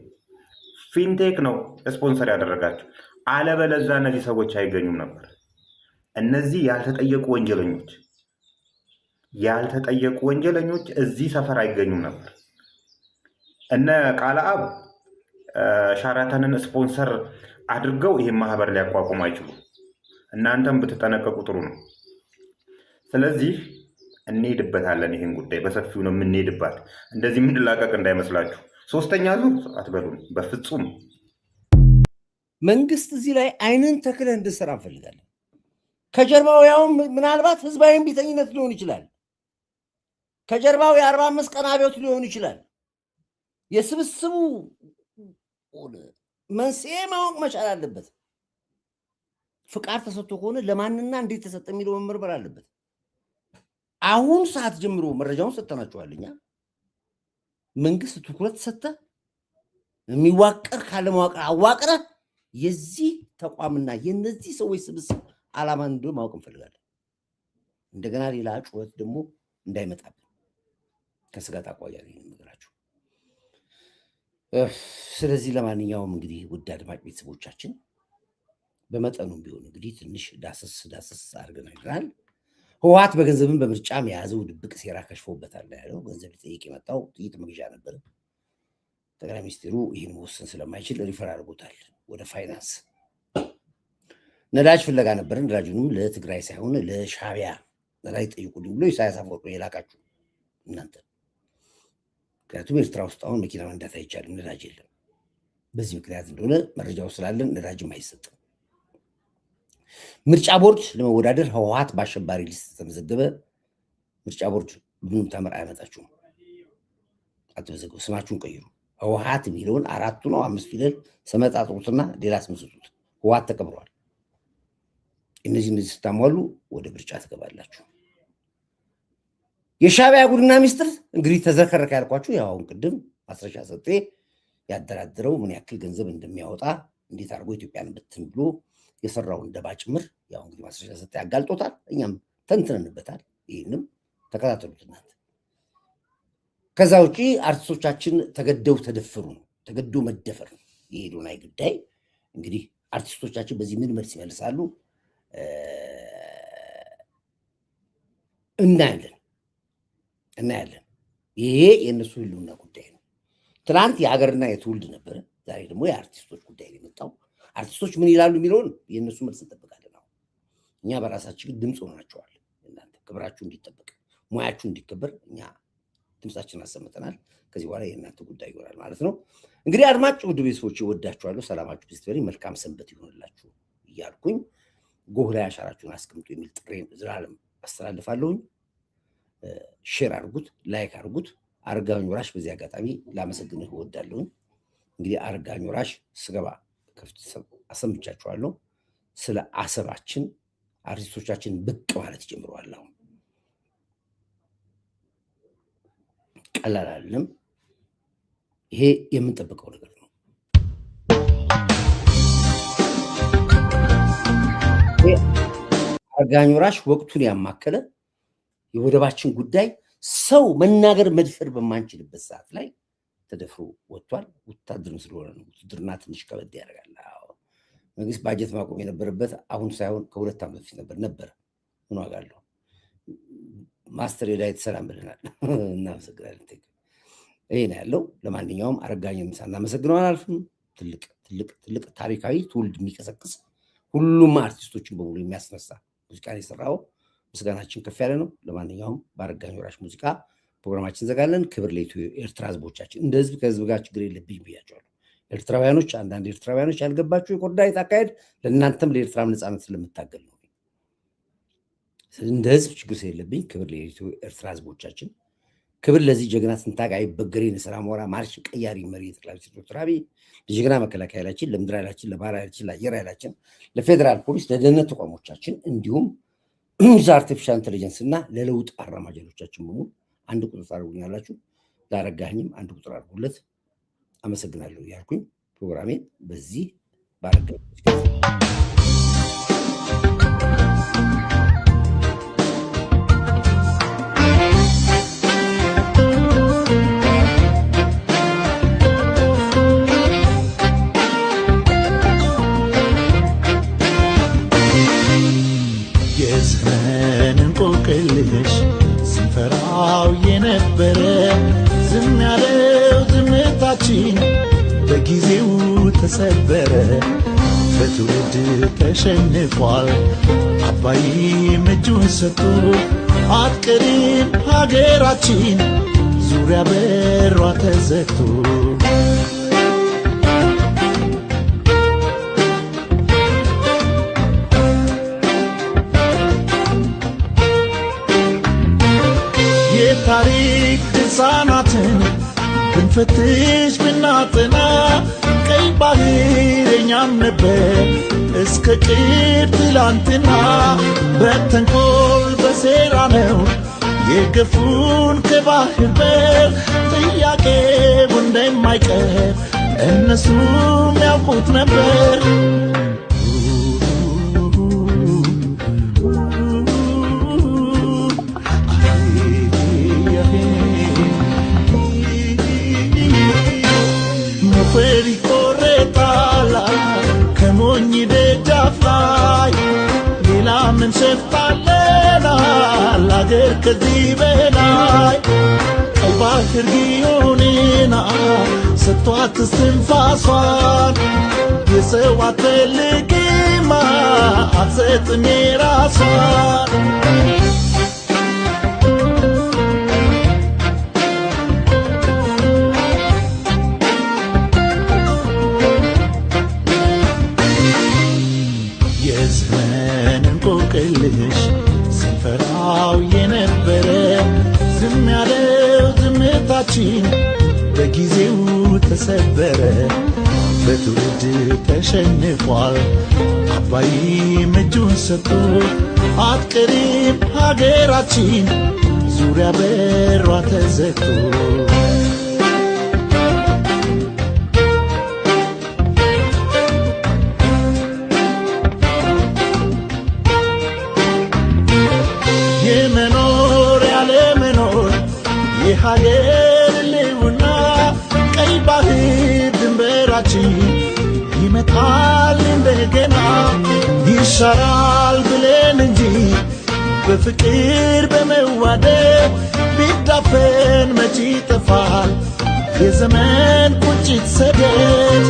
ፊንቴክ ነው ስፖንሰር ያደረጋቸው። አለበለዛ እነዚህ ሰዎች አይገኙም ነበር። እነዚህ ያልተጠየቁ ወንጀለኞች እዚህ ሰፈር አይገኙም ነበር። እነ ቃለአብ ሸራተንን ስፖንሰር አድርገው ይሄን ማህበር ሊያቋቁሙ አይችሉም። እናንተም ብትጠነቀቁ ጥሩ ነው። ስለዚህ እንሄድበታለን። ይሄን ጉዳይ በሰፊው ነው የምንሄድባት። እንደዚህ የምንላቀቅ እንዳይመስላችሁ። ሶስተኛ ዙር አትበሉን በፍጹም። መንግስት እዚህ ላይ አይንን ተክለህ እንድትሰራ እንፈልጋለን። ከጀርባው ያው ምናልባት ህዝባዊ እምቢተኝነት ሊሆን ይችላል። ከጀርባው የ45 ቀን አብዮት ሊሆን ይችላል። የስብስቡ መንስኤ ማወቅ መቻል አለበት። ፍቃድ ተሰጥቶ ከሆነ ለማንና እንዴት ተሰጠ የሚለው መመርመር አለበት። አሁን ሰዓት ጀምሮ መረጃውን ሰጥተናቸዋል። እኛ መንግስት ትኩረት ሰጠ የሚዋቀር ካለመዋቀር አዋቅረ የዚህ ተቋምና የነዚህ ሰዎች ስብስብ ዓላማ እንደሆነ ማወቅ እንፈልጋለን። እንደገና ሌላ ጩኸት ደግሞ እንዳይመጣብን ከስጋት አኳያ ነው የምነግራችሁ። ስለዚህ ለማንኛውም እንግዲህ ውድ አድማጭ ቤተሰቦቻችን በመጠኑም ቢሆን እንግዲህ ትንሽ ዳሰስ አድርገናል። ህወሓት በገንዘብን በምርጫም የያዘው ድብቅ ሴራ ከሽፎበታል ያለው ገንዘብ ሊጠይቅ የመጣው ጥይት መግዣ ነበር። ጠቅላይ ሚኒስትሩ ይህን መወሰን ስለማይችል ሪፈር አድርጎታል ወደ ፋይናንስ። ነዳጅ ፍለጋ ነበር። ነዳጁንም ለትግራይ ሳይሆን ለሻዕቢያ ነዳጅ ጠይቁልኝ ብሎ ኢሳያስ አፈወርቂ የላካችሁ እናንተ። ምክንያቱም ኤርትራ ውስጥ አሁን መኪና መንዳት አይቻልም፣ ነዳጅ የለም። በዚህ ምክንያት እንደሆነ መረጃው ስላለን ነዳጅም አይሰጥም። ምርጫ ቦርድ ለመወዳደር ህወሓት በአሸባሪ ሊስት ተመዘገበ። ምርጫ ቦርድ ምንም ተመር አያመጣችሁም፣ አትመዘገቡ፣ ስማችሁን ቀይሩ። ህወሓት የሚለውን 4 ነው 5 ፊደል ሰመጣጥሩትና ሌላ ስም ስጡት። ህወሓት ተቀብሯል። እነዚህ ስታሟሉ ወደ ምርጫ ትገባላችሁ። የሻዕቢያ ጉድና ሚስጥር እንግዲህ ተዘከረከ ያልኳችሁ ያው ቅድም ማስረሻ ሰጤ ያደራድረው ምን ያክል ገንዘብ እንደሚያወጣ እንዴት አድርጎ ኢትዮጵያን ብትን ብሎ የሰራውን ደባ ጭምር ያው እንግዲህ ማስረሻ ሰጤ ያጋልጦታል። እኛም ተንትነንበታል። ይህንም ተከታተሉት እናንተ። ከዛ ውጪ አርቲስቶቻችን ተገደው ተደፈሩ ነው፣ ተገዶ መደፈር ነው የሄዶናይ ጉዳይ። እንግዲህ አርቲስቶቻችን በዚህ ምን መልስ ይመልሳሉ? እናያለን። ይሄ የእነሱ ህልውና ጉዳይ ነው። ትናንት የሀገርና የትውልድ ነበረ። ዛሬ ደግሞ የአርቲስቶች ጉዳይ ነው የመጣው። አርቲስቶች ምን ይላሉ የሚለውን የእነሱ መልስ እንጠብቃለን። አሁን እኛ በራሳችን ድምፅ ሆናቸዋል። እናንተ ክብራችሁ እንዲጠበቅ፣ ሙያችሁ እንዲከበር እኛ ድምፃችን አሰምተናል። ከዚህ በኋላ የእናንተ ጉዳይ ይሆናል ማለት ነው። እንግዲህ አድማጭ ውድ ቤተሰቦች እወዳችኋለሁ። ሰላማችሁ ብስትበሪ መልካም ሰንበት ይሆንላችሁ እያልኩኝ ጎህ ላይ አሻራችሁን አስቀምጡ የሚል ጥሬን ዘላለም አስተላልፋለሁኝ። ሼር አድርጉት፣ ላይክ አድርጉት። አረጋኸኝ ወራሽ በዚህ አጋጣሚ ላመሰግንህ እወዳለሁኝ። እንግዲህ አረጋኸኝ ወራሽ ስገባ ከፍት አሰምቻችኋለሁ። ስለ አሰባችን አርቲስቶቻችን ብቅ ማለት ጀምረዋል። አሁን ቀላል አይደለም። ይሄ የምንጠብቀው ነገር ነው። አረጋኸኝ ወራሽ ወቅቱን ያማከለ የወደባችን ጉዳይ ሰው መናገር መድፈር በማንችልበት ሰዓት ላይ ተደፍሮ ወጥቷል። ወታደርም ስለሆነ ነው። ውትድርና ትንሽ ከበድ ያደርጋል። መንግስት ባጀት ማቆም የነበረበት አሁን ሳይሆን ከ2 ዓመት በፊት ነበረ። ምን ዋጋ አለው? ማስተር የዳዊት ሰላም ብለናል። እናመሰግናለን። ይሄ ነው ያለው። ለማንኛውም አረጋኸኝን ሳናመሰግነው አናልፍም። ትልቅ ታሪካዊ ትውልድ የሚቀሰቅስ ሁሉም አርቲስቶችን በሙሉ የሚያስነሳ ሙዚቃን የሰራው ምስጋናችን ከፍ ያለ ነው። ለማንኛውም በአረጋኸኝ ወራሽ ሙዚቃ ፕሮግራማችን ዘጋለን። ክብር ለኢትዮ ኤርትራ ህዝቦቻችን። እንደ ህዝብ ከህዝብ ጋር ችግር የለብኝ ብያቸዋለሁ። ኤርትራውያኖች፣ አንዳንድ ኤርትራውያኖች ያልገባቸው የኮርዳይት አካሄድ ለእናንተም ለኤርትራም ነፃነት ስለምታገል ነው። እንደ ህዝብ ችግር ስለሌለብኝ ክብር ለኢትዮ ኤርትራ ህዝቦቻችን። ክብር ለዚህ ጀግና ስንታግ አይበገሬ ንስራ ሞራ ማርሽ ቀያሪ መሪ ጠቅላይ ሚኒስትር ዶክተር አብይ፣ ለጀግና መከላከያ ኃይላችን፣ ለምድር ኃይላችን፣ ለባህር ኃይላችን፣ ለአየር ኃይላችን፣ ለፌዴራል ፖሊስ፣ ለደህንነት ተቋሞቻችን እንዲሁም ለአርቲፊሻል ኢንተለጀንስ እና ለለውጥ አራማጆቻችን በሙሉ አንድ ቁጥር ታደርጉኛላችሁ። ለአረጋኸኝም አንድ ቁጥር አድርጉለት። አመሰግናለሁ ያልኩኝ ፕሮግራሜን በዚህ ባረጋኸኝ የዘመን እንቆቅልሽ ስንፈራው የነበረ ዝም ያለው ዝምታችን በጊዜው ተሰበረ። በትውልድ ተሸንፏል አባይም እጁን ሰጥቶ አትቀርም ሀገራችን ዙሪያ በሯ ተዘግቶ። የታሪክ ድርሳናትን ብንፈትሽ ብናጠና ቀይ ባህር የኛም ነበር እስከ ቅርብ ትላንትና። በተንኮል በሴራ ነው የገፉን ከባህር በር። ጥያቄው እንደማይቀር እነሱም ያውቁት ነበር። ሞፈር ይቆረጣል ከሞኝ ደጃፍ ላይ ሌላ ምን ሸፍታለናል አገር ከዚህ በላይ። ቀይ ባህር ጊዮንን ሰጥቷት እስትንፋሷን የሰው አትፈልግም አትሰጥም የራሷን። የዘመን እንቆቅልሽ ስንፈራው የነበረ ዝም ያለው ዝምታችን በጊዜው ተሰበረ። በትውልድ ተሸንፏል አባይም እጁን ሰጥቶ አትቀርም ሀገራችን ዙሪያ በሯ ተዘግቶ። የመኖር ያለመኖር የሀገር ልውና ቀይ ባህር ድንበራችን ይመጣል እንደገና። ይሻራል ብለን እንጂ በፍቅር በመዋደድ ቢዳፈን መች ይጠፋል የዘመን ቁጭት ሰደድ